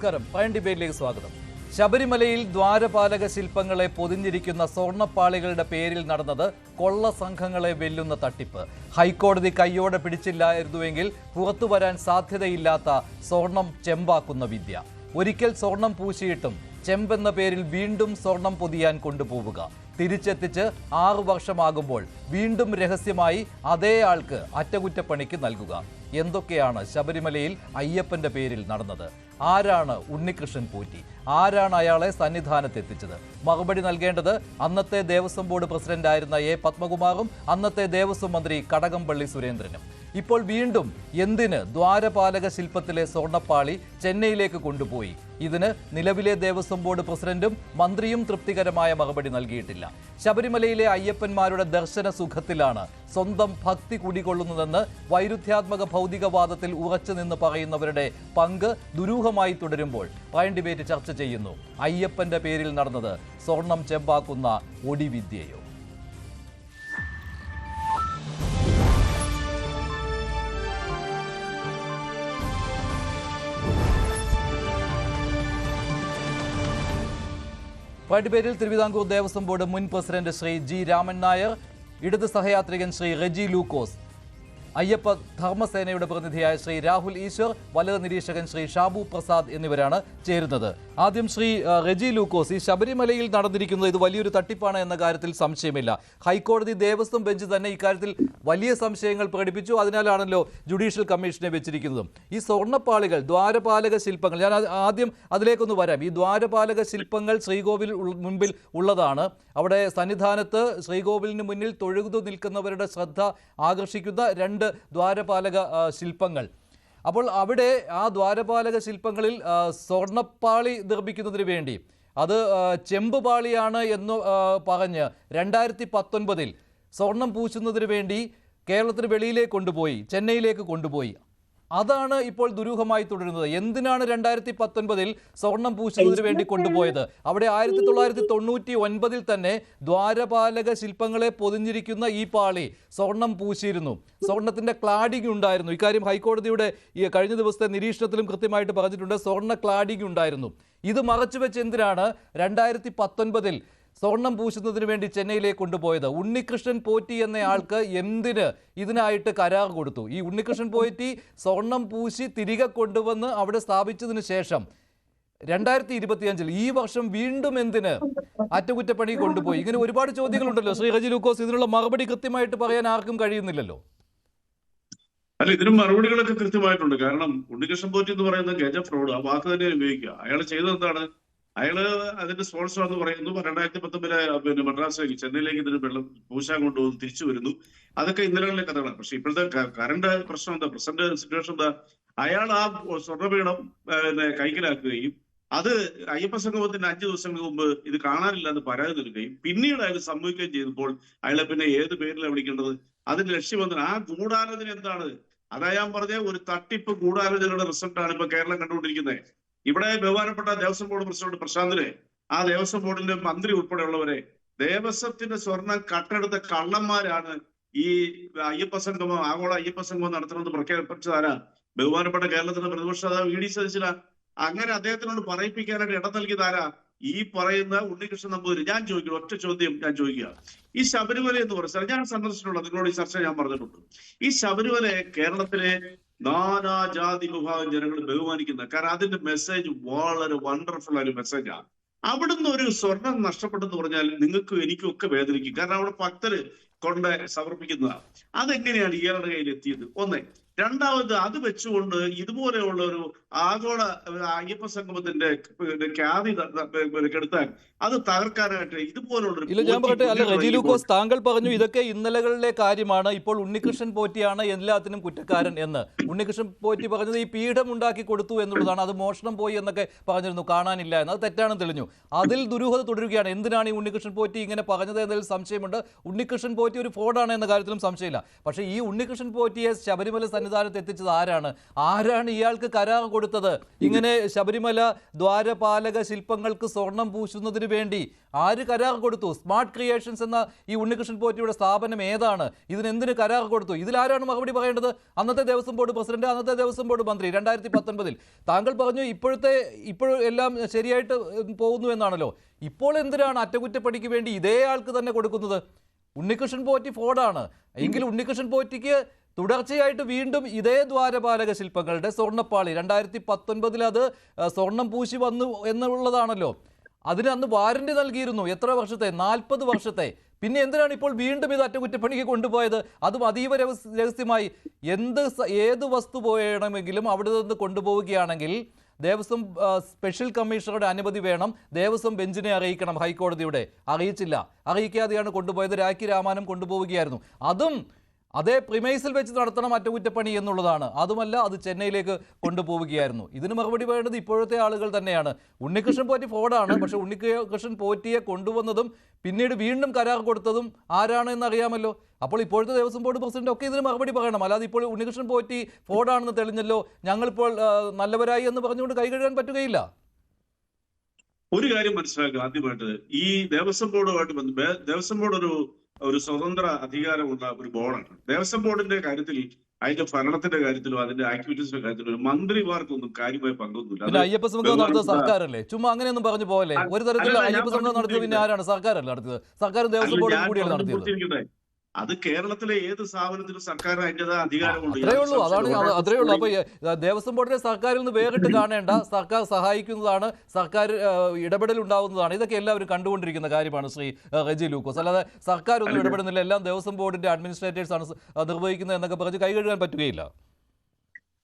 നമസ്കാരം. പ്രൈം ഡിബേറ്റിലേക്ക് സ്വാഗതം. ശബരിമലയിൽ ദ്വാരപാലക ശില്പങ്ങളെ പൊതിഞ്ഞിരിക്കുന്ന സ്വർണ്ണപ്പാളികളുടെ പേരിൽ നടന്നത് കൊള്ള സംഘങ്ങളെ വെല്ലുന്ന തട്ടിപ്പ്. ഹൈക്കോടതി കയ്യോടെ പിടിച്ചില്ലായിരുന്നുവെങ്കിൽ പുറത്തു വരാൻ സാധ്യതയില്ലാത്ത സ്വർണം ചെമ്പാക്കുന്ന വിദ്യ. ഒരിക്കൽ സ്വർണം പൂശിയിട്ടും ചെമ്പെന്ന പേരിൽ വീണ്ടും സ്വർണം പൊതിയാൻ കൊണ്ടുപോവുക. തിരിച്ചെത്തിച്ച് 6 വർഷമാകുമ്പോൾ വീണ്ടും രഹസ്യമായി അതേ ആൾക്ക് അറ്റകുറ്റപ്പണിക്ക് നൽകുക. എന്തൊക്കെയാണ് ശബരിമലയിൽ അയ്യപ്പന്റെ പേരിൽ നടന്നത്? ആരാണ് ഉണ്ണികൃഷ്ണൻ പോറ്റി? ആരാണ് അയാളെ സന്നിധാനത്തെത്തിച്ചത്? മറുപടി നൽകേണ്ടത് അന്നത്തെ ദേവസ്വം ബോർഡ് പ്രസിഡന്റായിരുന്ന എ പത്മകുമാറും അന്നത്തെ ദേവസ്വം മന്ത്രി കടകംപള്ളി സുരേന്ദ്രനും. ഇപ്പോൾ വീണ്ടും എന്തിന് ദ്വാരപാലക ശില്പത്തിലെ സ്വർണ്ണപ്പാളി ചെന്നൈയിലേക്ക് കൊണ്ടുപോയി? ഇതിന് നിലവിലെ ദേവസ്വം ബോർഡ് പ്രസിഡന്റും മന്ത്രിയും തൃപ്തികരമായ മറുപടി നൽകിയിട്ടില്ല. ശബരിമലയിലെ അയ്യപ്പന്മാരുടെ ദർശന സുഖത്തിലാണ് സ്വന്തം ഭക്തി കുടികൊള്ളുന്നതെന്ന് വൈരുദ്ധ്യാത്മക ഭൗതികവാദത്തിൽ ഉറച്ചു നിന്ന് പറയുന്നവരുടെ പങ്ക് ദുരൂഹമായി തുടരുമ്പോൾ പ്രൈം ഡിബേറ്റ് ചർച്ച ചെയ്യുന്നു. അയ്യപ്പന്റെ പേരിൽ നടന്നത് സ്വർണം ചെമ്പാക്കുന്ന ഒടിവിദ്യയോ? പ്രൈം ഡിബേറ്റിൽ തിരുവിതാംകൂർ ദേവസ്വം ബോർഡ് മുൻ പ്രസിഡന്റ് ശ്രീ ജി രാമൻ നായർ, ഇടത് സഹയാത്രികൻ ശ്രീ റെജി ലൂക്കോസ്, അയ്യപ്പ ധർമ്മസേനയുടെ പ്രതിനിധിയായ ശ്രീ രാഹുൽ ഈശ്വർ, വലത് നിരീക്ഷകൻ ശ്രീ ഷാബു പ്രസാദ് എന്നിവരാണ് ചേരുന്നത്. ആദ്യം ശ്രീ റെജി ലൂക്കോസ്, ഈ ശബരിമലയിൽ നടന്നിരിക്കുന്നത് ഇത് വലിയൊരു തട്ടിപ്പാണ് എന്ന കാര്യത്തിൽ സംശയമില്ല. ഹൈക്കോടതി ദേവസ്വം ബെഞ്ച് തന്നെ ഇക്കാര്യത്തിൽ വലിയ സംശയങ്ങൾ പ്രകടിപ്പിച്ചു. അതിനാലാണല്ലോ ജുഡീഷ്യൽ കമ്മീഷനെ വെച്ചിരിക്കുന്നതും. ഈ സ്വർണ്ണപ്പാളികൾ, ദ്വാരപാലക ശില്പങ്ങൾ, ഞാൻ ആദ്യം അതിലേക്കൊന്ന് വരാം. ഈ ദ്വാരപാലക ശില്പങ്ങൾ ശ്രീകോവിൽ മുൻപിൽ ഉള്ളതാണ്. അവിടെ സന്നിധാനത്ത് ശ്രീകോവിലിന് മുന്നിൽ തൊഴുതു നിൽക്കുന്നവരുടെ ശ്രദ്ധ ആകർഷിക്കുന്ന 2 ദ്വാരപാലക ശില്പങ്ങൾ. അപ്പോൾ അവിടെ ആ ദ്വാരപാലക ശില്പങ്ങളിൽ സ്വർണ്ണപ്പാളി നിർമ്മിക്കുന്നതിന് വേണ്ടി അത് ചെമ്പ് പാളിയാണ് എന്ന് പറഞ്ഞ് 2019 സ്വർണം പൂശുന്നതിന് വേണ്ടി കേരളത്തിന് വെളിയിലേക്ക് കൊണ്ടുപോയി, ചെന്നൈയിലേക്ക് കൊണ്ടുപോയി. അതാണ് ഇപ്പോൾ ദുരൂഹമായി തുടരുന്നത്. എന്തിനാണ് 2019 സ്വർണം പൂശുന്നതിന് വേണ്ടി കൊണ്ടുപോയത്? അവിടെ 1999 തന്നെ ദ്വാരപാലക ശില്പങ്ങളെ പൊതിഞ്ഞിരിക്കുന്ന ഈ പാളി സ്വർണം പൂശിയിരുന്നു. സ്വർണത്തിന്റെ ക്ലാഡിംഗ് ഉണ്ടായിരുന്നു. ഇക്കാര്യം ഹൈക്കോടതിയുടെ ഈ കഴിഞ്ഞ ദിവസത്തെ നിരീക്ഷണത്തിലും കൃത്യമായിട്ട് പറഞ്ഞിട്ടുണ്ട്. സ്വർണ്ണ ക്ലാഡിംഗ് ഉണ്ടായിരുന്നു. ഇത് മറച്ചുവെച്ച് എന്തിനാണ് 2019 സ്വർണം പൂശുന്നതിന് വേണ്ടി ചെന്നൈയിലേക്ക് കൊണ്ടുപോയത്? ഉണ്ണികൃഷ്ണൻ പോറ്റി എന്നയാൾക്ക് എന്തിന് ഇതിനായിട്ട് കരാർ കൊടുത്തു? ഈ ഉണ്ണികൃഷ്ണൻ പോറ്റി സ്വർണം പൂശി തിരികെ കൊണ്ടുവന്ന് അവിടെ സ്ഥാപിച്ചതിന് ശേഷം 2025 ഈ വർഷം വീണ്ടും എന്തിന് അറ്റകുറ്റപ്പണി കൊണ്ടുപോയി? ഇങ്ങനെ ഒരുപാട് ചോദ്യങ്ങളുണ്ടല്ലോ ശ്രീ റെജി ലൂക്കോസ്. ഇതിനുള്ള മറുപടി കൃത്യമായിട്ട് പറയാൻ ആർക്കും കഴിയുന്നില്ലല്ലോ. അല്ല, ഇതിനും മറുപടികളൊക്കെ കൃത്യമായിട്ടുണ്ട്. കാരണം ഉണ്ണികൃഷ്ണൻ പോറ്റി എന്ന് പറയുന്ന ഗജ ഫ്രോഡ്, ആ വാക്ക് തന്നെ ഉപയോഗിക്കുക. അയാൾ ചെയ്തത് എന്താണ്? അയാള് അതിന്റെ സ്പോൺസർ എന്ന് പറയുന്നു. 2019 മദ്രാസിലേക്ക്, ചെന്നൈയിലേക്ക് ഇതിന് വെള്ളം പൂശാൻ കൊണ്ടുപോകുന്നു, തിരിച്ചു വരുന്നു. അതൊക്കെ ഇന്നലകളിലെ കഥകളാണ്. പക്ഷെ ഇപ്പോഴത്തെ കറണ്ട് പ്രശ്നം എന്താ? പ്രസന്റ് സിറ്റുവേഷൻ എന്താ? അയാൾ ആ സ്വർണ്ണപീഠം കൈക്കലാക്കുകയും അത് അയ്യപ്പ സംഗമത്തിന്റെ 5 ദിവസങ്ങൾക്ക് മുമ്പ് ഇത് കാണാനില്ല എന്ന് പരാതി നൽകുകയും പിന്നീട് അയാൾ സംഭവിക്കുകയും ചെയ്തപ്പോൾ അയാളെ പിന്നെ ഏത് പേരിലാണ് വിളിക്കേണ്ടത്? അതിന്റെ ലക്ഷ്യബന്ധനം, ആ ഗൂഢാലോചന എന്താണ്? അതാ ഞാൻ പറഞ്ഞ ഒരു തട്ടിപ്പ് ഗൂഢാലോചനയുടെ റിസൾട്ടാണ് ഇപ്പൊ കേരളം കണ്ടുകൊണ്ടിരിക്കുന്നത്. ഇവിടെ ബഹുമാനപ്പെട്ട ദേവസ്വം ബോർഡ് പ്രസിഡന്റ് പ്രശാന്തിനെ, ആ ദേവസ്വം ബോർഡിന്റെ മന്ത്രി ഉൾപ്പെടെയുള്ളവരെ, ദേവസ്വത്തിന്റെ സ്വർണം കട്ടെടുത്ത കള്ളന്മാരാണ് ഈ അയ്യപ്പ സംഗമം, ആഗോള അയ്യപ്പ സംഗമം നടത്തണമെന്ന് പ്രഖ്യാപിച്ചതാരാ? ബഹുമാനപ്പെട്ട കേരളത്തിന്റെ പ്രതിപക്ഷ നേതാവ് വി ഡി സതീശനാ. അങ്ങനെ അദ്ദേഹത്തിനോട് പറയിപ്പിക്കാനായിട്ട് ഇടം നൽകിയതാരാ? ഈ പറയുന്ന ഉണ്ണികൃഷ്ണൻ നമ്പൂതിരി. ഞാൻ ചോദിക്കുന്നു, ഒറ്റ ചോദ്യം ഞാൻ ചോദിക്കുക. ഈ ശബരിമല എന്ന് പറയുന്നത് ഞാൻ സന്ദർശിച്ചിട്ടുള്ളത്, നിങ്ങളോട് ഈ ചർച്ച ഞാൻ പറഞ്ഞിട്ടുണ്ട്. ഈ ശബരിമല കേരളത്തിലെ നാനാജാതി വിഭാഗം ജനങ്ങൾ ബഹുമാനിക്കുന്ന, കാരണം അതിന്റെ മെസ്സേജ് വളരെ വണ്ടർഫുൾ ആയ ഒരു മെസ്സേജാണ്. അവിടുന്ന് ഒരു സ്വർണം നഷ്ടപ്പെട്ടെന്ന് പറഞ്ഞാൽ നിങ്ങൾക്കും എനിക്കും ഒക്കെ വേദനിക്കും. കാരണം അവിടെ ഭക്തര് കൊണ്ട് സമർപ്പിക്കുന്നതാണ്. അതെങ്ങനെയാണ് ഇയാളുടെ കയ്യിൽ എത്തിയത്? ഒന്ന്. രണ്ടാമത്, അത് വെച്ചുകൊണ്ട് ഇതുപോലെയുള്ള ഒരു ആഗോള അയ്യപ്പ സംഗമത്തിന്റെ ഖ്യാതി കെടുത്താൻ, അത് തകർക്കാനായിട്ട് ഇതുപോലുള്ള. റെജി ലൂക്കോസ്, താങ്കൾ പറഞ്ഞു ഇതൊക്കെ ഇന്നലകളിലെ കാര്യമാണ്, ഇപ്പോൾ ഉണ്ണികൃഷ്ണൻ പോറ്റിയാണ് എല്ലാത്തിനും കുറ്റക്കാരൻ എന്ന്. ഉണ്ണികൃഷ്ണൻ പോറ്റി പറഞ്ഞത് ഈ പീഠം ഉണ്ടാക്കി കൊടുത്തു എന്നുള്ളതാണ്. അത് മോഷണം പോയി എന്നൊക്കെ പറഞ്ഞിരുന്നു, കാണാനില്ല എന്ന്. അത് തെറ്റാണെന്ന് തെളിഞ്ഞു. അതിൽ ദുരൂഹത തുടരുകയാണ്. എന്തിനാണ് ഈ ഉണ്ണികൃഷ്ണൻ പോറ്റി ഇങ്ങനെ പറഞ്ഞത് എന്നതിൽ സംശയമുണ്ട്. ഉണ്ണികൃഷ്ണൻ പോറ്റി ഒരു ഫ്രോഡാണ് എന്ന കാര്യത്തിലും സംശയമില്ല. പക്ഷേ ഈ ഉണ്ണികൃഷ്ണൻ പോറ്റിയെ ശബരിമല സന്നിധാനത്ത് സന്നിധാനത്ത് എത്തിച്ചത് ആരാണ് ഇയാൾക്ക് കരാർ കൊടുത്തത്? ഇങ്ങനെ ശബരിമല ദ്വാരപാലക ശില്പങ്ങൾക്ക് സ്വർണം പൂശുന്നതിന് വേണ്ടി ആര് കരാർ കൊടുത്തു? സ്മാർട്ട് ക്രിയേഷൻസ് എന്ന ഈ ഉണ്ണികൃഷ്ണൻ പോറ്റിയുടെ സ്ഥാപനം ഏതാണ്? ഇതിനെന്തിന് കരാർ കൊടുത്തു? ഇതിലാരാണ് മറുപടി പറയേണ്ടത്? അന്നത്തെ ദേവസ്വം ബോർഡ് പ്രസിഡന്റ്, അന്നത്തെ ദേവസ്വം ബോർഡ് മന്ത്രി. 2019 താങ്കൾ പറഞ്ഞു ഇപ്പോഴും എല്ലാം ശരിയായിട്ട് പോകുന്നു എന്നാണല്ലോ. ഇപ്പോൾ എന്തിനാണ് അറ്റകുറ്റപ്പണിക്ക് വേണ്ടി ഇതേ ആൾക്ക് തന്നെ കൊടുക്കുന്നത്? ഉണ്ണികൃഷ്ണൻ പോറ്റി ഫ്രോഡാണ് എങ്കിൽ ഉണ്ണികൃഷ്ണൻ പോറ്റിക്ക് തുടർച്ചയായിട്ട് വീണ്ടും ഇതേ ദ്വാരപാലക ശില്പങ്ങളുടെ സ്വർണ്ണപ്പാളി 2019 അത് സ്വർണം പൂശി വന്നു എന്നുള്ളതാണല്ലോ. അതിന് അന്ന് വാറന്റി നൽകിയിരുന്നു. എത്ര വർഷത്തെ? 40 വർഷത്തെ. പിന്നെ എന്തിനാണ് ഇപ്പോൾ വീണ്ടും ഇത് അറ്റകുറ്റപ്പണിക്ക് കൊണ്ടുപോയത്? അതും അതീവ രഹസ്യമായി. ഏത് വസ്തു പോയണമെങ്കിലും അവിടെ നിന്ന് കൊണ്ടുപോവുകയാണെങ്കിൽ ദേവസ്വം സ്പെഷ്യൽ കമ്മീഷണറുടെ അനുമതി വേണം. ദേവസ്വം ബെഞ്ചിനെ അറിയിക്കണം, ഹൈക്കോടതിയുടെ. അറിയിക്കാതെയാണ് കൊണ്ടുപോയത്. രാഖി രാമാനം കൊണ്ടുപോവുകയായിരുന്നു. അതും അതേ പ്രിമൈസിൽ വെച്ച് നടത്തണം അറ്റകുറ്റപ്പണി എന്നുള്ളതാണ്. അതുമല്ല, അത് ചെന്നൈയിലേക്ക് കൊണ്ടുപോവുകയായിരുന്നു. ഇതിന് മറുപടി പറയേണ്ടത് ഇപ്പോഴത്തെ ആളുകൾ തന്നെയാണ്. ഉണ്ണികൃഷ്ണൻ പോറ്റി ഫ്രോഡാണ്. പക്ഷെ ഉണ്ണികൃഷ്ണൻ പോറ്റിയെ കൊണ്ടുവന്നതും പിന്നീട് വീണ്ടും കരാർ കൊടുത്തതും ആരാണെന്ന് അറിയാമല്ലോ. അപ്പോൾ ഇപ്പോഴത്തെ ദേവസ്വം ബോർഡ് പ്രസിഡന്റ് ഒക്കെ ഇതിന് മറുപടി പറയണം. അല്ലാതെ ഇപ്പോൾ ഉണ്ണികൃഷ്ണൻ പോറ്റി ഫ്രോഡാണെന്ന് തെളിഞ്ഞല്ലോ, ഞങ്ങളിപ്പോൾ നല്ലവരായി എന്ന് പറഞ്ഞുകൊണ്ട് കൈ കഴുകാൻ പറ്റുകയില്ല. ഒരു കാര്യം മനസ്സിലാക്കുക. ആദ്യമായിട്ട് ഈ ദേവസ്വം ബോർഡുമായിട്ട് ദേവസ്വം ബോർഡ് ഒരു സ്വതന്ത്ര അധികാരമുള്ള ഒരു ബോർഡാണ്. ദേവസ്വം ബോർഡിന്റെ കാര്യത്തിൽ, അതിന്റെ ഭരണത്തിന്റെ കാര്യത്തിലും അതിന്റെ ആക്ടിവിറ്റീസിന്റെ കാര്യത്തിലും മന്ത്രിമാർക്കൊന്നും കാര്യമായ പങ്കൊന്നുമില്ല. അയ്യപ്പ സംഘം നടത്തിയത് സർക്കാരല്ലേ? ചുമ്മാ അങ്ങനെയൊന്നും പറഞ്ഞു പോകല്ലേ. ഒരു തരത്തിൽ അയ്യപ്പ സംഘം നടത്തിയത് പിന്നെ ആരാണ്? സർക്കാരല്ലേ നടത്തിയത്? സർക്കാരും ദേവസ്വം ബോർഡും കൂടിയാണ് നടത്തിയത്. അത് കേരളത്തിലെ ഏത് സ്ഥാപനത്തിലും സർക്കാർ അതിൻ്റെതായ അധികാരമുണ്ട്. അത്രേ ഉള്ളൂ. അപ്പൊ ദേവസ്വം ബോർഡിനെ സർക്കാരിൽ നിന്ന് വേറിട്ട് കാണേണ്ട. സർക്കാർ സഹായിക്കുന്നതാണ്, സർക്കാർ ഇടപെടൽ ഉണ്ടാവുന്നതാണ്. ഇതൊക്കെ എല്ലാവരും കണ്ടുകൊണ്ടിരിക്കുന്ന കാര്യമാണ് ശ്രീ റെജി ലൂക്കോസ്. അല്ലാതെ സർക്കാർ ഒന്നും ഇടപെടുന്നില്ല, എല്ലാം ദേവസ്വം ബോർഡിന്റെ അഡ്മിനിസ്ട്രേറ്റേഴ്സ് ആണ് നിർവഹിക്കുന്നത് എന്നൊക്കെ പറഞ്ഞ് കൈ കഴുകാൻ പറ്റുകയില്ല.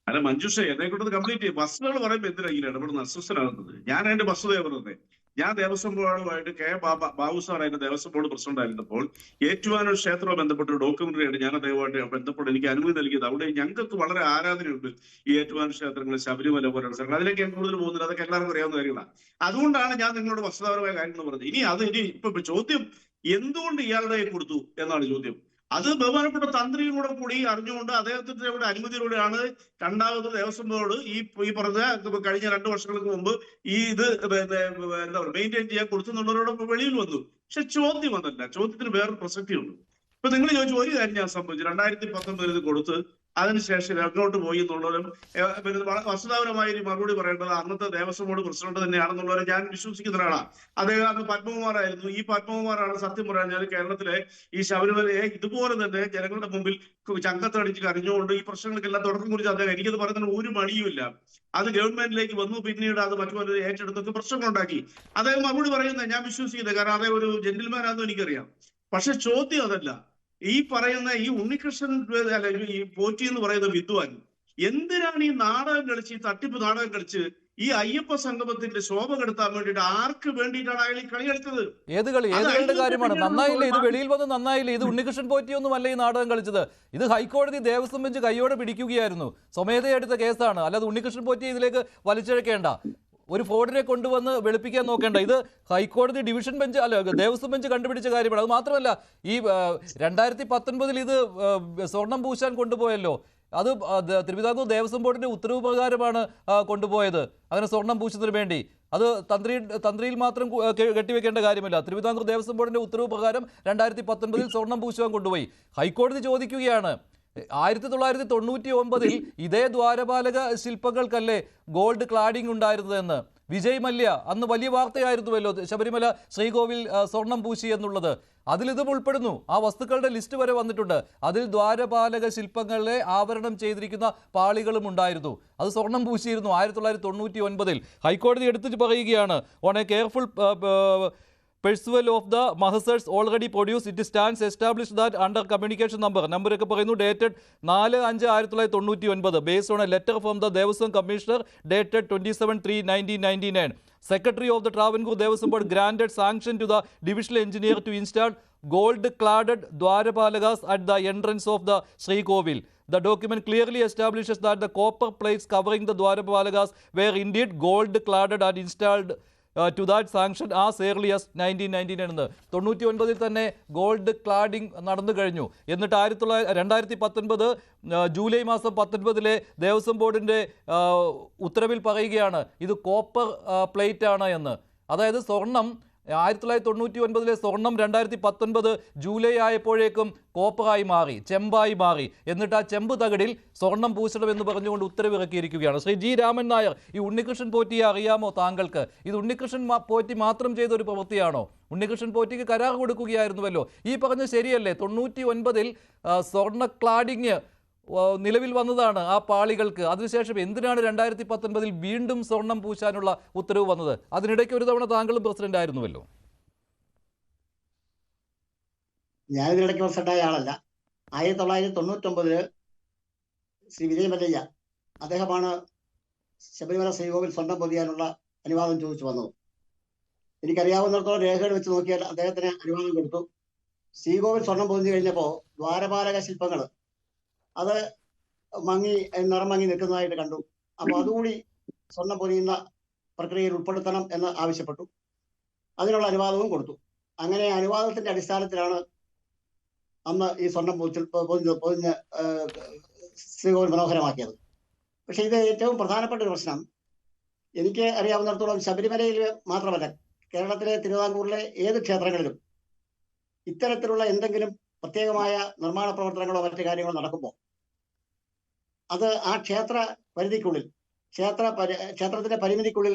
അല്ല മഞ്ജുഷ, എന്നെ കൊണ്ട് കംപ്ലീറ്റ് ചെയ്യും. ബസ്സുകൾ പറയുമ്പോൾ എന്തിനാ ഇങ്ങനെ ഇടപെടുന്ന അസ്വസ്ഥനാകുന്നത്? ഞാൻ അതിന്റെ ബസ്സുതയെ പറഞ്ഞത്, ഞാൻ ദേവസ്വം ബോർഡുമായിട്ട് ബാബു സാർ അതിന്റെ ദേവസ്വം ബോർഡ് പ്രസിഡന്റ് ആയിരുന്നപ്പോൾ ഏറ്റുമാനൂർ ക്ഷേത്രവുമായി ബന്ധപ്പെട്ട ഒരു ഡോക്യുമെന്ററി ആയിട്ട് ഞാൻ അദ്ദേഹമായിട്ട് ബന്ധപ്പെട്ട് എനിക്ക് അനുമതി നൽകിയത്. അവിടെ ഞങ്ങൾക്ക് വളരെ ആരാധനയുണ്ട് ഈ ഏറ്റുമാനൂർ ക്ഷേത്രങ്ങൾ, ശബരിമല പോലുള്ള സ്ഥലങ്ങൾ. അതിലേക്ക് ഞാൻ കൂടുതൽ പോകുന്നില്ല, അതൊക്കെ എല്ലാവർക്കും അറിയാവുന്ന കാര്യങ്ങളാണ്. അതുകൊണ്ടാണ് ഞാൻ നിങ്ങളോട് വസ്തുതാപരമായ കാര്യങ്ങൾ പറഞ്ഞത്. ഇനി ഇപ്പൊ ചോദ്യം എന്തുകൊണ്ട് ഇയാളുടെ കൊടുത്തു എന്നാണ് ചോദ്യം. അത് ബഹുമാനപ്പെട്ട തന്ത്രിയും കൂടി അറിഞ്ഞുകൊണ്ട് അദ്ദേഹത്തിന്റെ കൂടെ അനുമതിയിലൂടെയാണ് രണ്ടാമത് ദേവസ്വം ബോർഡ് ഈ പറഞ്ഞ കഴിഞ്ഞ 2 വർഷങ്ങൾക്ക് മുമ്പ് ഇത് എന്താ പറയുക മെയിൻറ്റെയിൻ ചെയ്യാൻ കൊടുത്തുന്നുള്ളവരോടൊപ്പം വെളിയിൽ വന്നു. പക്ഷെ ചോദ്യം അതല്ല, ചോദ്യത്തിന് വേറൊരു പ്രസക്തിയുണ്ട്. ഇപ്പൊ നിങ്ങൾ ചോദിച്ചു, ഒരു കാര്യം ഞാൻ സംഭവിച്ചു 2019 കൊടുത്ത് അതിനുശേഷം അങ്ങോട്ട് പോയി എന്നുള്ളവരും പിന്നെ വസ്തുതാപരമായ ഒരു മറുപടി പറയേണ്ടത് അന്നത്തെ ദേവസ്വം ബോർഡ് പ്രസിഡന്റ് തന്നെയാണെന്നുള്ളവരെ ഞാൻ വിശ്വസിക്കുന്ന ഒരാളാണ്. അദ്ദേഹം അന്ന് പത്മകുമാറായിരുന്നു. ഈ പത്മകുമാറാണ് സത്യം പറഞ്ഞാൽ കേരളത്തിലെ ഈ ശബരിമലയെ ഇതുപോലെ തന്നെ ജനങ്ങളുടെ മുമ്പിൽ ചങ്കത്തടിച്ച് കരഞ്ഞുകൊണ്ട് ഈ പ്രശ്നങ്ങൾക്കെല്ലാം തുടക്കം കുറിച്ച് അദ്ദേഹം, എനിക്കത് പറയുന്നതിന് ഒരു മടിയുമില്ല. അത് ഗവൺമെന്റിലേക്ക് വന്നു, പിന്നീട് അത് മറ്റു ഏറ്റെടുത്തൊക്കെ പ്രശ്നങ്ങളുണ്ടാക്കി. അദ്ദേഹം മറുപടി പറയുന്നത് ഞാൻ വിശ്വസിക്കുന്നത്, കാരണം അദ്ദേഹം ഒരു ജെന്റിൽമാൻ ആണെന്ന് എനിക്കറിയാം. പക്ഷെ ചോദ്യം അതല്ല. ഈ പറയുന്ന ഈ ഉണ്ണികൃഷ്ണൻ അല്ല ഈ പോറ്റി എന്ന് പറയുന്ന വിദ്വാൻ എന്തിനാണ് ഈ നാടകം കളിച്ച്, ഈ തട്ടിപ്പ് നാടകം കളിച്ച് ഈ അയ്യപ്പ സംഗമത്തിന്റെ ശോഭ കെടുത്താൻ വേണ്ടിയിട്ട് ആർക്ക് വേണ്ടിയിട്ടാണ് അയാൾ ഈ കളി കളിച്ചത്? ഏത് കളിയുടെ കാര്യമാണ്? നന്നായില്ലേ ഇത്? വെളിയിൽ വന്ന് നന്നായില്ലേ? ഇത് ഉണ്ണികൃഷ്ണൻ പോറ്റിയൊന്നും അല്ല ഈ നാടകം കളിച്ചത്. ഇത് ഹൈക്കോടതി ദേവസ്വം ബെഞ്ച് കൈയോടെ പിടിക്കുകയായിരുന്നു. സ്വമേധയെടുത്ത കേസാണ്. അല്ലാതെ ഉണ്ണികൃഷ്ണൻ പോറ്റി ഇതിലേക്ക് വലിച്ചിഴക്കേണ്ട. ഒരു ഫ്രോഡിനെ കൊണ്ടുവന്ന് വെളുപ്പിക്കാൻ നോക്കേണ്ട. ഇത് ഹൈക്കോടതി ഡിവിഷൻ ബെഞ്ച് അല്ല ദേവസ്വം ബെഞ്ച് കണ്ടുപിടിച്ച കാര്യമാണ്. അത് മാത്രമല്ല, ഈ 2019 ഇത് സ്വർണം പൂശാൻ കൊണ്ടുപോയല്ലോ. അത് തിരുവിതാംകൂർ ദേവസ്വം ബോർഡിന്റെ ഉത്തരവ് പ്രകാരമാണ് കൊണ്ടുപോയത്. അങ്ങനെ സ്വർണം പൂശുന്നതിന് വേണ്ടി അത് തന്ത്രിയിൽ മാത്രം കെട്ടിവെക്കേണ്ട കാര്യമില്ല. തിരുവിതാംകൂർ ദേവസ്വം ബോർഡിന്റെ ഉത്തരവ് പ്രകാരം 2019 സ്വർണം പൂശുവാൻ കൊണ്ടുപോയി. ഹൈക്കോടതി ചോദിക്കുകയാണ്, 1999 ഇതേ ദ്വാരപാലക ശില്പങ്ങൾക്കല്ലേ ഗോൾഡ് ക്ലാഡിംഗ് ഉണ്ടായിരുന്നതെന്ന്. വിജയ് മല്യ അന്ന് വലിയ വാർത്തയായിരുന്നുവല്ലോ, ശബരിമല ശ്രീകോവിൽ സ്വർണം പൂശി എന്നുള്ളത്. അതിലിതും ഉൾപ്പെടുന്നു. ആ വസ്തുക്കളുടെ ലിസ്റ്റ് വരെ വന്നിട്ടുണ്ട്. അതിൽ ദ്വാരപാലക ശില്പങ്ങളെ ആവരണം ചെയ്തിരിക്കുന്ന പാളികളും ഉണ്ടായിരുന്നു. അത് സ്വർണം പൂശിയിരുന്നു 1999. ഹൈക്കോടതി എടുത്തിട്ട് പറയുകയാണ്, on A careful perusal of the mahasars already produced, it stands established that under communication number ഒക്കെ പറയുന്നു dated 4/5/1999 based on a letter from the Devaswam Commissioner dated 27/3/1999. Secretary of the Travancore Devaswam Board granted sanction to the divisional engineer to install gold-cladded Dwarapalagas at the entrance of the Sri Kovil. The document clearly establishes that the copper plates covering the Dwarapalagas were indeed gold-cladded and installed to that sanction as early as 1999 എന്ന്. 99 തന്നെ gold cladding നടന്നു കഴിഞ്ഞു. എന്നിട്ട് 2019 July മാസം 19 ദേവസ്വം ബോർഡിൻ്റെ ഉത്തരവിൽ പറയുകയാണ് ഇത് കോപ്പർ പ്ലേറ്റ് ആണ് എന്ന്. അതായത് സ്വർണം 1999 സ്വർണം 2019 ജൂലൈ ആയപ്പോഴേക്കും കോപ്പറായി മാറി, ചെമ്പായി മാറി. എന്നിട്ട് ആ ചെമ്പ് തകിടിൽ സ്വർണം പൂശണമെന്ന് പറഞ്ഞുകൊണ്ട് ഉത്തരവിറക്കിയിരിക്കുകയാണ്. ശ്രീ ജി രാമൻ നായർ, ഈ ഉണ്ണികൃഷ്ണൻ പോറ്റിയെ അറിയാമോ താങ്കൾക്ക്? ഇത് ഉണ്ണികൃഷ്ണൻ പോറ്റി മാത്രം ചെയ്ത ഒരു പ്രവൃത്തിയാണോ? ഉണ്ണികൃഷ്ണൻ പോറ്റിക്ക് കരാർ കൊടുക്കുകയായിരുന്നുവല്ലോ. ഈ പറഞ്ഞ ശരിയല്ലേ? 99 സ്വർണ്ണ ക്ലാഡിങ് നിലവിൽ വന്നതാണ് ആ പാളികൾക്ക്. അതിനുശേഷം എന്തിനാണ് 2019 വീണ്ടും സ്വർണം പൂശാനുള്ള ഉത്തരവ് വന്നത്? അതിനിടയ്ക്ക് ഒരു തവണ താങ്കളും പ്രസിഡന്റ് ആയിരുന്നുവല്ലോ. ഞാനിതിനിടയ്ക്ക് പ്രസിഡന്റായ ആളല്ല. 1999 ശ്രീ വിജയ് മല്ലയ്യ അദ്ദേഹമാണ് ശബരിമല ശ്രീകോവിൽ സ്വർണം പൊതിയാനുള്ള അനുവാദം ചോദിച്ചു വന്നത്. എനിക്കറിയാവുന്നിടത്തോളം രേഖകൾ വെച്ച് നോക്കിയാൽ അദ്ദേഹത്തിന് അനുവാദം കൊടുത്തു. ശ്രീകോവിൽ സ്വർണം പൊതിഞ്ഞു കഴിഞ്ഞപ്പോൾ ദ്വാരപാലക ശില്പങ്ങൾ അത് നിറം മങ്ങി നിൽക്കുന്നതായിട്ട് കണ്ടു. അപ്പോൾ അതുകൂടി സ്വർണം പൊതിയുന്ന പ്രക്രിയയിൽ ഉൾപ്പെടുത്തണം എന്ന് ആവശ്യപ്പെട്ടു. അതിനുള്ള അനുവാദവും കൊടുത്തു. അങ്ങനെ അനുവാദത്തിന്റെ അടിസ്ഥാനത്തിലാണ് അന്ന് ഈ സ്വർണം പൊതിഞ്ഞ് ശ്രീകോവിൽ മനോഹരമാക്കിയത്. പക്ഷെ ഇത് ഏറ്റവും പ്രധാനപ്പെട്ട ഒരു പ്രശ്നം എനിക്ക് അറിയാവുന്നിടത്തോളം ശബരിമലയിൽ മാത്രമല്ല, കേരളത്തിലെ തിരുവിതാംകൂറിലെ ഏത് ക്ഷേത്രങ്ങളിലും ഇത്തരത്തിലുള്ള എന്തെങ്കിലും പ്രത്യേകമായ നിർമ്മാണ പ്രവർത്തനങ്ങളോ മറ്റു കാര്യങ്ങളോ നടക്കുമ്പോൾ അത് ആ ക്ഷേത്ര പരിധിക്കുള്ളിൽ, ക്ഷേത്രത്തിന്റെ പരിമിതിക്കുള്ളിൽ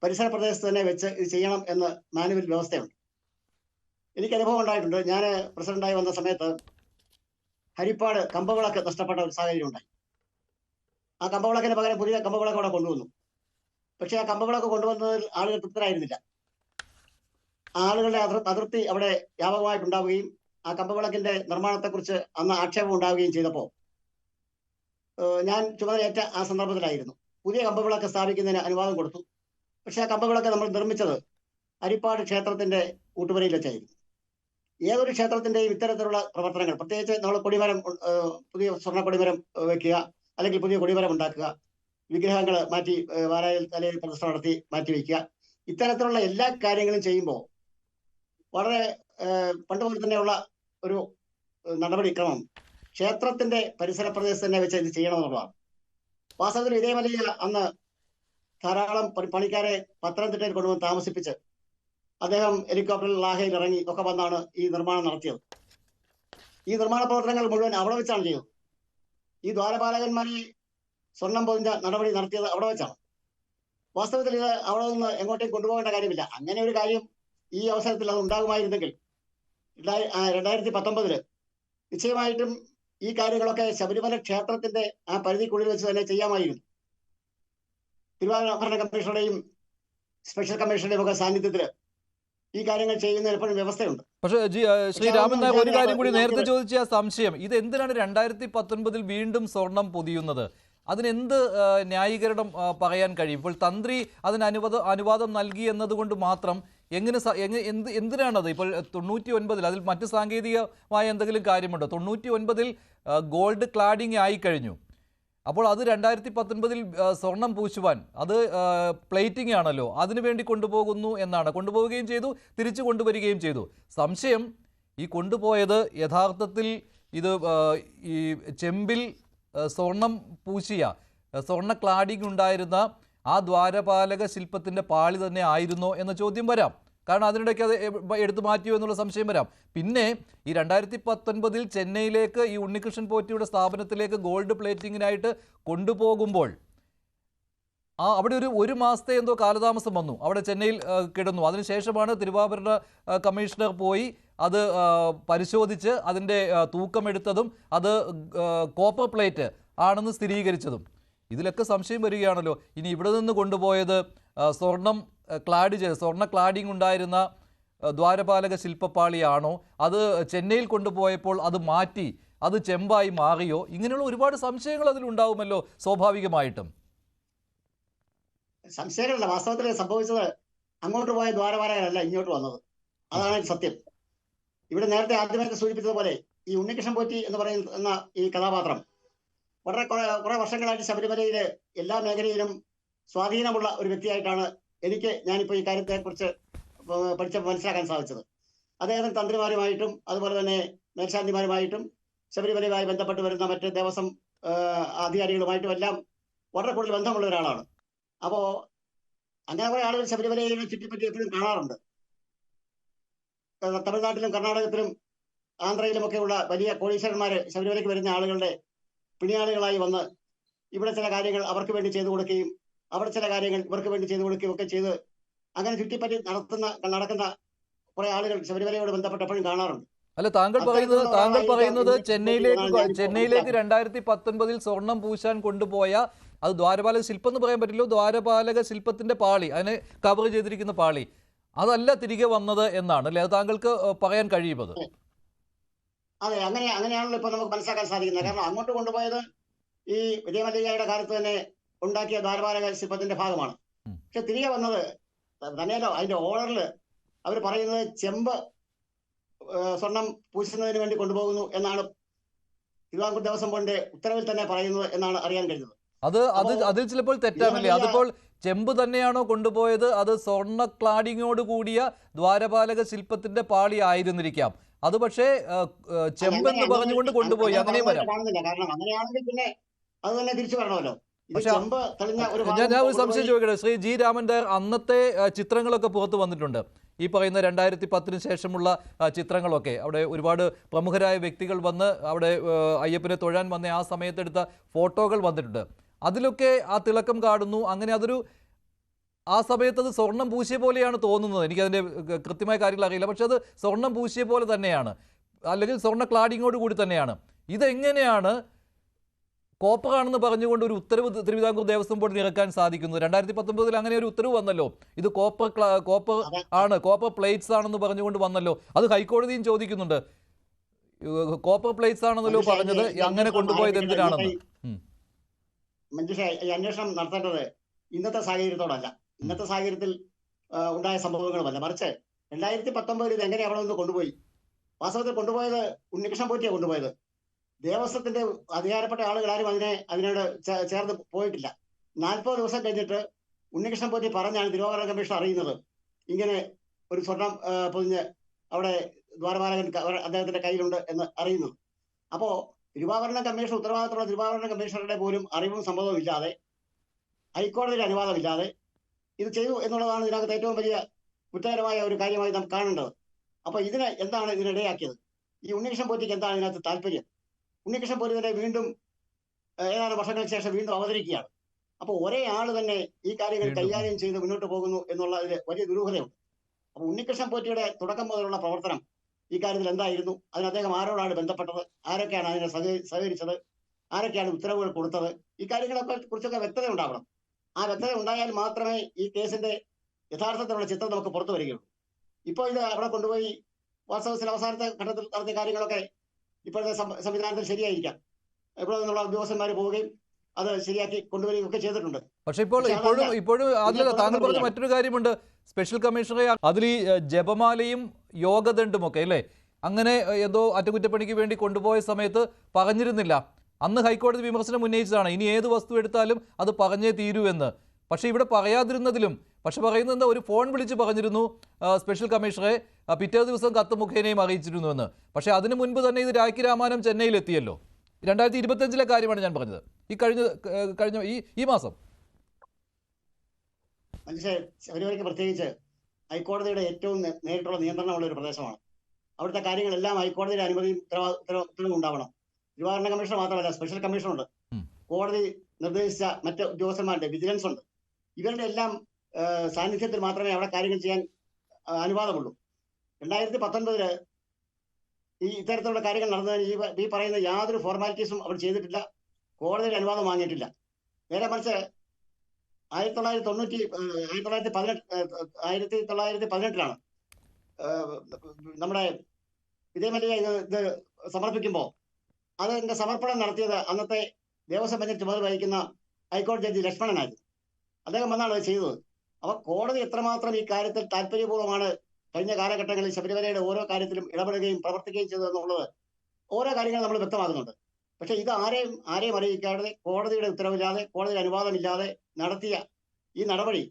പരിസര പ്രദേശത്ത് തന്നെ വെച്ച് ഇത് ചെയ്യണം എന്ന് മാനുവൽ വ്യവസ്ഥയുണ്ട്. എനിക്ക് അനുഭവം ഉണ്ടായിട്ടുണ്ട്. ഞാൻ പ്രസിഡന്റായി വന്ന സമയത്ത് ഹരിപ്പാട് കമ്പവിളക്ക് നഷ്ടപ്പെട്ട ഒരു സാഹചര്യം ഉണ്ടായി. ആ കമ്പവിളക്കിന് പകരം പുതിയ കമ്പവിളക്ക് അവിടെ കൊണ്ടുവന്നു. പക്ഷെ ആ കമ്പവിളക്ക് കൊണ്ടുവന്നതിൽ ആളുകൾ തൃപ്തരായിരുന്നില്ല. ആളുകളുടെ അതൃപ്തി അവിടെ വ്യാപകമായിട്ടുണ്ടാവുകയും ആ കമ്പവിളക്കിന്റെ നിർമ്മാണത്തെക്കുറിച്ച് അന്ന് ആക്ഷേപം ഉണ്ടാവുകയും ചെയ്തപ്പോൾ ഞാൻ ചുമതലയേറ്റ ആ സന്ദർഭത്തിലായിരുന്നു. പുതിയ കമ്പവിളക്ക് സ്ഥാപിക്കുന്നതിന് അനുവാദം കൊടുത്തു. പക്ഷെ ആ കമ്പവിളക്ക് നമ്മൾ നിർമ്മിച്ചത് ഹരിപ്പാട് ക്ഷേത്രത്തിന്റെ ഊട്ടുപുരയിൽ വെച്ചായിരുന്നു. ഏതൊരു ക്ഷേത്രത്തിന്റെയും ഇത്തരത്തിലുള്ള പ്രവർത്തനങ്ങൾ, പ്രത്യേകിച്ച് നമ്മൾ കൊടിമരം, പുതിയ സ്വർണ്ണ കൊടിമരം വെക്കുക, അല്ലെങ്കിൽ പുതിയ കൊടിമരം ഉണ്ടാക്കുക, വിഗ്രഹങ്ങൾ മാറ്റി വാരായിൽ തലയിൽ പ്രതിഷ്ഠ നടത്തി മാറ്റി വയ്ക്കുക, ഇത്തരത്തിലുള്ള എല്ലാ കാര്യങ്ങളും ചെയ്യുമ്പോൾ വളരെ പണ്ട് മുതൽ തന്നെയുള്ള ഒരു നടപടിക്രമം ക്ഷേത്രത്തിന്റെ പരിസര പ്രദേശത്ത് തന്നെ വെച്ച് ഇത് ചെയ്യണമെന്നുള്ളതാണ്. വാസ്തവത്തിൽ വിജയ് മല്ലയ്യ അന്ന് ധാരാളം പണിക്കാരെ പത്തനംതിട്ടയിൽ കൊണ്ടുവന്ന് താമസിപ്പിച്ച് അദ്ദേഹം ഹെലികോപ്റ്ററിൽ ലാഹയിൽ ഇറങ്ങി ഒക്കെ വന്നാണ് ഈ നിർമ്മാണം നടത്തിയത്. ഈ നിർമ്മാണ പ്രവർത്തനങ്ങൾ മുഴുവൻ അവിടെ വെച്ചാണ് ചെയ്തത്. ഈ ദ്വാരപാലകന്മാരെ സ്വർണം പൊതിഞ്ഞ നടപടി നടത്തിയത് അവിടെ വെച്ചാണ്. വാസ്തവത്തിൽ ഇത് അവിടെ നിന്ന് എങ്ങോട്ടേക്ക് കൊണ്ടുപോകേണ്ട കാര്യമില്ല. അങ്ങനെ ഒരു കാര്യം ഈ അവസരത്തിൽ അത് ഉണ്ടാകുമായിരുന്നെങ്കിൽ 2019 നിശ്ചയമായിട്ടും ഈ കാര്യങ്ങളൊക്കെ ശബരിമല ക്ഷേത്രത്തിന്റെ ആ പരിധിക്കുള്ളിൽ വെച്ച് തന്നെ ചെയ്യാമായിരുന്നു. തിരുവാഭരണ കമ്മീഷണറുടെയും സ്പെഷ്യൽ കമ്മീഷണറുടെയും ഒക്കെ സാന്നിധ്യത്തിൽ ഈ കാര്യങ്ങൾ ചെയ്യുന്നതിന് എപ്പോഴും വ്യവസ്ഥയുണ്ട്. പക്ഷേ ശ്രീ രാമൻ നായർ, ഒരു കാര്യം കൂടി നേരത്തെ ചോദിച്ച സംശയം, ഇത് എന്തിനാണ് 2019 വീണ്ടും സ്വർണം പൊതിയുന്നത്? അതിനെന്ത് ന്യായീകരണം പറയാൻ കഴിയും? ഇപ്പോൾ തന്ത്രി അതിന് അനുവാദം നൽകി എന്നതുകൊണ്ട് മാത്രം എന്തിനാണത്? ഇപ്പോൾ 99 അതിൽ മറ്റ് സാങ്കേതികമായ എന്തെങ്കിലും കാര്യമുണ്ടോ? 99 ഗോൾഡ് ക്ലാഡിംഗ് ആയിക്കഴിഞ്ഞു. അപ്പോൾ അത് 2019 സ്വർണം പൂശുവാൻ അത് പ്ലേറ്റിംഗ് ആണല്ലോ, അതിനുവേണ്ടി കൊണ്ടുപോകുന്നു എന്നാണ്. കൊണ്ടുപോവുകയും ചെയ്തു, തിരിച്ചു കൊണ്ടുവരികയും ചെയ്തു. സംശയം, ഈ കൊണ്ടുപോയത് യഥാർത്ഥത്തിൽ ഇത് ഈ ചെമ്പിൽ സ്വർണം പൂശിയ സ്വർണ്ണ ക്ലാഡിംഗ് ഉണ്ടായിരുന്ന ആ ദ്വാരപാലക ശില്പത്തിൻ്റെ പാളി തന്നെ ആയിരുന്നോ എന്ന ചോദ്യം വരാം. കാരണം അതിനിടയ്ക്ക് അത് എടുത്തു മാറ്റിയോ എന്നുള്ള സംശയം വരാം. പിന്നെ ഈ 2019 ചെന്നൈയിലേക്ക് ഈ ഉണ്ണികൃഷ്ണൻ പോറ്റിയുടെ സ്ഥാപനത്തിലേക്ക് ഗോൾഡ് പ്ലേറ്റിങ്ങിനായിട്ട് കൊണ്ടുപോകുമ്പോൾ അവിടെ ഒരു മാസത്തെ എന്തോ കാലതാമസം വന്നു. അവിടെ ചെന്നൈയിൽ കിടന്നു. അതിനുശേഷമാണ് തിരുവാഭരണ കമ്മീഷണർ പോയി അത് പരിശോധിച്ച് അതിൻ്റെ തൂക്കമെടുത്തതും അത് കോപ്പർ പ്ലേറ്റ് ആണെന്ന് സ്ഥിരീകരിച്ചതും. ഇതിലൊക്കെ സംശയം വരികയാണല്ലോ. ഇനി ഇവിടെ നിന്ന് കൊണ്ടുപോയത് സ്വർണം സ്വർണ്ണ ക്ലാഡിംഗ് ഉണ്ടായിരുന്ന ദ്വാരപാലക ശില്പപ്പാളിയാണോ? അത് ചെന്നൈയിൽ കൊണ്ടുപോയപ്പോൾ അത് മാറ്റി അത് ചെമ്പായി മാറിയോ? ഇങ്ങനെയുള്ള ഒരുപാട് സംശയങ്ങൾ അതിലുണ്ടാവുമല്ലോ സ്വാഭാവികമായിട്ടും. സംശയങ്ങളല്ല, വാസ്തവത്തിൽ സംഭവിച്ചത് അങ്ങോട്ട് പോയ ദ്വാരപാലകരല്ല ഇങ്ങോട്ട് വന്നത്. അതാണ് സത്യം. ഇവിടെ നേരത്തെ ആദ്യമായിട്ട് സൂചിപ്പിച്ചതുപോലെ ഈ ഉണ്ണികൃഷ്ണൻ പോറ്റി എന്ന് പറയുന്ന ഈ കഥാപാത്രം കുറെ വർഷങ്ങളായിട്ട് ശബരിമലയിലെ എല്ലാ മേഖലയിലും സ്വാധീനമുള്ള ഒരു വ്യക്തിയായിട്ടാണ് ഞാനിപ്പോൾ ഈ കാര്യത്തെക്കുറിച്ച് പഠിച്ചപ്പോൾ മനസ്സിലാക്കാൻ സാധിച്ചത്. അദ്ദേഹം തന്ത്രിമാരുമായിട്ടും അതുപോലെ തന്നെ മേൽശാന്തിമാരുമായിട്ടും ശബരിമലയുമായി ബന്ധപ്പെട്ട് വരുന്ന മറ്റ് ദേവസ്വം അധികാരികളുമായിട്ടും എല്ലാം വളരെ കൂടുതൽ ബന്ധമുള്ള ഒരാളാണ്. അപ്പോൾ അങ്ങനെ കുറെ ആളുകൾ ശബരിമലയെ ചുറ്റിപ്പറ്റി എപ്പോഴും കാണാറുണ്ട്. തമിഴ്നാട്ടിലും കർണാടകത്തിലും ആന്ധ്രയിലുമൊക്കെയുള്ള വലിയ കോടീശ്വരന്മാര് ശബരിമലയ്ക്ക് വരുന്ന ആളുകളുടെ പിണിയാളുകളായി വന്ന് ഇവിടെ ചില കാര്യങ്ങൾ അവർക്ക് വേണ്ടി ചെയ്തു കൊടുക്കുകയും അവിടെ ചില കാര്യങ്ങൾ ഇവർക്ക് വേണ്ടി ചെയ്തു കൊടുക്കുകയും ഒക്കെ ചെയ്ത് അങ്ങനെ ചുറ്റിപ്പറ്റി നടക്കുന്ന കുറെ ആളുകൾ ശബരിമലയോട് ബന്ധപ്പെട്ട് എപ്പോഴും കാണാറുണ്ട്. അല്ല, താങ്കൾ പറയുന്നത് ചെന്നൈയിലേക്ക് 2019 സ്വർണം പൂശാൻ കൊണ്ടുപോയ, അത് ദ്വാരപാലക ശില്പം എന്ന് പറയാൻ പറ്റില്ല, ദ്വാരപാലക ശില്പത്തിന്റെ പാളി, അതിനെ കവർ ചെയ്തിരിക്കുന്ന പാളി, അതല്ല തിരികെ വന്നത് എന്നാണ് അല്ലെ? അത് താങ്കൾക്ക് പറയാൻ കഴിയുന്നത്? അതെ, അങ്ങനെയാണല്ലോ ഇപ്പൊ നമുക്ക് മനസ്സിലാക്കാൻ സാധിക്കുന്നത്. കാരണം അങ്ങോട്ട് കൊണ്ടുപോയത് ഈ വിജയമല്ലികയുടെ കാലത്ത് തന്നെ ഉണ്ടാക്കിയ ദ്വാരപാലക ശില്പത്തിന്റെ ഭാഗമാണ്. പക്ഷെ തിരികെ വന്നത് തന്നെയല്ലോ അതിന്റെ ഓർഡറിൽ അവർ പറയുന്നത് ചെമ്പ് സ്വർണം പൂശുന്നതിന് വേണ്ടി കൊണ്ടുപോകുന്നു എന്നാണ് തിരുവിതാംകൂർ ദേവസ്വം ബോർഡിന്റെ ഉത്തരവിൽ തന്നെ പറയുന്നത് എന്നാണ് അറിയാൻ കഴിഞ്ഞത്. അതിൽ ചിലപ്പോൾ തെറ്റാണല്ലേ? അതിപ്പോൾ ചെമ്പ് തന്നെയാണോ കൊണ്ടുപോയത്? അത് സ്വർണ്ണ ക്ലാഡിങ്ങോട് കൂടിയ ദ്വാരപാലക ശില്പത്തിന്റെ പാളി ആയിരുന്നിരിക്കാം. അത് പക്ഷേ ചെമ്പെന്ന് പറഞ്ഞുകൊണ്ട് കൊണ്ടുപോയി, അങ്ങനെയും വരാം. കാരണം അങ്ങനെയാണെങ്കിൽ പിന്നെ അത് തന്നെ തിരിച്ചു വരണമല്ലോ. ഞാൻ ഒരു സംശയം ചോദിക്കട്ടെ? ശ്രീ ജി രാമൻ നായർ, അന്നത്തെ ചിത്രങ്ങളൊക്കെ പുറത്തു വന്നിട്ടുണ്ട്, ഈ പറയുന്ന 2010 ശേഷമുള്ള ചിത്രങ്ങളൊക്കെ. അവിടെ ഒരുപാട് പ്രമുഖരായ വ്യക്തികൾ വന്ന് അവിടെ അയ്യപ്പനെ തൊഴാൻ വന്ന ആ സമയത്തെടുത്ത ഫോട്ടോകൾ വന്നിട്ടുണ്ട്. അതിലൊക്കെ ആ തിളക്കം കാണുന്നു. അങ്ങനെ ആ സമയത്ത് അത് സ്വർണം പൂശിയ പോലെയാണ് തോന്നുന്നത്. എനിക്കതിൻ്റെ കൃത്യമായ കാര്യങ്ങൾ അറിയില്ല, പക്ഷെ അത് സ്വർണം പൂശിയ പോലെ തന്നെയാണ്, അല്ലെങ്കിൽ സ്വർണ്ണ ക്ലാഡിങ്ങോട് കൂടി തന്നെയാണ്. ഇതെങ്ങനെയാണ് കോപ്പറാണെന്ന് പറഞ്ഞുകൊണ്ട് ഒരു ഉത്തരവ് തിരുവിതാംകൂർ ദേവസ്വം ബോർഡിന് ഇറക്കാൻ സാധിക്കുന്നത്? 2019 അങ്ങനെ ഒരു ഉത്തരവ് വന്നല്ലോ, ഇത് കോപ്പർ പ്ലേറ്റ്സ് ആണെന്ന് പറഞ്ഞുകൊണ്ട് വന്നല്ലോ. അത് ഹൈക്കോടതിയും ചോദിക്കുന്നുണ്ട്, കോപ്പർ പ്ലേറ്റ്സ് ആണെന്നല്ലോ പറഞ്ഞത്, അങ്ങനെ കൊണ്ടുപോയത് എന്തിനാണെന്ന്. മഞ്ജുഷ, ഈ അന്വേഷണം നടത്തേണ്ടത് ഇന്നത്തെ സാഹചര്യത്തോടല്ല, ഇന്നത്തെ സാഹചര്യത്തിൽ ഉണ്ടായ സംഭവങ്ങളുമല്ല, മറിച്ച് 2019 ഇത് എങ്ങനെ അവിടെ നിന്ന് കൊണ്ടുപോയി. വാസ്തവത്തിൽ കൊണ്ടുപോയത് ഉണ്ണികൃഷ്ണൻ പോറ്റിയാണ് കൊണ്ടുപോയത്. ദേവസ്വത്തിന്റെ അധികാരപ്പെട്ട ആളുകൾ ആരും അതിനോട് ചേർന്ന് പോയിട്ടില്ല. 40 ദിവസം കഴിഞ്ഞിട്ട് ഉണ്ണികൃഷ്ണൻ പോറ്റി പറഞ്ഞാണ് തിരുവാഭരണ കമ്മീഷൻ അറിയുന്നത് ഇങ്ങനെ ഒരു സ്വർണം പൊതിഞ്ഞ് അവിടെ ദ്വാരപാലകൻ അദ്ദേഹത്തിന്റെ കയ്യിലുണ്ട് എന്ന് അറിയുന്നത്. അപ്പോ തിരുവാഭരണ കമ്മീഷൻ ഉത്തരവാദിത്തമുള്ള തിരുവാഭരണ കമ്മീഷണറുടെ പോലും അറിവും സമ്മതവും ഇല്ലാതെ, ഹൈക്കോടതിയുടെ അനുവാദമില്ലാതെ ഇത് ചെയ്തു എന്നുള്ളതാണ് ഇതിനകത്ത് ഏറ്റവും വലിയ കുറ്റകരമായ ഒരു കാര്യമായി നാം കാണേണ്ടത്. അപ്പൊ എന്താണ് ഇതിനിടയാക്കിയത്? ഈ ഉണ്ണികൃഷ്ണൻ പോറ്റിക്ക് എന്താണ് ഇതിനകത്ത് താല്പര്യം? ഉണ്ണികൃഷ്ണൻ പോറ്റി തന്നെ വീണ്ടും ഏതാനും വർഷങ്ങൾക്ക് ശേഷം വീണ്ടും അവതരിക്കുകയാണ്. അപ്പൊ ഒരേ ആള് തന്നെ ഈ കാര്യങ്ങൾ കൈകാര്യം ചെയ്ത് മുന്നോട്ട് പോകുന്നു എന്നുള്ളതിൽ വലിയ ദുരൂഹതയുണ്ട്. അപ്പൊ ഉണ്ണികൃഷ്ണൻ പോറ്റിയുടെ തുടക്കം മുതലുള്ള പ്രവർത്തനം ഈ കാര്യത്തിൽ എന്തായിരുന്നു? അതിന് അദ്ദേഹം ആരോടാണ് ബന്ധപ്പെട്ടത്? ആരൊക്കെയാണ് അതിനെ സഹകരിച്ചത്? ആരൊക്കെയാണ് ഉത്തരവുകൾ കൊടുത്തത്? ഈ കാര്യങ്ങളെ കുറിച്ചൊക്കെ വ്യക്തത ഉണ്ടാവണം. ആ വ്യക്തത ഉണ്ടായാൽ മാത്രമേ ഈ കേസിന്റെ യഥാർത്ഥത്തിലുള്ള ചിത്രം നമുക്ക് പുറത്തു വരികയുള്ളൂ. ഇപ്പോൾ ഇത് അവിടെ കൊണ്ടുപോയി വാസ്തവത്തിൽ അവസാനത്തെ ഘട്ടത്തിൽ നടത്തിയ കാര്യങ്ങളൊക്കെ ഇപ്പോഴത്തെ സംവിധാനത്തിൽ ശരിയായിരിക്കാം. ഇവിടെ നിന്നുള്ള ഉദ്യോഗസ്ഥന്മാർ പോവുകയും അത് ശരിയാക്കി കൊണ്ടുവരികയും ഒക്കെ ചെയ്തിട്ടുണ്ട്. പക്ഷെ ഇപ്പോഴും അതിൽ താങ്കൾ പറഞ്ഞ മറ്റൊരു കാര്യമുണ്ട്, സ്പെഷ്യൽ കമ്മീഷണറെ അതിൽ ഈ ജപമാലയും യോഗദണ്ഡും ഒക്കെ അല്ലേ, അങ്ങനെ ഏതോ അറ്റകുറ്റപ്പണിക്ക് വേണ്ടി കൊണ്ടുപോയ സമയത്ത് പറഞ്ഞിരുന്നില്ല. അന്ന് ഹൈക്കോടതി വിമർശനം ഉന്നയിച്ചതാണ്, ഇനി ഏത് വസ്തു എടുത്താലും അത് പറഞ്ഞേ തീരൂ എന്ന്. പക്ഷേ ഇവിടെ പറയാതിരുന്നതിലും, പക്ഷെ പറയുന്നത് എന്താ, ഒരു ഫോൺ വിളിച്ച് പറഞ്ഞിരുന്നു സ്പെഷ്യൽ കമ്മീഷണറെ, പിറ്റേ ദിവസം കത്ത് മുഖേനയും അറിയിച്ചിരുന്നുവെന്ന്. പക്ഷേ അതിന് മുൻപ് തന്നെ ഇത് രാഖി രാമാനം ചെന്നൈയിലെത്തിയല്ലോ. 2025 കാര്യമാണ് ഞാൻ പറഞ്ഞത്, കഴിഞ്ഞ ഈ മാസം. ശബരിമലയ്ക്ക് പ്രത്യേകിച്ച് ഹൈക്കോടതിയുടെ ഏറ്റവും നേരിട്ടുള്ള നിയന്ത്രണമുള്ള ഒരു പ്രദേശമാണ്. അവിടുത്തെ കാര്യങ്ങളെല്ലാം ഹൈക്കോടതിയുടെ അനുമതിയും ഉത്തരവും ഉണ്ടാവണം. തിരുവാഭരണ കമ്മീഷൻ മാത്രമല്ല, സ്പെഷ്യൽ കമ്മീഷനുണ്ട്, കോടതി നിർദ്ദേശിച്ച മറ്റ് ഉദ്യോഗസ്ഥന്മാരുടെ വിജിലൻസ് ഉണ്ട്. ഇവരുടെ എല്ലാം സാന്നിധ്യത്തിൽ മാത്രമേ അവിടെ കാര്യങ്ങൾ ചെയ്യാൻ അനുവാദമുള്ളൂ. 2019 ഈ ഇത്തരത്തിലുള്ള കാര്യങ്ങൾ നടന്നതിന് ഈ പറയുന്ന യാതൊരു ഫോർമാലിറ്റീസും അവർ ചെയ്തിട്ടില്ല, കോടതിയുടെ അനുവാദം വാങ്ങിയിട്ടില്ല. നേരെ മറിച്ച് 1918 നമ്മുടെ വിജയമല്ലിക ഇത് സമർപ്പിക്കുമ്പോൾ അതിന്റെ സമർപ്പണം നടത്തിയത് അന്നത്തെ ദേവസ്വം ബെഞ്ചിൽ ചുമതല വഹിക്കുന്ന ഹൈക്കോടതി ജഡ്ജി ലക്ഷ്മണനായിരുന്നു. അദ്ദേഹം വന്നാണ് അത് ചെയ്തത്. അപ്പൊ കോടതി എത്രമാത്രം ഈ കാര്യത്തിൽ താല്പര്യപൂർവ്വമാണ് കഴിഞ്ഞ കാലഘട്ടങ്ങളിൽ ശബരിമലയുടെ ഓരോ കാര്യത്തിലും ഇടപെടുകയും പ്രവർത്തിക്കുകയും ചെയ്തതെന്നുള്ളത് ഓരോ കാര്യങ്ങൾ നമ്മൾ വ്യക്തമാകുന്നുണ്ട്. പക്ഷെ ഇത് ആരെയും അറിയിക്കാതെ, കോടതിയുടെ ഉത്തരവില്ലാതെ, കോടതിയുടെ അനുവാദമില്ലാതെ നടത്തിയ ഈ നടപടി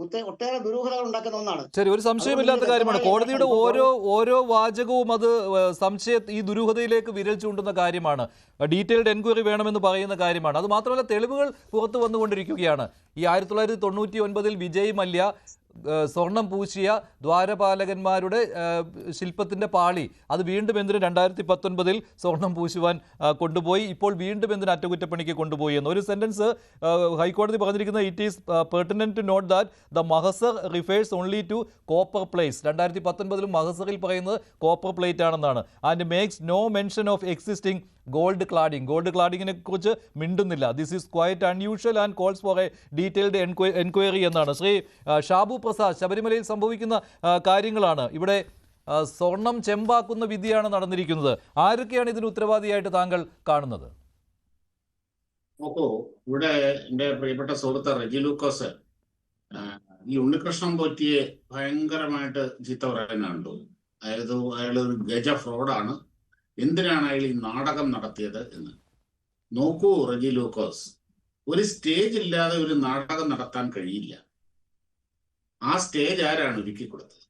ഒട്ടേറെ ദുരൂഹതകൾ ഉണ്ടാക്കുന്ന ഒന്നാണ്. ശരി, ഒരു സംശയമില്ലാത്ത കാര്യമാണ്. കോടതിയുടെ ഓരോ വാചകവും അത് ഈ ദുരൂഹതയിലേക്ക് വിരൽ ചൂണ്ടുന്ന കാര്യമാണ്. ഡീറ്റെയിൽഡ് എൻക്വയറി വേണമെന്ന് പറയുന്ന കാര്യമാണ്. അത് മാത്രമല്ല, തെളിവുകൾ പുറത്തു വന്നുകൊണ്ടിരിക്കുകയാണ്. ഈ 1999 വിജയ് മല്യ സ്വർണം പൂശിയ ദ്വാരപാലകന്മാരുടെ ശില്പത്തിൻ്റെ പാളി അത് വീണ്ടും എന്തിന് 2019 സ്വർണം പൂശുവാൻ കൊണ്ടുപോയി, ഇപ്പോൾ വീണ്ടും എന്തിന് അറ്റകുറ്റപ്പണിക്ക് കൊണ്ടുപോയി എന്ന് ഒരു സെൻറ്റൻസ് ഹൈക്കോടതി പറഞ്ഞിരിക്കുന്നത്. It is pertinent to note that the mahazar refers only to copper plates. 2019 മഹസറിൽ പറയുന്നത് കോപ്പർ പ്ലേറ്റ് ആണെന്നാണ്. And makes no mention of existing gold ക്ലാഡിങ്ങിനെ കുറിച്ച് മിണ്ടുന്നില്ല. This is quite unusual and calls for a detailed enquiry എന്നാണ്. ശ്രീ ഷാബു പ്രസാദ്, ശബരിമലയിൽ സംഭവിക്കുന്ന കാര്യങ്ങളാണ്. ഇവിടെ സ്വർണം ചെമ്പാക്കുന്ന വിധിയാണ് നടന്നിരിക്കുന്നത്. ആരൊക്കെയാണ് ഇതിന് ഉത്തരവാദിയായിട്ട് താങ്കൾ കാണുന്നത്? നോക്കൂ, ഇവിടെ എൻ്റെ പ്രിയപ്പെട്ട സുഹൃത്ത് റെജി ലൂക്കോസ് ഈ ഉണ്ണികൃഷ്ണൻ പോറ്റിയെ ഭയങ്കരമായിട്ട് ചീത്ത പറയാനുണ്ടോ. അതായത് അയാൾ ഒരു ഗജ ഫ്രോഡാണ്, എന്തിനാണ് അയാൾ ഈ നാടകം നടത്തിയത് എന്ന്. നോക്കൂ റെജി ലൂക്കോസ്, ഒരു സ്റ്റേജ് ഇല്ലാതെ ഒരു നാടകം നടത്താൻ കഴിയില്ല. ആ സ്റ്റേജ് ആരാണ് ഒരുക്കി കൊടുത്തത്?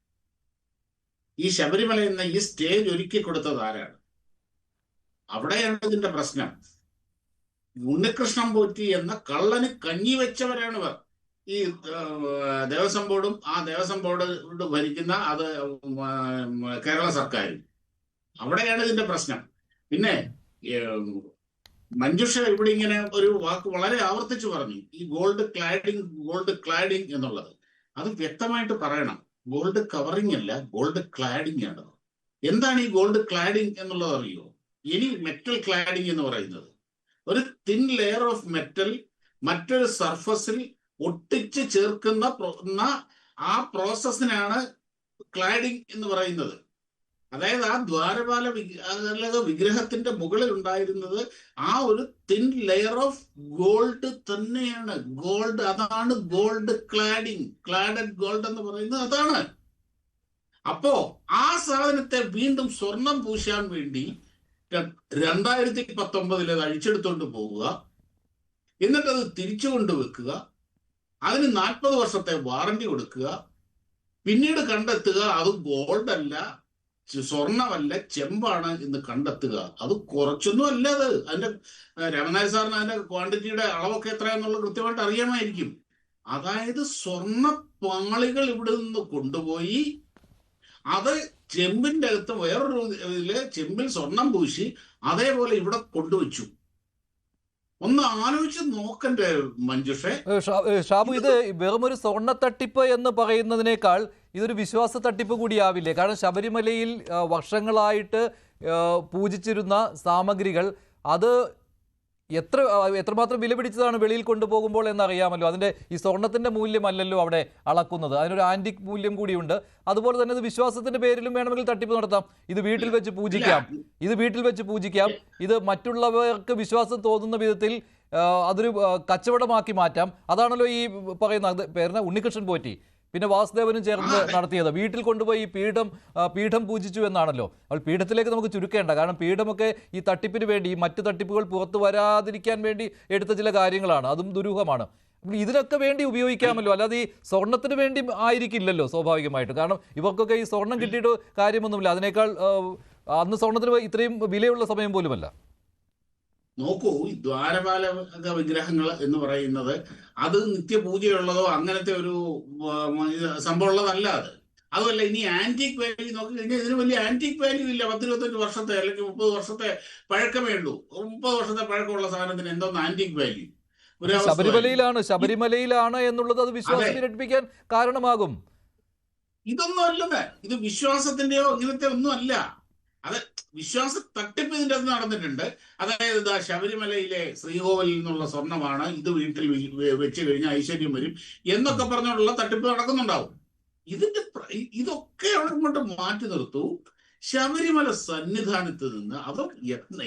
ഈ ശബരിമല എന്ന ഈ സ്റ്റേജ് ഒരുക്കി കൊടുത്തത് ആരാണ്? അവിടെയാണ് ഇതിന്റെ പ്രശ്നം. ഉണ്ണികൃഷ്ണൻ പോറ്റി എന്ന കള്ളന് കഞ്ഞി വെച്ചവരാണ് ഇവർ. ഈ ദേവസ്വം ബോർഡും ആ ദേവസ്വം ബോർഡ് ഭരിക്കുന്ന അത് കേരള സർക്കാരും. അവിടെയാണ് ഇതിന്റെ പ്രശ്നം. പിന്നെ മഞ്ജുഷ ഇവിടെ ഇങ്ങനെ ഒരു വാക്ക് വളരെ ആവർത്തിച്ചു പറഞ്ഞു, ഈ ഗോൾഡ് ക്ലാഡിംഗ് എന്നുള്ളത്. അത് വ്യക്തമായിട്ട് പറയണം. ഗോൾഡ് കവറിംഗ് അല്ല, ഗോൾഡ് ക്ലാഡിംഗ് ആണ്. എന്താണ് ഈ ഗോൾഡ് ക്ലാഡിംഗ് എന്നുള്ളത് അറിയോ? ഇനി മെറ്റൽ ക്ലാഡിംഗ് എന്ന് പറയുന്നത് ഒരു തിൻ ലെയർ ഓഫ് മെറ്റൽ മറ്റൊരു സർഫസിൽ ഒട്ടിച്ച് ചേർക്കുന്ന ആ പ്രോസസ്സിനാണ് ക്ലാഡിംഗ് എന്ന് പറയുന്നത്. അതായത് ആ ദ്വാരപാല വിഗ്രഹത്തിന്റെ മുകളിൽ ഉണ്ടായിരുന്നത് ആ ഒരു തിൻ ലെയർ ഓഫ് ഗോൾഡ് തന്നെയാണ്. ഗോൾഡ്, അതാണ് ഗോൾഡ് ക്ലാഡിംഗ്. ക്ലാഡഡ് ഗോൾഡ് എന്ന് പറയുന്നത് അതാണ്. അപ്പോ ആ സാധനത്തെ വീണ്ടും സ്വർണം പൂശാൻ വേണ്ടി 2019 അത് അഴിച്ചെടുത്തോണ്ട് പോവുക, എന്നിട്ട് അത് തിരിച്ചു കൊണ്ടുവെക്കുക, അതിന് 40 വർഷത്തെ വാറണ്ടി കൊടുക്കുക, പിന്നീട് കണ്ടെത്തുക അത് ഗോൾഡ് അല്ല, സ്വർണമല്ല, ചെമ്പാണ് എന്ന് കണ്ടെത്തുക. അത് കുറച്ചൊന്നും അല്ല. അതിന്റെ രാമനായ സാറിന് അതിന്റെ ക്വാണ്ടിറ്റിയുടെ അളവൊക്കെ എത്രയാന്നുള്ളത് കൃത്യമായിട്ട് അറിയാമായിരിക്കും. അതായത് സ്വർണ്ണ പാളികൾ ഇവിടെ നിന്ന് കൊണ്ടുപോയി അത് ചെമ്പിന്റെ അകത്ത് വേറൊരു ചെമ്പിൽ സ്വർണം പൂശി അതേപോലെ ഇവിടെ കൊണ്ടുവച്ചു. ഒന്ന് ആലോചിച്ച് നോക്കണ്ടേ മഞ്ജുഷേ? ഷാബു, ഇത് വെറും ഒരു സ്വർണ്ണ തട്ടിപ്പ് എന്ന് പറയുന്നതിനേക്കാൾ ഇതൊരു വിശ്വാസ തട്ടിപ്പ് കൂടിയാവില്ലേ? കാരണം ശബരിമലയിൽ വർഷങ്ങളായിട്ട് പൂജിച്ചിരുന്ന സാമഗ്രികൾ അത് എത്രമാത്രം വില പിടിച്ചതാണ് വെളിയിൽ കൊണ്ടുപോകുമ്പോൾ എന്നറിയാമല്ലോ. അതിൻ്റെ ഈ സ്വർണത്തിൻ്റെ മൂല്യമല്ലല്ലോ അവിടെ അളക്കുന്നത്, അതിനൊരു ആൻറ്റിക് മൂല്യം കൂടിയുണ്ട്. അതുപോലെ തന്നെ ഇത് വിശ്വാസത്തിൻ്റെ പേരിലും വേണമെങ്കിൽ തട്ടിപ്പ് നടത്താം. ഇത് വീട്ടിൽ വെച്ച് പൂജിക്കാം, ഇത് മറ്റുള്ളവർക്ക് വിശ്വാസം തോന്നുന്ന വിധത്തിൽ അതൊരു കച്ചവടമാക്കി മാറ്റാം. അതാണല്ലോ ഈ പറയുന്ന പേരിന് ഉണ്ണികൃഷ്ണൻ പോറ്റി പിന്നെ വാസുദേവനും ചേർന്ന് നടത്തിയത്. വീട്ടിൽ കൊണ്ടുപോയി പീഠം പൂജിച്ചു എന്നാണല്ലോ. അപ്പോൾ പീഠത്തിലേക്ക് നമുക്ക് ചുരുക്കേണ്ട, കാരണം പീഠമൊക്കെ ഈ തട്ടിപ്പിന് വേണ്ടി, മറ്റു തട്ടിപ്പുകൾ പുറത്തു വരാതിരിക്കാൻ വേണ്ടി എടുത്ത ചില കാര്യങ്ങളാണ്, അതും ദുരൂഹമാണ്. ഇതിനൊക്കെ വേണ്ടി ഉപയോഗിക്കാമല്ലോ, അല്ലാതെ ഈ സ്വർണത്തിന് വേണ്ടി ആയിരിക്കില്ലല്ലോ സ്വാഭാവികമായിട്ട്. കാരണം ഇവർക്കൊക്കെ ഈ സ്വർണം കിട്ടിയിട്ട് കാര്യമൊന്നുമില്ല. അതിനേക്കാൾ അന്ന് സ്വർണത്തിന് ഇത്രയും വിലയുള്ള സമയം പോലുമല്ല. നോക്കൂ, ഈ ദ്വാരപാലക വിഗ്രഹങ്ങൾ എന്ന് പറയുന്നത് അത് നിത്യപൂജയുള്ളതോ അങ്ങനത്തെ ഒരു സംഭവം ഉള്ളതല്ല. അതുമല്ല, ഇനി ആന്റിക് വാല്യൂ നോക്കി കഴിഞ്ഞാൽ ഇതിന് വലിയ ആന്റിക് വാല്യൂ ഇല്ല. 10-25 വർഷത്തെ അല്ലെങ്കിൽ 30 വർഷത്തെ പഴക്കമേ ഉള്ളൂ. 30 വർഷത്തെ പഴക്കമുള്ള സാധനത്തിന് എന്തോന്ന് ആന്റിക് വാല്യൂ? ശബരിമലയിലാണ് എന്നുള്ളത് അത് വിശ്വാസം ഇരട്ടിപ്പിക്കാൻ കാരണമാകും. ഇതൊന്നും അല്ലെന്ന്, ഇത് വിശ്വാസത്തിന്റെയോ ഇങ്ങനത്തെ ഒന്നും അല്ല. അത് വിശ്വാസ തട്ടിപ്പ് ഇതിൻ്റെ അകത്ത് നടന്നിട്ടുണ്ട്. അതായത് ശബരിമലയിലെ ശ്രീകോവിലിൽ നിന്നുള്ള സ്വർണ്ണമാണ്, ഇത് വീട്ടിൽ വെച്ച് കഴിഞ്ഞാൽ ഐശ്വര്യം വരും എന്നൊക്കെ പറഞ്ഞുള്ള തട്ടിപ്പ് നടക്കുന്നുണ്ടാവും. ഇതൊക്കെ അവിടെ മാറ്റി നിർത്തൂ. ശബരിമല സന്നിധാനത്ത് നിന്ന് അത്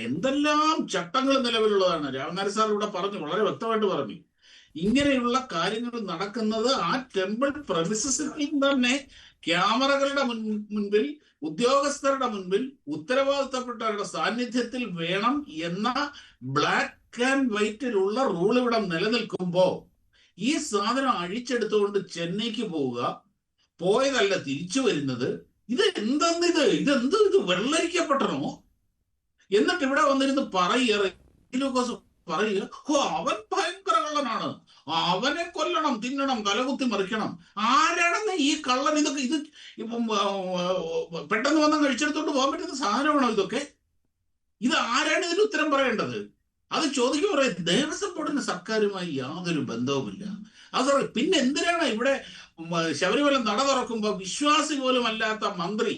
എന്തെല്ലാം ചട്ടങ്ങൾ നിലവിലുള്ളതാണ്. രാമനാഥ് സാർ ഇവിടെ പറഞ്ഞു, വളരെ വ്യക്തമായിട്ട് പറഞ്ഞു. ഇങ്ങനെയുള്ള കാര്യങ്ങൾ നടക്കുന്നത് ആ ടെമ്പിൾ പ്രമിസസിൽ തന്നെ ക്യാമറകളുടെ മുൻപിൽ, ഉദ്യോഗസ്ഥരുടെ മുൻപിൽ, ഉത്തരവാദിത്തപ്പെട്ടവരുടെ സാന്നിധ്യത്തിൽ വേണം എന്ന ബ്ലാക്ക് ആൻഡ് വൈറ്റിലുള്ള റൂൾ ഇവിടെ നിലനിൽക്കുമ്പോ ഈ സാധനം അഴിച്ചെടുത്തുകൊണ്ട് ചെന്നൈക്ക് പോവുക, പോയതല്ല തിരിച്ചു വരുന്നത്. ഇത് വെള്ളരിക്കപ്പെട്ടണോ? എന്നിട്ട് ഇവിടെ വന്നിരുന്ന് പറയുക, ഓ അവൻ ഭയങ്കര കള്ളനാണ്, അവനെ കൊല്ലണം, തിന്നണം, തലകുത്തി മറിക്കണം. ആരാണെന്ന് ഈ കള്ളൻ? ഇത് ഇപ്പം പെട്ടെന്ന് വന്ന് കഴിച്ചെടുത്തോണ്ട് പോകാൻ പറ്റുന്ന സാധനമാണോ ഇതൊക്കെ? ഇത് ആരാണ് ഇതിന് ഉത്തരം പറയേണ്ടത്? അത് ചോദിക്കുമ്പോൾ പറയും ദേവസ്വം ബോർഡിന് സർക്കാരുമായി യാതൊരു ബന്ധവുമില്ല. അത് പിന്നെ എന്തിനാണ് ഇവിടെ ശബരിമല നട തുറക്കുമ്പോൾ വിശ്വാസി പോലും അല്ലാത്ത മന്ത്രി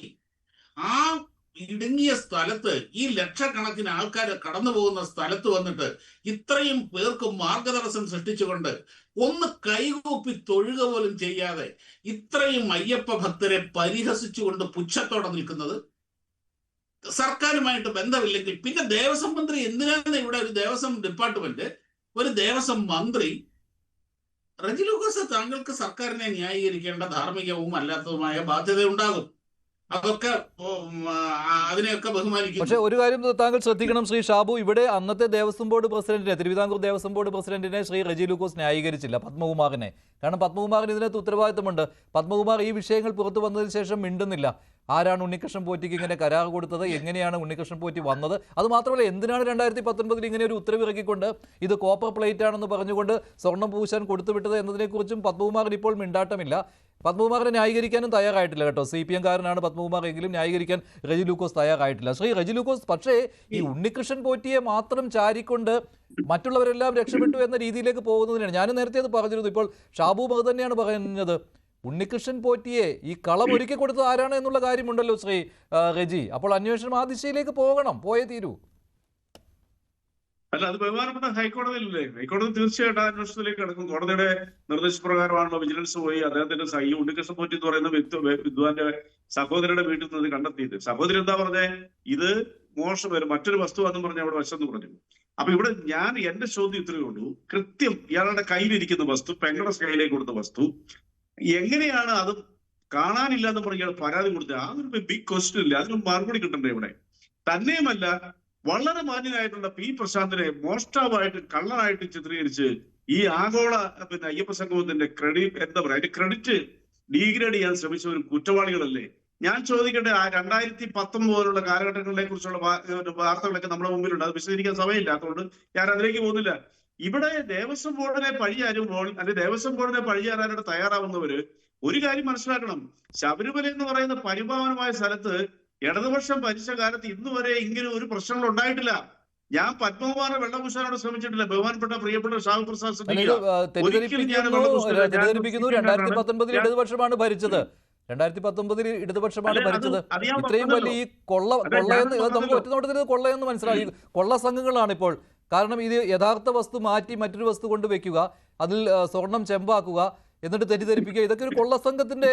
ആ ഇടുങ്ങിയ സ്ഥലത്ത്, ഈ ലക്ഷക്കണക്കിന് ആൾക്കാർ കടന്നു പോകുന്ന സ്ഥലത്ത് വന്നിട്ട് ഇത്രയും പേർക്ക് മാർഗതടസ്സം സൃഷ്ടിച്ചുകൊണ്ട് ഒന്ന് കൈകൂപ്പി തൊഴുക പോലും ചെയ്യാതെ ഇത്രയും അയ്യപ്പ ഭക്തരെ പരിഹസിച്ചുകൊണ്ട് പുച്ഛത്തോടെ നിൽക്കുന്നത്? സർക്കാരുമായിട്ട് ബന്ധമില്ലെങ്കിൽ പിന്നെ ദേവസ്വം മന്ത്രി എന്തിനാണ് ഇവിടെ? ഒരു ദേവസ്വം ഡിപ്പാർട്ട്മെന്റ്, ഒരു ദേവസ്വം മന്ത്രി. റെജി ലൂക്കോസ്, താങ്കൾക്ക് സർക്കാരിനെ ന്യായീകരിക്കേണ്ട ധാർമ്മികവും അല്ലാത്തതുമായ ബാധ്യത ഉണ്ടാകും. അതൊക്കെ അതിനെയൊക്കെ ബഹുമാനിക്കും. പക്ഷേ ഒരു കാര്യം താങ്കൾ ശ്രദ്ധിക്കണം ശ്രീ ഷാബു, ഇവിടെ അന്നത്തെ ദേവസ്വം ബോർഡ് പ്രസിഡന്റിനെ, തിരുവിതാംകൂർ ദേവസ്വം ബോർഡ് പ്രസിഡന്റിനെ ശ്രീ റെജി ലൂക്കോസ് ന്യായീകരിച്ചില്ല, പത്മകുമാറിനെ. കാരണം പത്മകുമാറിന് ഇതിനകത്ത് ഉത്തരവാദിത്തമുണ്ട്. പത്മകുമാർ ഈ വിഷയങ്ങൾ പുറത്തു വന്നതിന് ശേഷം മിണ്ടുന്നില്ല. ആരാണ് ഉണ്ണികൃഷ്ണൻ പോറ്റിക്ക് ഇങ്ങനെ കരാർ കൊടുത്തത്, എങ്ങനെയാണ് ഉണ്ണികൃഷ്ണൻ പോറ്റി വന്നത്, അത് മാത്രമല്ല എന്തിനാണ് 2019 ഇങ്ങനെ ഒരു ഉത്തരവ് ഇറക്കിക്കൊണ്ട് ഇത് കോപ്പർ പ്ലേറ്റ് ആണെന്ന് പറഞ്ഞുകൊണ്ട് സ്വർണം പൂശാൻ കൊടുത്തുവിട്ടത് എന്നതിനെക്കുറിച്ചും പത്മകുമാറിന് ഇപ്പോൾ മിണ്ടാട്ടമില്ല. പത്മകുമാറിനെ ന്യായീകരിക്കാനും തയ്യാറായിട്ടില്ല കേട്ടോ. CPM കാരനാണ് പത്മകുമാർ എങ്കിലും ന്യായീകരിക്കാൻ റെജി ലൂക്കോസ് തയ്യാറായിട്ടില്ല. ശ്രീ റെജി ലൂക്കോസ്, പക്ഷേ ഈ ഉണ്ണികൃഷ്ണൻ പോറ്റിയെ മാത്രം ചാരിക്കൊണ്ട് മറ്റുള്ളവരെല്ലാം രക്ഷപ്പെട്ടു എന്ന രീതിയിലേക്ക് പോകുന്നതിനാണ് ഞാൻ നേരത്തെ അത് പറഞ്ഞിരുന്നു. ഇപ്പോൾ ഷാബു അത് തന്നെയാണ് പറഞ്ഞത്. ഉണ്ണികൃഷ്ണൻ പോറ്റിയെ ഈ കളം ഒരുക്കി കൊടുത്തത് ആരാണ് എന്നുള്ള കാര്യമുണ്ടല്ലോ ശ്രീ റെജി. അപ്പോൾ അന്വേഷണം ആ ദിശയിലേക്ക് പോയേ തീരൂ. അല്ല, അത് ബഹുമാനപ്പെട്ട ഹൈക്കോടതിയിലല്ലേ? ഹൈക്കോടതി തീർച്ചയായിട്ടും ആ അന്വേഷണത്തിലേക്ക് കിടക്കും. കോടതിയുടെ നിർദ്ദേശപ്രകാരമാണല്ലോ വിജിലൻസ് പോയി അദ്ദേഹത്തിന്റെ ഈ ഉണ്ണികൃഷ്ണൻ പോറ്റി എന്ന് പറയുന്ന വിദ്വാന്റെ സഹോദരിയുടെ വീട്ടിൽ നിന്ന് കണ്ടെത്തിയത്. സഹോദരി എന്താ പറഞ്ഞേ? ഇത് മറ്റൊരു വസ്തു എന്നും പറഞ്ഞ് അവിടെ വശമെന്ന് പറഞ്ഞു. അപ്പൊ ഇവിടെ എന്റെ ചോദ്യം ഇത്രയേ ഉള്ളൂ. കൃത്യം ഇയാളുടെ കയ്യിലിരിക്കുന്ന വസ്തു, പെങ്ങളുടെ കയ്യിലേക്ക് കൊടുത്ത വസ്തു, എങ്ങനെയാണ് അത് കാണാനില്ല എന്ന് പറഞ്ഞ പരാതി കൊടുത്തത്? അതൊരു ബിഗ് ക്വസ്റ്റ്യൻ ഇല്ല, അതിന് മറുപടി കിട്ടണ്ടേ ഇവിടെ? തന്നെയുമല്ല, വളരെ മാന്യനായിട്ടുള്ള P. പ്രശാന്തിനെ മോഷ്ടാവായിട്ട്, കള്ളനായിട്ട് ചിത്രീകരിച്ച് ഈ ആഗോള അയ്യപ്പ സംഗമത്തിന്റെ ക്രെഡിറ്റ് ഡീഗ്രേഡ് ചെയ്യാൻ ശ്രമിച്ച ഒരു കുറ്റവാളികളല്ലേ? ഞാൻ ചോദിക്കട്ടെ, ആ 2019 കാലഘട്ടങ്ങളെ കുറിച്ചുള്ള വാർത്തകളൊക്കെ നമ്മുടെ മുമ്പിലുണ്ട്. അത് വിശദീകരിക്കാൻ സമയമില്ലാത്തതുകൊണ്ട് ഞാൻ അതിലേക്ക് പോകുന്നില്ല. ഇവിടെ ദേവസ്വം ബോർഡിനെ പഴിചാരുമ്പോൾ, അല്ലെങ്കിൽ ദേവസ്വം ബോർഡിനെ പഴിചാരാനായിട്ട് തയ്യാറാവുന്നവര് ഒരു കാര്യം മനസ്സിലാക്കണം. ശബരിമല എന്ന് പറയുന്ന പരിപാവനമായ സ്ഥലത്ത് ഇടതുപക്ഷം ഭരിച്ച കാലത്ത് ഇന്ന് വരെ ഇങ്ങനെ ഒരു പ്രശ്നങ്ങൾ ഉണ്ടായിട്ടില്ല. ഞാൻ പത്മകുമാറിനെ വെള്ളപൂശാനോട് ശ്രമിച്ചിട്ടില്ല. ബഹുമാനപ്പെട്ട പ്രിയപ്പെട്ട ഷാഹു പ്രസാദ് തെറ്റിദ്ധരിപ്പിക്കുന്നു. 2019 ഇടതുപക്ഷമാണ് ഭരിച്ചത്. 2019 ഇടതുപക്ഷമാണ് ഭരിച്ചത്. ഇത്രയും വലിയ ഈ കൊള്ളയെന്ന് നമുക്ക് ഒറ്റനോട്ടത്തിൽ കൊള്ളയെന്ന് മനസ്സിലായി. കൊള്ള സംഘങ്ങളാണ് ഇപ്പോൾ. കാരണം ഇത് യഥാർത്ഥ വസ്തു മാറ്റി മറ്റൊരു വസ്തു കൊണ്ട് വെക്കുക, അതിൽ സ്വർണം ചെമ്പാക്കുക, എന്നിട്ട് തെറ്റിദ്ധരിപ്പിക്കുക, ഇതൊക്കെ ഒരു കൊള്ള സംഘത്തിന്റെ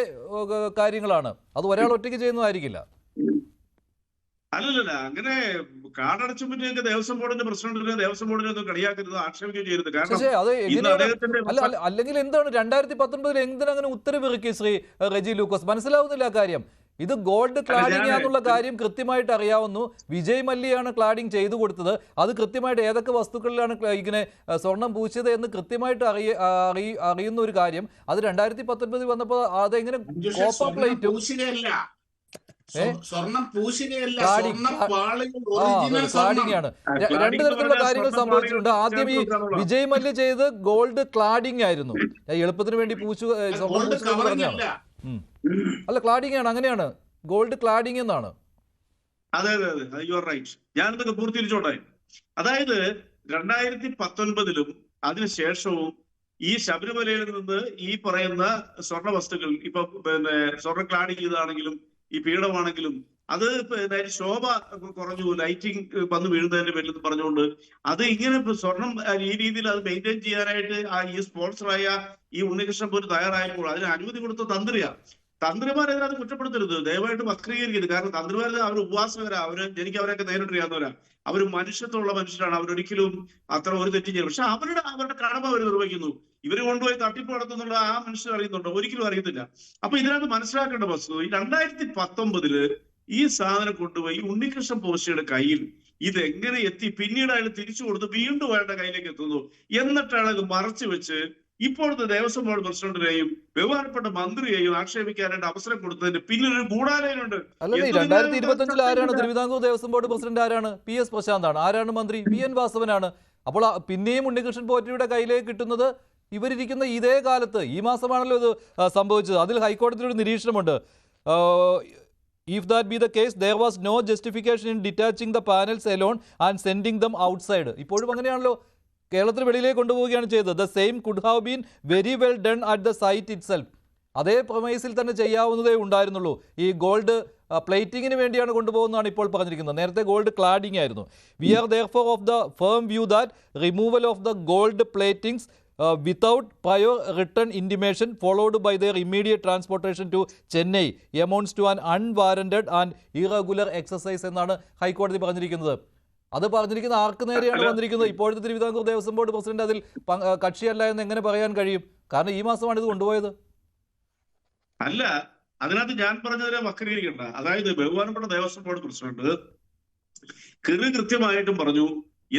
കാര്യങ്ങളാണ്. അത് ഒരാൾ ഒറ്റയ്ക്ക് ചെയ്യുന്നതായിരിക്കില്ല. അല്ലല്ല, അങ്ങനെ കാടടച്ചുമ്പോഴേക്ക് ദേവസ്വം ബോർഡിന്റെ പ്രസിഡന്റിനെ, ദേവസ്വം ബോർഡിനെ ഒന്നും കളിയാക്കരുത്, ആക്ഷേപിക്കുകയും ചെയ്യരുത്. കാരണം അല്ലെങ്കിൽ എന്താണ് 2019 എന്തിനങ്ങനെ ഉത്തരവിറക്കി ശ്രീ റെജി ലൂക്കോസ്? മനസ്സിലാവുന്നില്ല ആ കാര്യം. ഇത് ഗോൾഡ് ക്ലാഡിംഗ് ആണെന്നുള്ള കാര്യം കൃത്യമായിട്ട് അറിയാവുന്നു. വിജയ് മല്യയാണ് ക്ലാഡിംഗ് ചെയ്തു കൊടുത്തത്. അത് കൃത്യമായിട്ട് ഏതൊക്കെ വസ്തുക്കളിലാണ് ഇങ്ങനെ സ്വർണം പൂശിയത് എന്ന് കൃത്യമായിട്ട് അറിയുന്ന ഒരു കാര്യം. അത് 2019 വന്നപ്പോൾ അതെങ്ങനെ കോപ്പർ പ്ലേറ്റും ക്ലാഡിംഗാണ്. രണ്ടു തരത്തിലുള്ള കാര്യങ്ങൾ സംഭവിച്ചിട്ടുണ്ട്. ആദ്യം ഈ വിജയ് മല്യ ചെയ്ത് ഗോൾഡ് ക്ലാഡിംഗ് ആയിരുന്നു. എളുപ്പത്തിന് വേണ്ടി സ്വർണം പൂച്ചെന്ന് പറഞ്ഞാണ്. അല്ല, ക്ലാഡിംഗ് ആണ്, അങ്ങനെയാണ്, ഗോൾഡ് ക്ലാഡിംഗ് എന്നാണ്. അതെ അതെ അതെ, യു ആർ റൈറ്റ്. ഞാനിതൊക്കെ പൂർത്തീകരിച്ചോട്ടെ. അതായത് 2019 അതിനുശേഷവും ഈ ശബരിമലയിൽ നിന്ന് ഈ പറയുന്ന സ്വർണ്ണ വസ്തുക്കൾ, ഇപ്പൊ സ്വർണ്ണ ക്ലാഡിംഗ് ചെയ്താണെങ്കിലും ഈ പീഠമാണെങ്കിലും അത് ശോഭ കുറഞ്ഞു, ലൈറ്റിംഗ് വന്ന് വീഴുന്നതിന്റെ പേരിൽ പറഞ്ഞുകൊണ്ട് അത് ഇങ്ങനെ സ്വർണം ഈ രീതിയിൽ അത് മെയിൻറ്റെയിൻ ചെയ്യാനായിട്ട് ഈ സ്പോൺസറായ ഈ ഉണ്ണികൃഷ്ണൻ പോലും തയ്യാറായപ്പോൾ അതിന് അനുമതി കൊടുത്ത തന്ത്രിമാരെ അതിനകത്ത് കുറ്റപ്പെടുത്തരുത്, ദയവായിട്ട് വക്രീകരിക്കരുത്. കാരണം തന്ത്രിമാർ അവർ ഉപവാസകരാ, എനിക്ക് അവരെയൊക്കെ നേരിട്ടറിയാവുന്നവരാ. അവർ മനുഷ്യത്വമുള്ള മനുഷ്യരാണ്. അവരൊരിക്കലും അത്ര ഒരു തെറ്റും ചെയ്യും. പക്ഷെ അവരുടെ കടമ അവർ നിർവഹിക്കുന്നു. ഇവര് കൊണ്ടുപോയി തട്ടിപ്പ് നടത്തുന്നുള്ള ആ മനുഷ്യർ അറിയുന്നുണ്ടോ? ഒരിക്കലും അറിയത്തില്ല. അപ്പൊ ഇതിനകത്ത് മനസ്സിലാക്കേണ്ട വസ്തു, ഈ 2019 ഈ സാധനം കൊണ്ടുപോയി ഉണ്ണികൃഷ്ണൻ പോറ്റിയുടെ കയ്യിൽ ഇതെങ്ങനെ എത്തി, പിന്നീട് അയാൾ തിരിച്ചു കൊടുത്ത് വീണ്ടും അയാളുടെ കയ്യിലേക്ക് എത്തുന്നു, എന്നിട്ട് അയാൾ മറച്ചു വെച്ച് ഇപ്പോഴത്തെ ദേവസ്വം ബോർഡ് പ്രസിഡന്റിനെയും ബഹുമാനപ്പെട്ട മന്ത്രിയെയും ആക്ഷേപിക്കാനായിട്ട് അവസരം കൊടുത്തതിന് പിന്നിലൊരു ഗൂഢാലോചനയുണ്ട്. അല്ലല്ല, ഈ 2025 ആരാണ് തിരുവിതാംകൂർ ദേവസ്വം ബോർഡ് പ്രസിഡന്റ്? ആരാണ്? PS പ്രശാന്താണ്. ആരാണ് മന്ത്രി? PN വാസവനാണ്. അപ്പോൾ പിന്നെയും ഉണ്ണികൃഷ്ണൻ പോറ്റിയുടെ കയ്യിലേക്ക് കിട്ടുന്നത് ഇവരിയ്ക്കുന്ന ഇതേ കാലത്ത്, ഈ മാസമാണല്ലോ ഇത് സംഭവിച്ചത്. അതിൽ ഹൈക്കോടതിയിൽ ഒരു നിരീക്ഷണമുണ്ട്. If that be the case, there was no justification in detaching the panels alone and sending them outside. ഇപ്പോഴും അങ്ങനെയാണല്ലോ, കേരളത്തിന് വെളിയിലേക്ക് കൊണ്ടുപോവുകയാണ് ചെയ്തത്. The same could have been very well done at the site itself. അതേ പ്രമേസിൽ തന്നെ ചെയ്യാവുന്നതേ ഉണ്ടായിരുന്നുള്ളൂ. ഈ ഗോൾഡ് പ്ലേറ്റിങ്ങിന് വേണ്ടിയാണ് കൊണ്ടുപോകുന്നതാണ് ഇപ്പോൾ പറഞ്ഞിരിക്കുന്നത്. നേരത്തെ ഗോൾഡ് ക്ലാഡിംഗ് ആയിരുന്നു. We are therefore of the firm view that removal of the gold platings without prior written intimation followed by their immediate transportation to Chennai amounts to an unwarranted and irregular exercise എന്നാണ് ഹൈക്കോടതി പറഞ്ഞിരിക്കുന്നത്. അത് പറഞ്ഞിരിക്കുന്ന ആർക്ക് നേരെയാണ് വന്നിരിക്കുന്നത്? ഇപ്പോഴത്തെ Thiruvithamkoor Devaswom board president അതിൽ കക്ഷിയല്ല എന്ന് എങ്ങനെ പറയാൻ കഴിയും? കാരണം ഈ മാസമാണ് ഇത് കൊണ്ടുപോയത്. അല്ല, അതിനകത്ത് ഞാൻ പറഞ്ഞതിനെ വക്രീകരിക്കണ്ട. അതായത് ബഹുമാനപ്പെട്ട ദേവസ്വം ബോർഡ് പ്രസിഡന്റ് കൃത്യമായിട്ടും പറഞ്ഞു,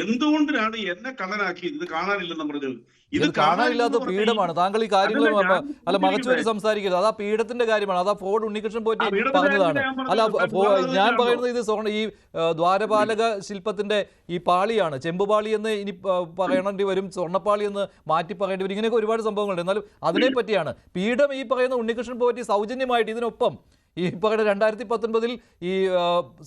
എന്തുകൊണ്ടിനാണ് എന്നെ കള്ളനാക്കിയത്, ഇത് കാണാനില്ലെന്ന് പറഞ്ഞത്. ഇത് കാണാനില്ലാത്ത പീഠമാണ്. താങ്കൾ ഈ കാര്യങ്ങൾ അല്ല മറച്ചുവെച്ച് സംസാരിക്കരുത്. അത് ആ പീഠത്തിന്റെ കാര്യമാണ്. അത് ആ ഫ്രോഡ് ഉണ്ണികൃഷ്ണൻ പോറ്റി പറഞ്ഞതാണ്. അല്ല, ഞാൻ പറയുന്നത് ഇത് ഈ ദ്വാരപാലക ശില്പത്തിന്റെ ഈ പാളിയാണ്. ചെമ്പുപാളി എന്ന് ഇനി പറയേണ്ടി വരും, സ്വർണ്ണപ്പാളി എന്ന് മാറ്റി പറയേണ്ടി വരും. ഇങ്ങനെയൊക്കെ ഒരുപാട് സംഭവങ്ങളുണ്ട്. എന്നാലും അതിനെ പറ്റിയാണ്. പീഠം ഈ പറയുന്ന ഉണ്ണികൃഷ്ണൻ പോറ്റി സൗജന്യമായിട്ട് ഇതിനൊപ്പം ഈ പറയുന്ന 2019 ഈ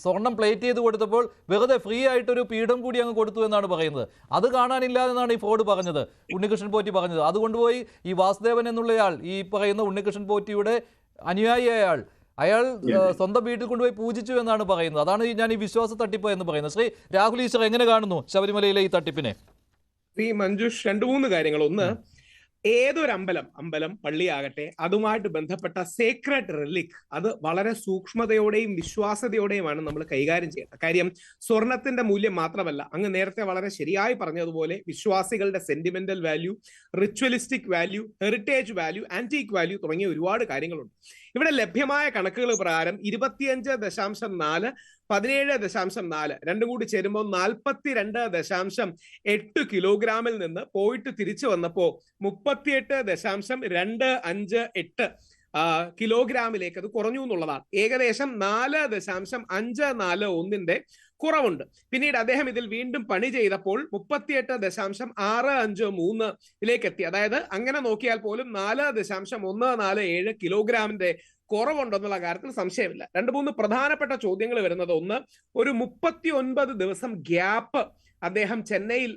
സ്വർണം പ്ലേറ്റ് ചെയ്ത് കൊടുത്തപ്പോൾ വെറുതെ ഫ്രീ ആയിട്ടൊരു പീഠം കൂടി അങ്ങ് കൊടുത്തു എന്നാണ് പറയുന്നത്. അത് കാണാനില്ല എന്നാണ് ഈ ഫ്രോഡ് പറഞ്ഞത്, ഉണ്ണികൃഷ്ണൻ പോറ്റി പറഞ്ഞത്. അതുകൊണ്ടുപോയി ഈ വാസുദേവൻ എന്നുള്ളയാൾ, ഈ പറയുന്ന ഉണ്ണികൃഷ്ണൻ പോറ്റിയുടെ അനുയായിയായ അയാൾ സ്വന്തം വീട്ടിൽ കൊണ്ടുപോയി പൂജിച്ചു എന്നാണ് പറയുന്നത്. അതാണ് ഞാൻ ഈ വിശ്വാസ തട്ടിപ്പ് എന്ന് പറയുന്നത്. ശ്രീ രാഹുൽ ഈശ്വർ എങ്ങനെ കാണുന്നു ശബരിമലയിലെ ഈ തട്ടിപ്പിനെ? ശ്രീ മഞ്ജുഷ്, 2-3 കാര്യങ്ങൾ. ഒന്ന്, ഏതൊരു അമ്പലം പള്ളിയാകട്ടെ, അതുമായിട്ട് ബന്ധപ്പെട്ട സേക്രഡ് റിലിക് അത് വളരെ സൂക്ഷ്മതയോടെയും വിശ്വാസതയോടെയുമാണ് നമ്മൾ കൈകാര്യം ചെയ്യേണ്ടത്. കാര്യം സ്വർണത്തിന്റെ മൂല്യം മാത്രമല്ല, അങ്ങ് നേരത്തെ വളരെ ശരിയായി പറഞ്ഞതുപോലെ വിശ്വാസികളുടെ sentimental value, ritualistic value, heritage value, antique value തുടങ്ങിയ ഒരുപാട് കാര്യങ്ങളുണ്ട്. ഇവിടെ ലഭ്യമായ കണക്കുകൾ പ്രകാരം 25.4, 17.4 രണ്ടും കൂടി ചേരുമ്പോൾ 42.8 കിലോഗ്രാമിൽ നിന്ന് പോയിട്ട് തിരിച്ചു വന്നപ്പോ 38.258 കിലോഗ്രാമിലേക്ക് അത് കുറഞ്ഞു എന്നുള്ളതാണ്. ഏകദേശം 4.541 കുറവുണ്ട്. പിന്നീട് അദ്ദേഹം ഇതിൽ വീണ്ടും പണി ചെയ്തപ്പോൾ 38.653 എത്തി. അതായത് അങ്ങനെ നോക്കിയാൽ പോലും 4.147 കിലോഗ്രാമിന്റെ കുറവുണ്ടെന്നുള്ള കാര്യത്തിൽ സംശയമില്ല. 2-3 പ്രധാനപ്പെട്ട ചോദ്യങ്ങൾ വരുന്നത്, ഒന്ന്, ഒരു 39 ദിവസം ഗ്യാപ്പ് അദ്ദേഹം ചെന്നൈയിൽ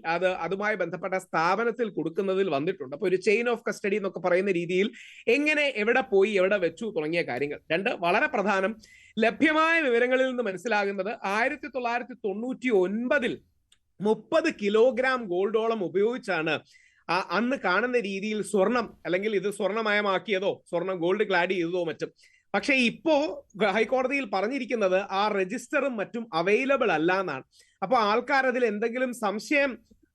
അതുമായി ബന്ധപ്പെട്ട സ്ഥാപനത്തിൽ കൊടുക്കുന്നതിൽ വന്നിട്ടുണ്ട്. അപ്പൊ ഒരു ചെയിൻ ഓഫ് കസ്റ്റഡി എന്നൊക്കെ പറയുന്ന രീതിയിൽ എങ്ങനെ, എവിടെ പോയി, എവിടെ വെച്ചു തുടങ്ങിയ കാര്യങ്ങൾ. 2, വളരെ പ്രധാനം, ലഭ്യമായ വിവരങ്ങളിൽ നിന്ന് മനസ്സിലാകുന്നത് 1999 30 കിലോഗ്രാം ഗോൾഡോളം ഉപയോഗിച്ചാണ് അന്ന് കാണുന്ന രീതിയിൽ സ്വർണം, അല്ലെങ്കിൽ ഇത് സ്വർണ്ണമയമാക്കിയതോ സ്വർണം ഗോൾഡ് ക്ലാഡ് ചെയ്തതോ മറ്റും. പക്ഷെ ഇപ്പോ ഹൈക്കോടതിയിൽ പറഞ്ഞിരിക്കുന്നത് ആ രജിസ്റ്ററും മറ്റും അവൈലബിൾ അല്ല എന്നാണ്. അപ്പൊ ആൾക്കാർ അതിൽ എന്തെങ്കിലും സംശയം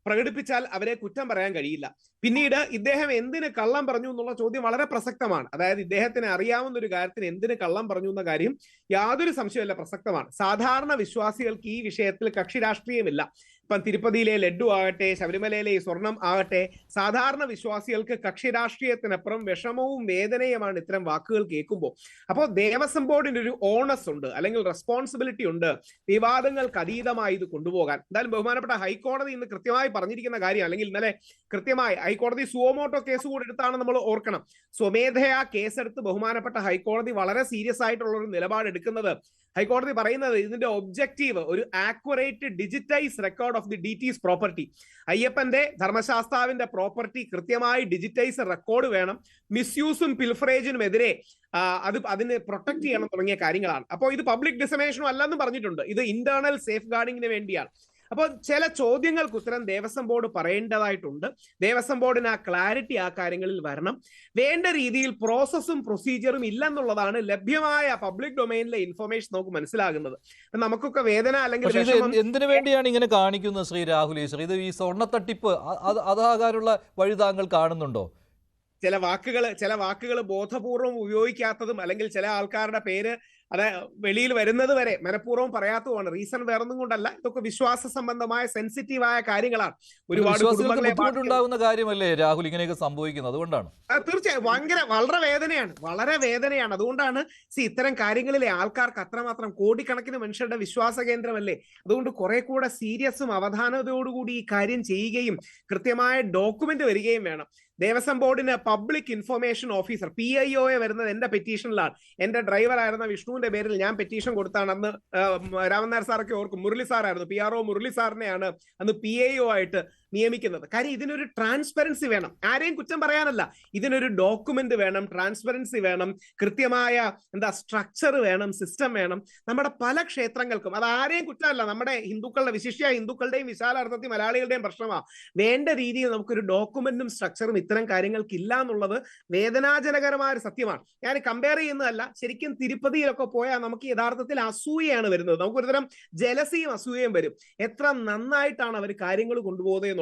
പ്രകടിപ്പിച്ചാൽ അവരെ കുറ്റം പറയാൻ കഴിയില്ല. പിന്നീട് ഇദ്ദേഹം എന്തിന് കള്ളം പറഞ്ഞു എന്നുള്ള ചോദ്യം വളരെ പ്രസക്തമാണ്. അതായത് ഇദ്ദേഹത്തിന് അറിയാവുന്ന ഒരു കാര്യത്തിന് എന്തിന് കള്ളം പറഞ്ഞു എന്ന കാര്യം യാതൊരു സംശയമല്ല, പ്രസക്തമാണ്. സാധാരണ വിശ്വാസികൾക്ക് ഈ വിഷയത്തിൽ കക്ഷി രാഷ്ട്രീയമില്ല. ഇപ്പം തിരുപ്പതിയിലെ ലഡ്ഡു ആകട്ടെ, ശബരിമലയിലെ ഈ സ്വർണം ആകട്ടെ, സാധാരണ വിശ്വാസികൾക്ക് കക്ഷി രാഷ്ട്രീയത്തിനപ്പുറം വിഷമവും വേദനയുമാണ് ഇത്തരം വാക്കുകൾ കേൾക്കുമ്പോൾ. അപ്പോൾ ദേവസ്വം ബോർഡിന് ഒരു ഓണസ് ഉണ്ട്, അല്ലെങ്കിൽ റെസ്പോൺസിബിലിറ്റി ഉണ്ട്, വിവാദങ്ങൾക്ക് അതീതമായി ഇത് കൊണ്ടുപോകാൻ. എന്തായാലും ബഹുമാനപ്പെട്ട ഹൈക്കോടതി ഇന്ന് കൃത്യമായി പറഞ്ഞിരിക്കുന്ന കാര്യം, അല്ലെങ്കിൽ ഇന്നലെ കൃത്യമായി ഹൈക്കോടതി സുവോമോട്ടോ കേസ് കൂടി എടുത്താണ് നമ്മൾ ഓർക്കണം. സ്വമേധയാ കേസെടുത്ത് ബഹുമാനപ്പെട്ട ഹൈക്കോടതി വളരെ സീരിയസ് ആയിട്ടുള്ള ഒരു നിലപാട് എടുക്കുന്നത്. ഹൈക്കോടതി പറയുന്നത് ഇതിന്റെ ഒബ്ജക്റ്റീവ് ഒരു accurate digitise record of the DT's property. അയ്യപ്പന്റെ ധർമ്മശാസ്താവിന്റെ പ്രോപ്പർട്ടി കൃത്യമായി ഡിജിറ്റൈസ് റെക്കോർഡ് വേണം. മിസ്യൂസും പിൽഫറേജിനും എതിരെ അതിനെ പ്രൊട്ടക്ട് ചെയ്യണം തുടങ്ങിയ കാര്യങ്ങളാണ്. അപ്പോൾ ഇത് പബ്ലിക് ഡിസമേഷനും അല്ലെന്ന് പറഞ്ഞിട്ടുണ്ട്. ഇത് ഇന്റേണൽ സേഫ് ഗാർഡിങ്ങിന് വേണ്ടിയാണ്. അപ്പോൾ ചില ചോദ്യങ്ങൾക്ക് ഉത്തരം ദേവസ്വം ബോർഡ് പറയേണ്ടതായിട്ടുണ്ട്. ദേവസ്വം ബോർഡിന് ആ ക്ലാരിറ്റി ആ കാര്യങ്ങളിൽ വരണം. വേണ്ട രീതിയിൽ പ്രോസസ്സും പ്രൊസീജിയറും ഇല്ലെന്നുള്ളതാണ് ലഭ്യമായ പബ്ലിക് ഡൊമൈനിലെ ഇൻഫർമേഷൻ നമുക്ക് മനസ്സിലാകുന്നത്. നമുക്കൊക്കെ വേദന അല്ലെങ്കിൽ എന്തിനു വേണ്ടിയാണ് ഇങ്ങനെ കാണിക്കുന്നത് ശ്രീ രാഹുൽ ഈശ്വർ? ഇത് ഈ സ്വർണ്ണ തട്ടിപ്പ് അതാകാനുള്ള വഴി താങ്കൾ കാണുന്നുണ്ടോ? ചില വാക്കുകൾ ബോധപൂർവം ഉപയോഗിക്കാത്തതും, അല്ലെങ്കിൽ ചില ആൾക്കാരുടെ പേര് അത് വെളിയിൽ വരുന്നത് വരെ മനഃപൂർവ്വം പറയാത്തതാണ്. റീസൺ വേറൊന്നും കൊണ്ടല്ല, ഇതൊക്കെ വിശ്വാസ സംബന്ധമായ സെൻസിറ്റീവായ കാര്യങ്ങളാണ്. ഒരുപാട് കുടുംബങ്ങളെ ബുദ്ധിമുട്ടുണ്ടാകുന്ന കാര്യമല്ലേ രാഹുൽ ഇങ്ങനെയൊക്കെ സംഭവിക്കുന്നത്? അതുകൊണ്ടാണ് തീർച്ചയായും വളരെ വേദനയാണ്. അതുകൊണ്ടാണ് ഇത്തരം കാര്യങ്ങളിലെ ആൾക്കാർക്ക് അത്രമാത്രം കോടിക്കണക്കിന് മനുഷ്യരുടെ വിശ്വാസ കേന്ദ്രമല്ലേ. അതുകൊണ്ട് കുറെ കൂടെ സീരിയസും അവധാനതയോടുകൂടി ഈ കാര്യം ചെയ്യുകയും കൃത്യമായ ഡോക്യുമെന്റ് വരികയും വേണം. ദേവസ്വം ബോർഡിന് പബ്ലിക് ഇൻഫർമേഷൻ ഓഫീസർ PIO വരുന്നത് എന്റെ പെറ്റീഷനിലാണ്. എന്റെ ഡ്രൈവർ ആയിരുന്ന വിഷ്ണുവിന്റെ പേരിൽ ഞാൻ പെറ്റീഷൻ കൊടുത്താണ്. അന്ന് രാമനായർ സാറൊക്കെ ഓർക്കും, മുരളി സാറായിരുന്നു, PRO മുരളി സാറിനെയാണ് അന്ന് PIO ആയിട്ട് നിയമിക്കുന്നത്. കാര്യം ഇതിനൊരു ട്രാൻസ്പെറൻസി വേണം. ആരെയും കുറ്റം പറയാനല്ല, ഇതിനൊരു ഡോക്യുമെന്റ് വേണം, ട്രാൻസ്പെറൻസി വേണം, കൃത്യമായ സ്ട്രക്ചർ വേണം, സിസ്റ്റം വേണം. നമ്മുടെ പല ക്ഷേത്രങ്ങൾക്കും, അത് ആരെയും കുറ്റമല്ല, നമ്മുടെ ഹിന്ദുക്കളുടെ വിശിഷ്യ ഹിന്ദുക്കളുടെയും വിശാലാർത്ഥത്തിൽ മലയാളികളുടെയും പ്രശ്നമാണ്. വേണ്ട രീതിയിൽ നമുക്കൊരു ഡോക്യുമെന്റും സ്ട്രക്ചറും ഇത്തരം കാര്യങ്ങൾക്ക് ഇല്ല എന്നുള്ളത് വേദനാജനകരമായ ഒരു സത്യമാണ്. ഞാൻ കമ്പയർ ചെയ്യുന്നതല്ല, ശരിക്കും തിരുപ്പതിയിലൊക്കെ പോയാൽ നമുക്ക് യഥാർത്ഥത്തിൽ അസൂയയാണ് വരുന്നത്. നമുക്കൊരുതരം ജലസിയും അസൂയയും വരും. എത്ര നന്നായിട്ടാണ് അവർ കാര്യങ്ങൾ കൊണ്ടുപോകുന്നത്.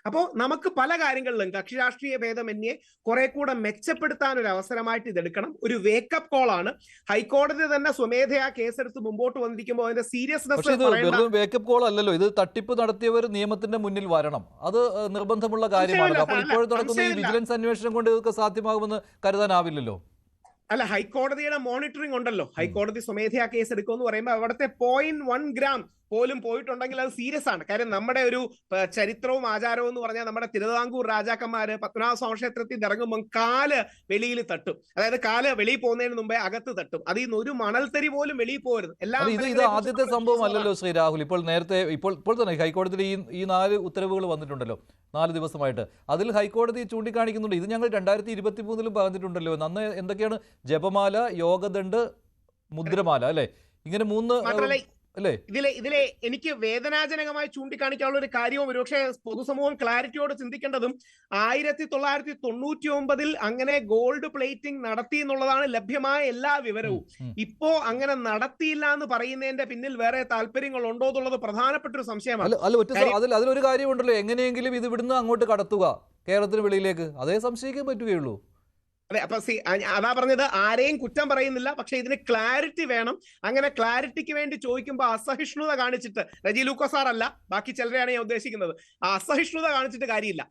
അപ്പോ നമുക്ക് പല കാര്യങ്ങളിലും കക്ഷി രാഷ്ട്രീയ ഭേദമന്യേ കുറെ കൂടെ മെച്ചപ്പെടുത്താൻ ഒരു അവസരമായിട്ട് ഇതെടുക്കണം. ഒരു വേക്കപ്പ് കോൾ ആണ്. ഹൈക്കോടതി തന്നെ സ്വമേധയാ കേസെടുത്ത് മുമ്പോട്ട് വന്നിരിക്കുമ്പോൾ അതിന്റെ സീരിയസ്നെസ് വേക്കപ്പ് കോൾ അല്ലല്ലോ, ഇത് തട്ടിപ്പ് നടത്തിയവർ നിയമത്തിന്റെ മുന്നിൽ വരണം. അത് നിർബന്ധമുള്ള കാര്യമാണ്. അപ്പോൾ ഇപ്പോൾ നടക്കുന്ന ഈ വിജിലൻസ് അന്വേഷണം കൊണ്ട് ഇതൊക്കെ സാധ്യമാകുമെന്ന് കരുതാനാവില്ലല്ലോ. അല്ല, ഹൈക്കോടതിയുടെ മോണിറ്ററിംഗ് ഉണ്ടല്ലോ. ഹൈക്കോടതി സ്വമേധയാ കേസ് എടുക്കുമെന്ന് പറയുമ്പോൾ അവിടുത്തെ 0.1 ഗ്രാം പോലും പോയിട്ടുണ്ടെങ്കിൽ അത് സീരിയസ് ആണ്. കാര്യം നമ്മുടെ ഒരു ചരിത്രവും ആചാരവും എന്ന് പറഞ്ഞാൽ നമ്മുടെ തിരുവിതാംകൂർ രാജാക്കന്മാര് പത്മനാഭസ്വാമി ക്ഷേത്രത്തിൽ ഇറങ്ങുമ്പോൾ കാല് വെളിയിൽ തട്ടും. അതായത് കാല് വെളിയിൽ പോകുന്നതിന് മുമ്പേ അകത്ത് തട്ടും. അതിൽ നിന്ന് ഒരു മണൽത്തരി പോലും വെളിയിൽ പോകരുത്. ഇത് ആദ്യത്തെ സംഭവം അല്ലല്ലോ ശ്രീ രാഹുൽ. ഇപ്പോൾ തന്നെ ഹൈക്കോടതിയിൽ ഈ 4 ഉത്തരവുകൾ വന്നിട്ടുണ്ടല്ലോ 4 ദിവസമായിട്ട്. അതിൽ ഹൈക്കോടതി ചൂണ്ടിക്കാണിക്കുന്നുണ്ട്, ഇത് ഞങ്ങൾ 2023 പറഞ്ഞിട്ടുണ്ടല്ലോ. അന്ന് എന്തൊക്കെയാണ്? ജപമാല, യോഗദണ്ഡ്, മുദ്രമാല, അല്ലെ? ഇങ്ങനെ 3 ഇതിലെ എനിക്ക് വേദനാജനകമായി ചൂണ്ടിക്കാണിക്കാനുള്ള ഒരു കാര്യവും ഒരുപക്ഷെ പൊതുസമൂഹം ക്ലാരിറ്റിയോട് ചിന്തിക്കേണ്ടതും 1999 അങ്ങനെ ഗോൾഡ് പ്ലേറ്റിംഗ് നടത്തി എന്നുള്ളതാണ് ലഭ്യമായ എല്ലാ വിവരവും. ഇപ്പോ അങ്ങനെ നടത്തിയില്ല എന്ന് പറയുന്നതിന്റെ പിന്നിൽ വേറെ താല്പര്യങ്ങൾ ഉണ്ടോ എന്നുള്ളത് പ്രധാനപ്പെട്ട ഒരു സംശയമാണ്. അതിലൊരു കാര്യമുണ്ടല്ലോ, എങ്ങനെയെങ്കിലും ഇത് ഇവിടുന്ന് അങ്ങോട്ട് കടത്തുക കേരളത്തിന് വെളിയിലേക്ക്, അതേ സംശയിക്കാൻ പറ്റുകയുള്ളൂ. അതെ, അപ്പൊ അതാ പറഞ്ഞത്, ആരെയും കുറ്റം പറയുന്നില്ല, പക്ഷെ ഇതിന് ക്ലാരിറ്റി വേണം. അങ്ങനെ ക്ലാരിറ്റിക്ക് വേണ്ടി ചോദിക്കുമ്പോൾ അസഹിഷ്ണുത കാണിച്ചിട്ട്, റെജി ലൂക്കോസ് സാർ അല്ല, ബാക്കി ചിലരെയാണ് ഞാൻ ഉദ്ദേശിക്കുന്നത്, ആ അസഹിഷ്ണുത കാണിച്ചിട്ട് കാര്യമില്ല.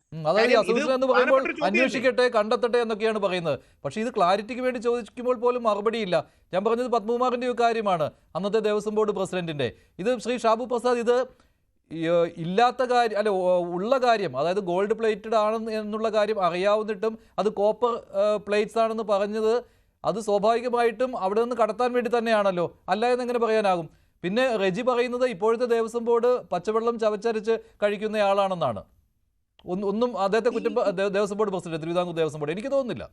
അന്വേഷിക്കട്ടെ, കണ്ടെത്തട്ടെ എന്നൊക്കെയാണ് പറയുന്നത്. പക്ഷെ ഇത് ക്ലാരിറ്റിക്ക് വേണ്ടി ചോദിക്കുമ്പോൾ പോലും മറുപടിയില്ല. ഞാൻ പറഞ്ഞത് പത്മകുമാറിന്റെ ഒരു കാര്യമാണ്, അന്നത്തെ ദേവസ്വം ബോർഡ് പ്രസിഡന്റിന്റെ. ഇത് ശ്രീ ഷാബു പ്രസാദ്, ഇത് ഇല്ലാത്ത കാര്യം അല്ല, ഉള്ള കാര്യം, അതായത് ഗോൾഡ് പ്ലേറ്റഡ് ആണ് എന്നുള്ള കാര്യം അറിയാവുന്നിട്ടും അത് കോപ്പർ പ്ലേറ്റ്സ് ആണെന്ന് പറഞ്ഞത്, അത് സ്വാഭാവികമായിട്ടും അവിടെ നിന്ന് കടത്താൻ വേണ്ടി തന്നെയാണല്ലോ. അല്ല എന്നെങ്ങനെ പറയാനാകും? പിന്നെ റെജി പറയുന്നത് ഇപ്പോഴത്തെ ദേവസ്വം ബോർഡ് പച്ചവെള്ളം ചവച്ചരച്ച് കഴിക്കുന്നയാളാണെന്നാണ്. ഒന്നും അദ്ദേഹത്തെ കുറ്റം Devaswom board president, Thiruvithamkoor Devaswom board, എനിക്ക് തോന്നുന്നില്ല.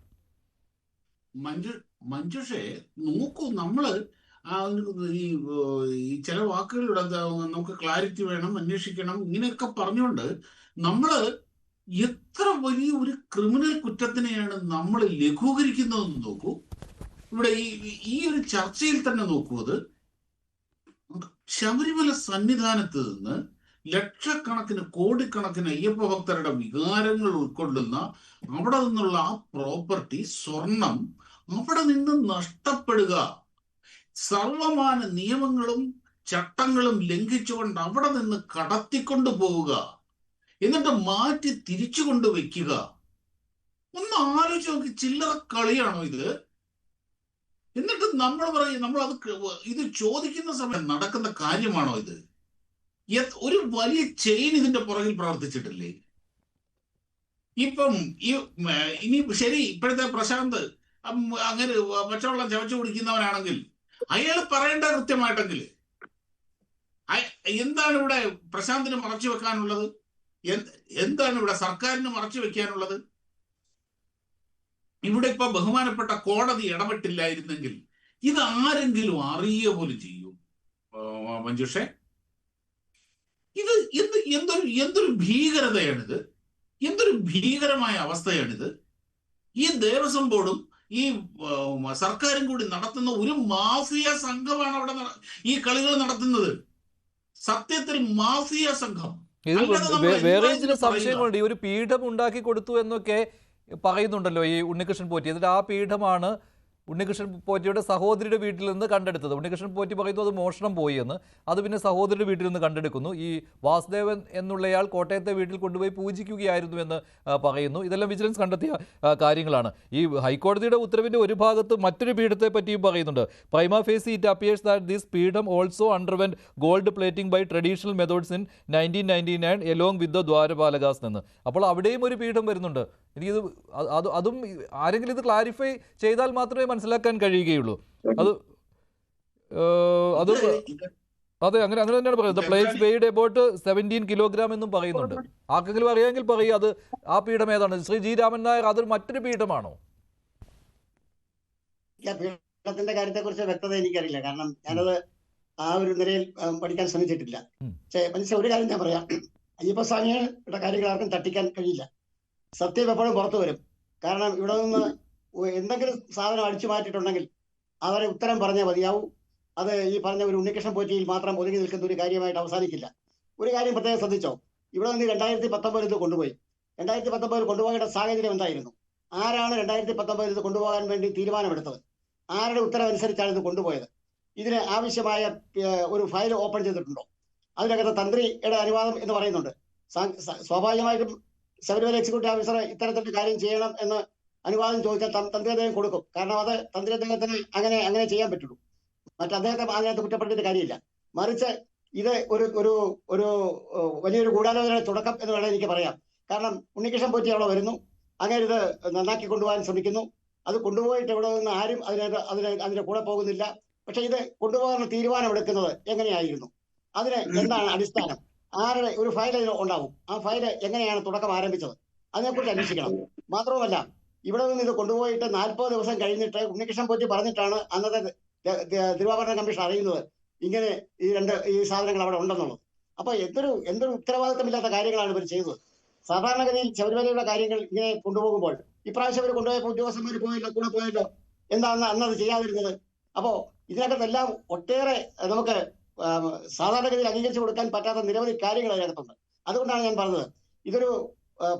മഞ്ജുഷേ, നോക്കൂ, നമ്മള് ഈ ചില വാക്കുകളിലൂടെ നമുക്ക് ക്ലാരിറ്റി വേണം, അന്വേഷിക്കണം, ഇങ്ങനെയൊക്കെ പറഞ്ഞുകൊണ്ട് നമ്മള് എത്ര വലിയ ഒരു ക്രിമിനൽ കുറ്റത്തിനെയാണ് നമ്മൾ ലഘൂകരിക്കുന്നതെന്ന് നോക്കൂ. ഇവിടെ ഈ ഒരു ചർച്ചയിൽ തന്നെ നോക്കൂ, അത് ശബരിമല സന്നിധാനത്ത് നിന്ന് ലക്ഷക്കണക്കിന് കോടിക്കണക്കിന് അയ്യപ്പ ഭക്തരുടെ വികാരങ്ങൾ ഉൾക്കൊള്ളുന്ന അവിടെ നിന്നുള്ള ആ പ്രോപ്പർട്ടി, സ്വർണം അവിടെ നിന്ന് നഷ്ടപ്പെടുക, സർവമാന നിയമങ്ങളും ചട്ടങ്ങളും ലംഘിച്ചുകൊണ്ട് അവിടെ നിന്ന് കടത്തിക്കൊണ്ടു പോവുക, എന്നിട്ട് മാറ്റി തിരിച്ചു കൊണ്ടുവയ്ക്കുക. ഒന്ന് ആലോചിച്ച് നോക്കി, ചില്ലറ കളിയാണോ ഇത്? എന്നിട്ട് നമ്മൾ പറയും, ഇത് ചോദിക്കുന്ന സമയം നടക്കുന്ന കാര്യമാണോ ഇത്? ഒരു വലിയ ചെയിൻ ഇതിന്റെ പുറകിൽ പ്രവർത്തിച്ചിട്ടില്ലേ? ഇനി ശരി, ഇപ്പോഴത്തെ പ്രശാന്ത് അങ്ങനെ പച്ചവെള്ളം ചവച്ചു കുടിക്കുന്നവനാണെങ്കിൽ അയാൾ പറയേണ്ട കൃത്യമായിട്ടെങ്കിൽ എന്താണ് ഇവിടെ പ്രശാന്തിന് മറച്ചു വെക്കാനുള്ളത്? എന്താണ് ഇവിടെ സർക്കാരിന് മറച്ചു വെക്കാനുള്ളത്? ഇവിടെ ഇപ്പൊ ബഹുമാനപ്പെട്ട കോടതി ഇടപെട്ടില്ലായിരുന്നെങ്കിൽ ഇത് ആരെങ്കിലും അറിയുക പോലും ചെയ്യും? മഞ്ജുഷേ, ഇത് എന്തൊരു ഭീകരതയാണിത്, എന്തൊരു ഭീകരമായ അവസ്ഥയാണിത്. ഈ ദേവസ്വം ബോർഡും ഈ സർക്കാരും കൂടി നടത്തുന്ന ഒരു മാഫിയ സംഘമാണ് അവിടെ ഈ കളികൾ നടത്തുന്നത്. സത്യത്തിൽ മാഫിയ സംഘം. വേറെ ചില സംശയങ്ങളുണ്ട്. ഈ ഒരു പീഠം ഉണ്ടാക്കി കൊടുത്തു എന്നൊക്കെ പറയുന്നുണ്ടല്ലോ ഈ ഉണ്ണികൃഷ്ണൻ പോറ്റി. എന്നിട്ട് ആ പീഠമാണ് ഉണ്ണികൃഷ്ണൻ പോറ്റിയുടെ സഹോദരിയുടെ വീട്ടിൽ നിന്ന് കണ്ടെടുത്തത്. ഉണ്ണികൃഷ്ണൻ പോറ്റി പറയുന്നു അത് മോഷണം പോയി എന്ന്. അത് പിന്നെ സഹോദരിയുടെ വീട്ടിൽ നിന്ന് കണ്ടെടുക്കുന്നു. ഈ വാസുദേവൻ എന്നുള്ളയാൾ കോട്ടയത്തെ വീട്ടിൽ കൊണ്ടുപോയി പൂജിക്കുകയായിരുന്നു എന്ന് പറയുന്നു. ഇതെല്ലാം വിജിലൻസ് കണ്ടെത്തിയ കാര്യങ്ങളാണ്. ഈ ഹൈക്കോടതിയുടെ ഉത്തരവിൻ്റെ ഒരു ഭാഗത്ത് മറ്റൊരു പീഠത്തെ പറ്റിയും പറയുന്നുണ്ട്. Prima facie it appears that this പീഠം also underwent gold plating by traditional methods in 1999 along with the ദ്വാരപാലകാസ് എന്ന്. അപ്പോൾ അവിടെയും ഒരു പീഠം വരുന്നുണ്ട്. എനിക്കിത് അതും ആരെങ്കിലും ഇത് ക്ലാരിഫൈ ചെയ്താൽ മാത്രമേ മനസ്സിലാക്കാൻ കഴിയുകയുള്ളൂ. അത് അതെ, അങ്ങനെ തന്നെയാണ് പറയുന്നത്. പ്ലേറ്റ്സ് വെയ്ഡ് അബൌട്ട് 17 കിലോഗ്രാം എന്നും പറയുന്നുണ്ട്. ആർക്കെങ്കിലും അറിയാമെങ്കിൽ പറയും അത് ആ പീഠം ഏതാണ്. ശ്രീ ജി രാമൻ നായർ അതൊരു മറ്റൊരു പീഠമാണോ? പീഠത്തിന്റെ കാര്യത്തെക്കുറിച്ച് വ്യക്തത എനിക്കറിയില്ല. കാരണം ഞാനത് ആ ഒരു നിലയിൽ പഠിക്കാൻ ശ്രമിച്ചിട്ടില്ല. പക്ഷേ ഒരു കാര്യം ഞാൻ പറയാം, അയ്യപ്പസ്വാമിയുടെ കാര്യങ്ങൾ ആർക്കും തട്ടിക്കാൻ കഴിയില്ല. സത്യം എപ്പോഴും പുറത്തു വരും. കാരണം ഇവിടെ നിന്ന് എന്തെങ്കിലും സാധനം അടിച്ചു മാറ്റിയിട്ടുണ്ടെങ്കിൽ അവരെ ഉത്തരം പറഞ്ഞാൽ മതിയാവൂ. അത് ഈ പറഞ്ഞ ഒരു ഉണ്ണികൃഷ്ണൻ പോറ്റിയിൽ മാത്രം ഒതുങ്ങി നിൽക്കുന്ന ഒരു കാര്യമായിട്ട് അവസാനിക്കില്ല. ഒരു കാര്യം പ്രത്യേകം ശ്രദ്ധിച്ചോ, ഇവിടെ നിന്ന് 2019 ഇത് കൊണ്ടുപോയി. 2019 കൊണ്ടുപോകേണ്ട സാഹചര്യം എന്തായിരുന്നു? ആരാണ് 2019 ഇത് കൊണ്ടുപോകാൻ വേണ്ടി തീരുമാനമെടുത്തത്? ആരുടെ ഉത്തരവനുസരിച്ചാണ് ഇത് കൊണ്ടുപോയത്? ഇതിന് ആവശ്യമായ ഒരു ഫയൽ ഓപ്പൺ ചെയ്തിട്ടുണ്ടോ? അതിനകത്ത് തന്ത്രിയുടെ അനുവാദം എന്ന് പറയുന്നുണ്ട്. സ്വാഭാവികമായിട്ടും ശബരിമല എക്സിക്യൂട്ടീവ് ഓഫീസർ ഇത്തരത്തിലുള്ള കാര്യം ചെയ്യണം എന്ന് അനുവാദം ചോദിച്ചാൽ തന്ത്രി അദ്ദേഹം കൊടുക്കും. കാരണം അത് തന്ത്രി അദ്ദേഹത്തിന് അങ്ങനെ ചെയ്യാൻ പറ്റുള്ളൂ. അദ്ദേഹത്തെ അതിനകത്ത് കുറ്റപ്പെടുത്തിയിട്ട് കാര്യമില്ല. മറിച്ച് ഇത് ഒരു വലിയൊരു ഗൂഢാലോചനയുടെ തുടക്കം എന്ന് വേണമെങ്കിൽ എനിക്ക് പറയാം. കാരണം ഉണ്ണികൃഷ്ണൻ പോറ്റി അവിടെ വരുന്നു, അങ്ങനെ ഇത് നന്നാക്കി കൊണ്ടുപോകാൻ ശ്രമിക്കുന്നു. അത് കൊണ്ടുപോയിട്ട് ഇവിടെ നിന്ന് ആരും അതിന്റെ കൂടെ പോകുന്നില്ല. പക്ഷെ ഇത് കൊണ്ടുപോകാനുള്ള തീരുമാനമെടുക്കുന്നത് എങ്ങനെയായിരുന്നു? അതിന് എന്താണ് അടിസ്ഥാനം? ആരുടെ ഒരു ഫയൽ ഉണ്ടാവും. ആ ഫയൽ എങ്ങനെയാണ് തുടക്കം ആരംഭിച്ചത്? അതിനെക്കുറിച്ച് അന്വേഷിക്കണം. മാത്രവുമല്ല, ഇവിടെ നിന്ന് ഇത് കൊണ്ടുപോയിട്ട് 40 ദിവസം കഴിഞ്ഞിട്ട് ഉണ്ണികൃഷ്ണൻ പോറ്റി പറഞ്ഞിട്ടാണ് അന്നത്തെ തിരുവാഭരണ കമ്മീഷൻ അറിയുന്നത് ഇങ്ങനെ ഈ സാധനങ്ങൾ അവിടെ ഉണ്ടെന്നുള്ളത്. അപ്പൊ എന്തൊരു ഉത്തരവാദിത്തമില്ലാത്ത കാര്യങ്ങളാണ് ഇവർ ചെയ്തത്. സാധാരണഗതിയിൽ ശബരിമലയുടെ കാര്യങ്ങൾ ഇങ്ങനെ കൊണ്ടുപോകുമ്പോൾ ഇപ്രാവശ്യം ഇവർ കൊണ്ടുപോയപ്പോൾ ഉദ്യോഗസ്ഥന്മാർ കൂടെ പോയല്ലോ. എന്താണ് അന്നത് ചെയ്യാതിരുന്നത്? അപ്പോ ഇതിനകത്തെല്ലാം ഒട്ടേറെ നമുക്ക് സാധാരണഗതിയിൽ അംഗീകരിച്ചു കൊടുക്കാൻ പറ്റാത്ത നിരവധി കാര്യങ്ങൾ അതിനകത്തുണ്ട്. അതുകൊണ്ടാണ് ഞാൻ പറഞ്ഞത് ഇതൊരു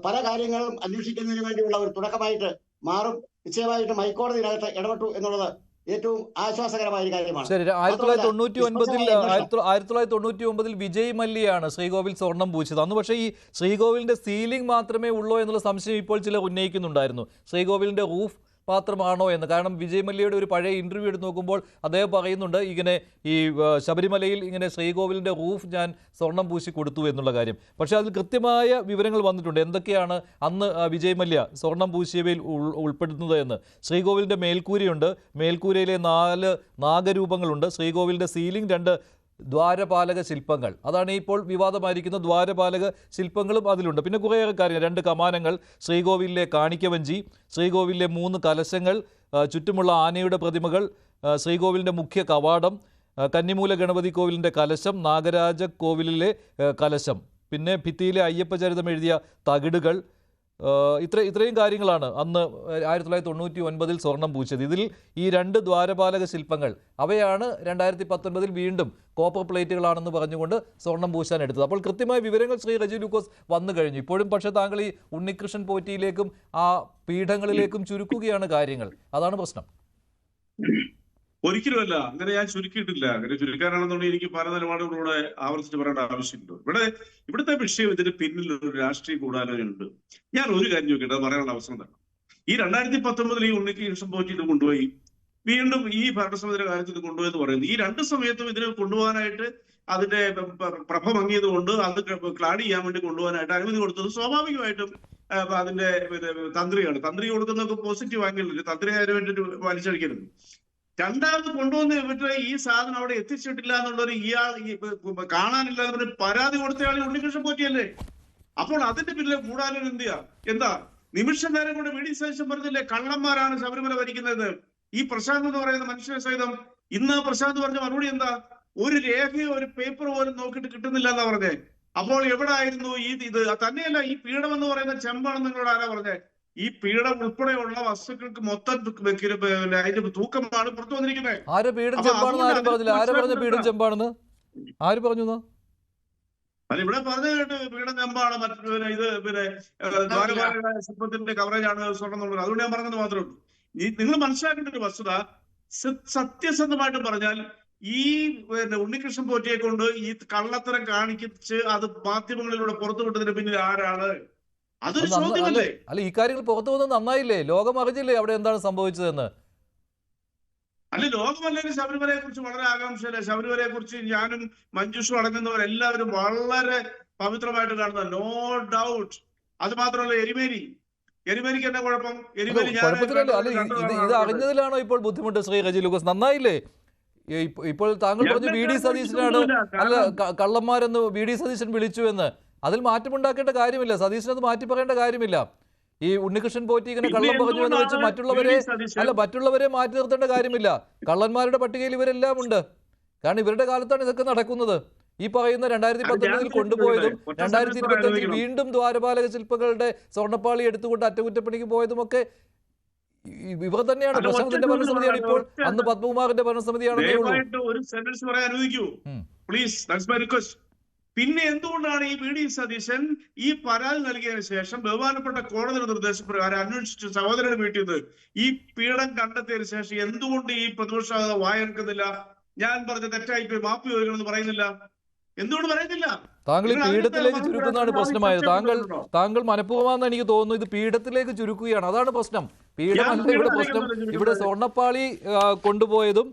പല കാര്യങ്ങളും അന്വേഷിക്കുന്നതിന് വേണ്ടിയുള്ള ഒരു തുടക്കമായിട്ട് മാറും. നിശ്ചയമായിട്ടും ഹൈക്കോടതിയിനകത്ത് ഇടപെട്ടു എന്നുള്ളത് ഏറ്റവും ആശ്വാസകരമായ ഒരു കാര്യമാണ്. ശരി, 1999 വിജയ് മല്യയാണ് ശ്രീകോവിൽ സ്വർണം പൂച്ചത്. അന്ന് പക്ഷേ ഈ ശ്രീകോവിലിന്റെ സീലിംഗ് മാത്രമേ ഉള്ളൂ എന്നുള്ള സംശയം ഇപ്പോൾ ചിലർ ഉന്നയിക്കുന്നുണ്ടായിരുന്നു. ശ്രീകോവിലിന്റെ റൂഫ് പാത്രമാണോ എന്ന്. കാരണം വിജയ് മല്യയുടെ ഒരു പഴയ ഇന്റർവ്യൂ എടുത്ത് നോക്കുമ്പോൾ അദ്ദേഹം പറയുന്നുണ്ട് ഇങ്ങനെ ഈ ശബരിമലയിൽ ഇങ്ങനെ ശ്രീകോവിലിൻ്റെ റൂഫ് ഞാൻ സ്വർണം പൂശി കൊടുത്തു എന്നുള്ള കാര്യം. പക്ഷേ അതിൽ കൃത്യമായ വിവരങ്ങൾ വന്നിട്ടുണ്ട് എന്തൊക്കെയാണ് അന്ന് വിജയ് മല്യ സ്വർണം പൂശിയവയിൽ ഉൾപ്പെടുന്നത് എന്ന്. ശ്രീകോവിലിൻ്റെ മേൽക്കൂരയുണ്ട്, മേൽക്കൂരയിലെ 4 നാഗരൂപങ്ങളുണ്ട്, ശ്രീകോവിലിൻ്റെ സീലിംഗ് 2 ദ്വാരപാലക ശില്പങ്ങൾ, അതാണ് ഇപ്പോൾ വിവാദമായിരിക്കുന്ന ദ്വാരപാലക ശില്പങ്ങളും അതിലുണ്ട്. പിന്നെ കുറേയേറെ കാര്യങ്ങൾ, 2 കമാനങ്ങൾ, ശ്രീകോവിലിലെ കാണിക്കവഞ്ചി, ശ്രീകോവിലിലെ 3 കലശങ്ങൾ, ചുറ്റുമുള്ള ആനയുടെ പ്രതിമകൾ, ശ്രീകോവിലിൻ്റെ മുഖ്യ കവാടം, കന്നിമൂല ഗണപതി കോവിലിൻ്റെ കലശം, നാഗരാജ കോവിലിലെ കലശം, പിന്നെ ഭിത്തിയിലെ അയ്യപ്പചരിതം എഴുതിയ തകിടുകൾ, ഇത്രയും കാര്യങ്ങളാണ് അന്ന് 1999 സ്വർണം പൂച്ചത്. ഇതിൽ ഈ 2 ദ്വാരപാലക ശില്പങ്ങൾ അവയാണ് 2019 വീണ്ടും കോപ്പർ പ്ലേറ്റുകളാണെന്ന് പറഞ്ഞുകൊണ്ട് സ്വർണം പൂശാൻ എടുത്തത്. അപ്പോൾ കൃത്യമായ വിവരങ്ങൾ ശ്രീ റെജി ലൂക്കോസ് വന്നു കഴിഞ്ഞു. ഇപ്പോഴും പക്ഷേ താങ്കൾ ഈ ഉണ്ണികൃഷ്ണൻ പോറ്റിയിലേക്കും ആ പീഠങ്ങളിലേക്കും ചുരുക്കുകയാണ് കാര്യങ്ങൾ. അതാണ് പ്രശ്നം. ഒരിക്കലുമല്ല, അങ്ങനെ ഞാൻ ചുരുക്കിയിട്ടില്ല. അങ്ങനെ ചുരുക്കാനാണെന്നുണ്ടെങ്കിൽ എനിക്ക് പല നിലപാടുകളൂടെ ആവർത്തിച്ച് പറയേണ്ട ആവശ്യമുണ്ട്. ഇവിടുത്തെ വിഷയം ഇതിന് പിന്നിൽ ഒരു രാഷ്ട്രീയ ഗൂഢാലോചനയുണ്ട്. ഞാൻ ഒരു കാര്യം ചോദിക്കട്ടെ, അത് പറയാനുള്ള അവസരം തന്നെ. ഈ 2019 ഈ ഉണ്ണികൃഷ്ണൻ പോറ്റി ഇത് കൊണ്ടുപോയി, വീണ്ടും ഈ ഭരണസമിതിയുടെ കാര്യത്തിൽ കൊണ്ടുപോയെന്ന് പറയുന്നത് ഈ 2 സമയത്തും ഇതിനെ കൊണ്ടുപോകാനായിട്ട് അതിന്റെ പ്രഭ മങ്ങിയത് കൊണ്ട് അത് ക്ലാഡ് ചെയ്യാൻ വേണ്ടി കൊണ്ടുപോകാനായിട്ട് അനുമതി കൊടുത്തത് സ്വാഭാവികമായിട്ടും അതിന്റെ തന്ത്രിയാണ്. തന്ത്രി കൊടുക്കുന്നതൊക്കെ പോസിറ്റീവ് ആംഗിളിൽ തന്ത്രി അതിന് വേണ്ടിയിട്ട് വലിച്ചടിക്കരുത്. രണ്ടാമത് കൊണ്ടുവന്ന് ഇവരുടെ ഈ സാധനം അവിടെ എത്തിച്ചിട്ടില്ല എന്നുള്ളൊരു കാണാനില്ല എന്നൊരു പരാതി കൊടുത്തയാൾ ഉണ്ണികൃഷ്ണൻ പോറ്റിയല്ലേ. അപ്പോൾ അതിന്റെ പിന്നിലെ കൂടാനും എന്താ നിമിഷ നേരം കൊണ്ട് വി ഡി സതീശൻ പറഞ്ഞില്ലേ കള്ളന്മാരാണ് ശബരിമല ഭരിക്കുന്നത്. ഈ പ്രശാന്ത് എന്ന് പറയുന്ന മനുഷ്യ സഹിതം ഇന്ന് പ്രശാന്ത് പറഞ്ഞ മറുപടി എന്താ? ഒരു രേഖയോ ഒരു പേപ്പർ പോലും നോക്കിയിട്ട് കിട്ടുന്നില്ല എന്നാ പറഞ്ഞേ. അപ്പോൾ എവിടെ ആയിരുന്നു ഇത്? തന്നെയല്ല, ഈ പീഠം എന്ന് പറയുന്ന ചെമ്പാണെന്ന് നിങ്ങളോട് ആരാ പറഞ്ഞേ? ഈ പീഠം ഉൾപ്പെടെയുള്ള വസ്തുക്കൾക്ക് മൊത്തം അതിന്റെ തൂക്കമാണ് പുറത്തു വന്നിരിക്കുന്നത്. ആര് പീഠം ചെമ്പാണെന്ന് ആരും പറഞ്ഞില്ല. ആര് പറഞ്ഞ പീഠം ചെമ്പാണെന്ന് ആര് പറഞ്ഞു? അല്ല, ഇവിടെ പറഞ്ഞു കേട്ട് പീഠം ചെമ്പാണ്, ഇത് ദ്വാരപാലക ശില്പത്തിന്റെ കവറേജ് ആണ് സ്വർണ്ണം എന്നുള്ളത്. അതുകൊണ്ട് ഞാൻ പറഞ്ഞത് മാത്രമേ ഉള്ളൂ. നിങ്ങൾ മനസ്സിലാക്കേണ്ട ഒരു വസ്തുത, സത്യസന്ധമായിട്ട് പറഞ്ഞാൽ ഈ ഉണ്ണികൃഷ്ണൻ പോറ്റിയെ കൊണ്ട് ഈ കള്ളത്തരം കാണിച്ച് അത് മാധ്യമങ്ങളിലൂടെ പുറത്തുവിട്ടതിന് പിന്നിൽ ആരാണ്? അതൊരു ചോദ്യമല്ലേ? അല്ല, ഈ കാര്യങ്ങൾ പുറത്തു വന്നത് നന്നായില്ലേ? ലോകം അറിഞ്ഞില്ലേ അവിടെ എന്താണ് സംഭവിച്ചതെന്ന്? അല്ല, ലോകമല്ലെങ്കിൽ ശബരിമലയെ കുറിച്ച് വളരെ ആകാംക്ഷയല്ലേ? ശബരിമലയെ കുറിച്ച് ഞാനും മഞ്ജുഷും അടങ്ങുന്നവരെല്ലാവരും വളരെ പവിത്രമായിട്ട് കാണുന്ന, നോ ഡൗട്ട്. അത് മാത്രമല്ല, എരിമേലിക്ക് എന്താ കുഴപ്പം? ഇത് അറിഞ്ഞതിലാണോ ഇപ്പോൾ ബുദ്ധിമുട്ട് ശ്രീ റെജി ലൂക്കോസ്? നന്നായില്ലേ? ഇപ്പോൾ താങ്കൾ പറഞ്ഞു വി ഡി സതീശനാണ്, അല്ല കള്ളന്മാരെന്ന് വി ഡി സതീശൻ വിളിച്ചു എന്ന്. അതിൽ മാറ്റമുണ്ടാക്കേണ്ട കാര്യമില്ല. സതീശൻ അത് മാറ്റി പറയേണ്ട കാര്യമില്ല. ഈ ഉണ്ണികൃഷ്ണൻ പോറ്റി ഇങ്ങനെ കള്ളം പറഞ്ഞു എന്ന് വെച്ച് മറ്റുള്ളവരെ മാറ്റി നിർത്തേണ്ട കാര്യമില്ല. കള്ളന്മാരുടെ പട്ടികയിൽ ഇവരെല്ലാം ഉണ്ട്. കാരണം ഇവരുടെ കാലത്താണ് ഇതൊക്കെ നടക്കുന്നത്. ഈ പറയുന്ന 2019 കൊണ്ടുപോയതും 2025 വീണ്ടും ദ്വാരപാലക ശില്പങ്ങളുടെ സ്വർണ്ണപ്പാളി എടുത്തുകൊണ്ട് അറ്റകുറ്റപ്പണിക്ക് പോയതുമൊക്കെ ഇവർ തന്നെയാണ്. പ്രശാന്തിന്റെ ഭരണസമിതിയാണ് ഇപ്പോൾ. അന്ന് പത്മകുമാറിന്റെ ഭരണസമിതിയാണെന്നേ ഉള്ളൂ. ഒരു സെന്റൻസ് പറയാൻ അനുവദിക്കൂ പ്ലീസ്, ദാറ്റ്സ് മൈ റിക്വസ്റ്റ്. പിന്നെ എന്തുകൊണ്ടാണ് ഈ വി ഡി സതീശൻ ഈ പരാതി നൽകിയതിനു ശേഷം ബഹുമാനപ്പെട്ട കോടതിയുടെ നിർദ്ദേശപ്രകാരം അന്വേഷിച്ച് സഹോദരന്റെ വീട്ടിൽ നിന്ന് ഈ പീഡനം കണ്ടെത്തിയതിനു ശേഷം എന്തുകൊണ്ട് ഈ പ്രതിപക്ഷ വായെടുക്കുന്നില്ല? ഞാൻ പറഞ്ഞ തെറ്റായിപ്പോയി, മാപ്പ് ചോദിക്കണമെന്ന് പറയുന്നില്ല. എന്തുകൊണ്ട് പറയുന്നില്ല? താങ്കൾ ഈ പീഠത്തിലേക്ക് ചുരുക്കുന്നതാണ് പ്രശ്നമായത്. താങ്കൾ മനഃപൂർവ്വമാണെന്ന് എനിക്ക് തോന്നുന്നു. ഇത് പീഠത്തിലേക്ക് ചുരുക്കുകയാണ്, അതാണ് പ്രശ്നം. പീഠമല്ല ഇവിടെ പ്രശ്നം. ഇവിടെ സ്വർണ്ണപ്പാളി കൊണ്ടുപോയതും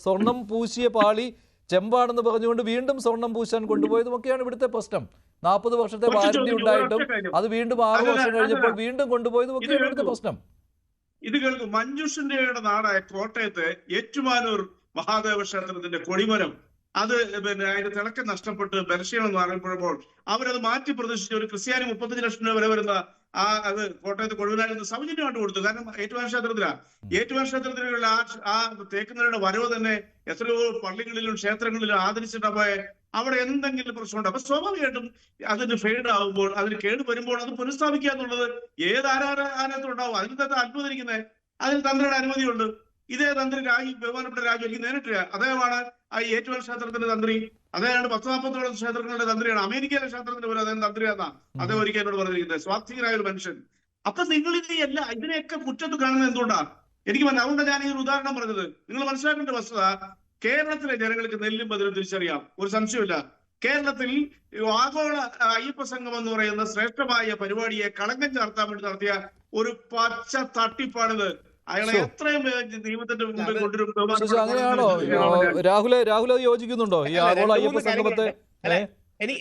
സ്വർണം പൂശിയ പാളി ചെമ്പാണെന്ന് പറഞ്ഞുകൊണ്ട് വീണ്ടും സ്വർണം പൂശാൻ കൊണ്ടുപോയതും ഒക്കെയാണ് ഇവിടുത്തെ പ്രശ്നം. 40 വർഷത്തെ വാറന്റി ഉണ്ടായിട്ടും അത് വീണ്ടും 6 വർഷം കഴിഞ്ഞപ്പോൾ വീണ്ടും കൊണ്ടുപോയതും ഒക്കെയാണ് ഇവിടുത്തെ പ്രശ്നം. ഇത് കേൾക്കും. മഞ്ജുഷിന്റെ നാടായ കോട്ടയത്തെ ഏറ്റുമാനൂർ മഹാദേവ ക്ഷേത്രത്തിന്റെ കൊടിമരം അത് അതിന്റെ തിളക്കം നഷ്ടപ്പെട്ട് ബലക്ഷീണം അറിയപ്പെടുമ്പോൾ അവരത് മാറ്റി പ്രദർശിച്ച ഒരു ക്രിസ്ത്യാനി 35 ലക്ഷം രൂപ വരെ വരുന്ന അത് കോട്ടയത്ത് കൊഴുവനായിരുന്നു സൗജന്യമായിട്ട് കൊടുത്തു. കാരണം ഏറ്റുമാനൂർ ക്ഷേത്രത്തിലുള്ള ആ തേക്കുന്നവരുടെ വരവ് തന്നെ എത്രയോ പള്ളികളിലും ക്ഷേത്രങ്ങളിലും ആദരിച്ചിട്ട് പോയ അവിടെ എന്തെങ്കിലും പ്രശ്നമുണ്ട്. അപ്പൊ സ്വാഭാവികമായിട്ടും അതിന് ഫെയ്ഡ് ആവുമ്പോൾ, അതിന് കേട് വരുമ്പോൾ അത് പുനഃസ്ഥാപിക്കുക എന്നുള്ളത് ഏത് ആരാധനത്തും ഉണ്ടാവും. അതിന് തന്നെ അത്ഭുതരിക്കുന്നത് അതിന് തന്ത്രിയുടെ അനുമതിയുണ്ട്. ഇതേ തന്ത്രി ബഹുമാനപ്പെട്ട രാജു എനിക്ക് നേരിട്ട് അദ്ദേഹമാണ് ആ ഏറ്റുമാനൂർ ക്ഷേത്രത്തിന്റെ തന്ത്രി. അദ്ദേഹമാണ് 10-40 ക്ഷേത്രങ്ങളുടെ തന്ത്രിയാണ്. അമേരിക്കയിലെ ക്ഷേത്രത്തിന്റെ പോലെ അദ്ദേഹം തന്ത്രിയാന്നാ അദ്ദേഹം ഒരിക്കൽ എന്നോട് പറഞ്ഞിരിക്കുന്നത്. സ്വാർത്ഥികനായ ഒരു മനുഷ്യൻ. അപ്പൊ നിങ്ങൾ ഇതിനെയൊക്കെ കുറ്റത്ത് കാണുന്നത് എന്തുകൊണ്ടാണ്? എനിക്ക് അതുകൊണ്ട് ഞാൻ ഈ ഒരു ഉദാഹരണം പറഞ്ഞത്. നിങ്ങൾ മനസ്സിലാക്കേണ്ട വസ്തുത, കേരളത്തിലെ ജനങ്ങൾക്ക് നെല്ലും ബദലും തിരിച്ചറിയാം, ഒരു സംശയമില്ല. കേരളത്തിൽ ആഗോള അയ്യപ്പ സംഘം എന്ന് പറയുന്ന ശ്രേഷ്ഠമായ പരിപാടിയെ കളങ്കം ചാർത്താൻ വേണ്ടി നടത്തിയ ഒരു പച്ച തട്ടിപ്പാണിത്. അയാളെ എത്രയും നിയമത്തിന്റെ മുമ്പിൽ കൊണ്ടുവരും. അങ്ങനെയാണോ രാഹുൽ യോജിക്കുന്നുണ്ടോ ഈ ആഗോള അയ്യപ്പ സംഗമത്തെ?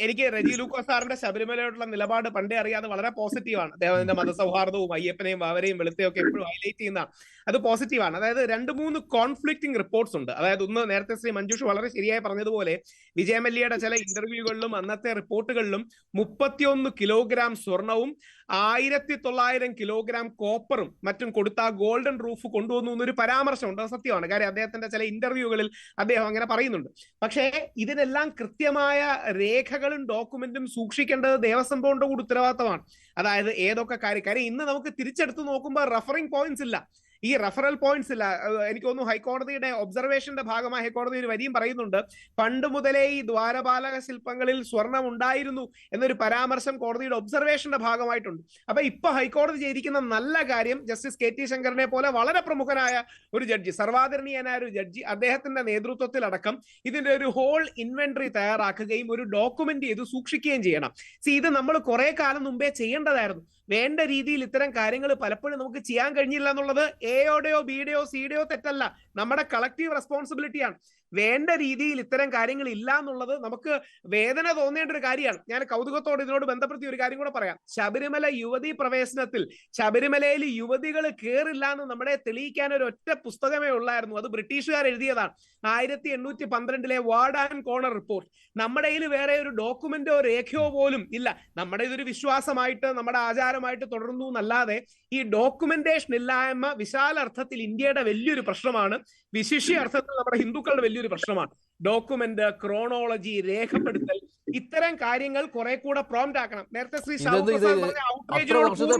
എനിക്ക് റെജി ലൂക്കോസ് സാറിന്റെ ശബരിമലയോടുള്ള നിലപാട് പണ്ടേ അറിയാതെ വളരെ പോസിറ്റീവാണ്. അദ്ദേഹത്തിന്റെ മതസൗഹാർദ്ദവും അയ്യപ്പനെയും അവരെയും വെളുത്തെയൊക്കെ എപ്പോഴും ഹൈലൈറ്റ് ചെയ്യുന്നതാണ്. അത് പോസിറ്റീവാണ്. അതായത് 2-3 കോൺഫ്ലിക്റ്റിംഗ് റിപ്പോർട്ട്സ് ഉണ്ട്. അതായത് ഒന്ന്, നേരത്തെ ശ്രീ മഞ്ജുഷ് വളരെ ശരിയായി പറഞ്ഞതുപോലെ വിജയമല്യയുടെ ചില ഇന്റർവ്യൂകളിലും അന്നത്തെ റിപ്പോർട്ടുകളിലും 31 കിലോഗ്രാം സ്വർണവും 1900 കിലോഗ്രാം കോപ്പറും മറ്റും കൊടുത്ത ഗോൾഡൻ റൂഫ് കൊണ്ടുവന്നു എന്നൊരു പരാമർശമുണ്ട്. അത് സത്യമാണ്. കാര്യം അദ്ദേഹത്തിന്റെ ചില ഇന്റർവ്യൂകളിൽ അദ്ദേഹം അങ്ങനെ പറയുന്നുണ്ട്. പക്ഷേ ഇതിനെല്ലാം കൃത്യമായ രേഖകളും ഡോക്യുമെന്റും സൂക്ഷിക്കേണ്ടത് ദേവസ്വം ബോർഡിന്റെ കൂടി ഉത്തരവാദിത്തമാണ്. അതായത് ഏതൊക്കെ കാര്യം ഇന്ന് നമുക്ക് തിരിച്ചെടുത്ത് നോക്കുമ്പോൾ റഫറിംഗ് പോയിന്റ്സ് ഇല്ല, ഈ റഫറൽ പോയിന്റ്സ് ഇല്ല. എനിക്ക് തോന്നുന്നു ഹൈക്കോടതിയുടെ ഒബ്സർവേഷന്റെ ഭാഗമായി ഹൈക്കോടതി ഒരു വരിയും പറയുന്നുണ്ട്, പണ്ട് മുതലേ ഈ ദ്വാരപാലക ശില്പങ്ങളിൽ സ്വർണം ഉണ്ടായിരുന്നു എന്നൊരു പരാമർശം കോടതിയുടെ ഒബ്സർവേഷന്റെ ഭാഗമായിട്ടുണ്ട്. അപ്പൊ ഇപ്പൊ ഹൈക്കോടതി ചെയ്തിരിക്കുന്ന നല്ല കാര്യം, ജസ്റ്റിസ് KT ശങ്കറിനെ പോലെ വളരെ പ്രമുഖനായ ഒരു ജഡ്ജി, സർവാദരണീയനായ ഒരു ജഡ്ജി, അദ്ദേഹത്തിന്റെ നേതൃത്വത്തിൽ അടക്കം ഇതിന്റെ ഒരു ഹോൾ ഇൻവെന്ററി തയ്യാറാക്കുകയും ഒരു ഡോക്യുമെന്റ് ചെയ്ത് സൂക്ഷിക്കുകയും ചെയ്യണം. ഇത് നമ്മൾ കുറെ കാലം മുമ്പേ ചെയ്യേണ്ടതായിരുന്നു. വേണ്ട രീതിയിൽ ഇത്തരം കാര്യങ്ങൾ പലപ്പോഴും നമുക്ക് ചെയ്യാൻ കഴിഞ്ഞില്ല എന്നുള്ളത് എയുടെയോ ബിയുടെയോ സിയുടെയോ തെറ്റല്ല, നമ്മുടെ കളക്റ്റീവ് റെസ്പോൺസിബിലിറ്റിയാണ്. വേണ്ട രീതിയിൽ ഇത്തരം കാര്യങ്ങൾ ഇല്ല എന്നുള്ളത് നമുക്ക് വേദന തോന്നേണ്ട ഒരു കാര്യമാണ്. ഞാൻ കൗതുകത്തോടെ ഇതിനോട് ബന്ധപ്പെടുത്തി ഒരു കാര്യം കൂടെ പറയാം. ശബരിമല യുവതി പ്രവേശനത്തിൽ ശബരിമലയിൽ യുവതികൾ കയറില്ല എന്ന് നമ്മളെ തെളിയിക്കാൻ ഒരു ഒറ്റ പുസ്തകമേ ഉള്ളായിരുന്നു. അത് ബ്രിട്ടീഷുകാർ എഴുതിയതാണ്, 1812 വാർഡ് ആൻഡ് കോർണർ റിപ്പോർട്ട്. നമ്മുടെ കയ്യിൽ വേറെ ഒരു ഡോക്യുമെന്റോ രേഖയോ പോലും ഇല്ല. നമ്മുടെ ഇതൊരു വിശ്വാസമായിട്ട് നമ്മുടെ ആചാരമായിട്ട് തുടർന്നു എന്നല്ലാതെ ഈ ഡോക്യുമെന്റേഷൻ ഇല്ലായ്മ വിശാല അർത്ഥത്തിൽ ഇന്ത്യയുടെ വലിയൊരു പ്രശ്നമാണ്. വിശിഷ്യ അർത്ഥത്തിൽ നമ്മുടെ ഹിന്ദുക്കളുടെ വലിയൊരു പ്രശ്നമാണ്. ഡോക്യുമെന്റ്, ക്രോണോളജി, രേഖപ്പെടുത്തൽ, ഇത്തരം കാര്യങ്ങൾ കുറെ കൂടെ പ്രോംപ്റ്റ് ആക്കണം. നേരത്തെ ശ്രീ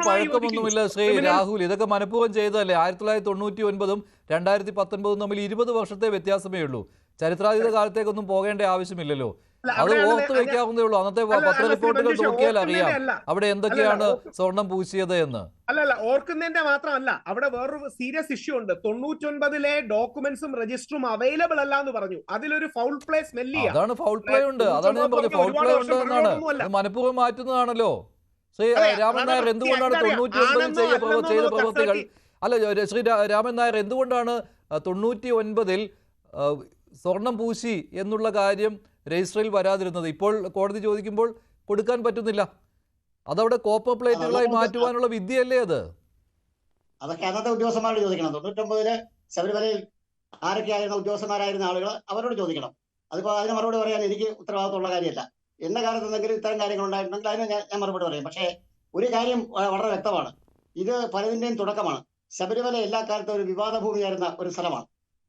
പഴക്കമൊന്നുമില്ല ശ്രീ രാഹുൽ, ഇതൊക്കെ മനഃപൂർവ്വം ചെയ്തതല്ലേ? 1999 2019 തമ്മിൽ 20 വർഷത്തെ വ്യത്യാസമേ ഉള്ളൂ. ചരിത്രാതീത കാലത്തേക്കൊന്നും പോകേണ്ട ആവശ്യമില്ലല്ലോ. അത് ഓർത്ത് വെക്കാവുന്നേ ഉള്ളൂ. അന്നത്തെ പത്ര റിപ്പോർട്ടുകൾ നോക്കിയാൽ അറിയാം അവിടെ എന്തൊക്കെയാണ് സ്വർണം പൂശിയത് എന്ന്. അല്ലല്ല, ഓർക്കുന്നതിന്റെ മാത്രമല്ല, അവിടെ വേറൊരു സീരിയസ് ഇഷ്യൂ ഉണ്ട്. 99-ലെ ഡോക്യുമെന്റ്സും രജിസ്റ്ററും അവൈലബിൾ അല്ല എന്ന് പറഞ്ഞു. അതിലൊരു ഫൗൾ പ്ലേ സ്മെല്ല്. അതാണ് ഫൗൾ പ്ലേ ഉണ്ട്. അതാണ് ഞാൻ പറഞ്ഞത്, ഫൗൾ പ്ലേ ഉണ്ട് എന്നാണ്. മനഃപൂർവ്വം മാറ്റുന്നതാണല്ലോ. ശ്രീ രാമൻ നായർ എന്തുകൊണ്ടാണ് 99-ൽ ചെയ്ത പ്രവൃത്തികൾ അല്ല ശ്രീ രാമൻ നായർ എന്തുകൊണ്ടാണ് 99-ൽ സ്വർണം പൂശി എന്നുള്ള കാര്യം രജിസ്റ്ററിൽ വരാതിരുന്നത്? ഇപ്പോൾ കോടതി ചോദിക്കുമ്പോൾ കൊടുക്കാൻ പറ്റുന്നില്ല. അതവിടെ കോപ്പർ പ്ലേറ്റുകളായി മാറ്റുവാനുള്ള വിദ്യയല്ലേ അത്? അതൊക്കെ അന്നത്തെ ഉദ്യോഗസ്ഥന്മാരോട് ചോദിക്കണം. 99-ല് ശബരിമലയിൽ ആരൊക്കെയായിരുന്ന ഉദ്യോഗസ്ഥന്മാരായിരുന്ന ആളുകൾ അവരോട് ചോദിക്കണം. അതിപ്പോ അതിന് മറുപടി പറയാൻ എനിക്ക് ഉത്തരവാദിത്തമുള്ള കാര്യമല്ല. എന്റെ കാലത്ത് എന്തെങ്കിലും ഇത്തരം കാര്യങ്ങൾ ഉണ്ടായിട്ടുണ്ടെങ്കിൽ അതിന് ഞാൻ മറുപടി പറയും. പക്ഷേ ഒരു കാര്യം വളരെ വ്യക്തമാണ്, ഇത് പലതിന്റെയും തുടക്കമാണ്. ശബരിമല എല്ലാ കാലത്തും ഒരു വിവാദ ഭൂമിയായിരുന്ന ഒരു സ്ഥലമാണ്.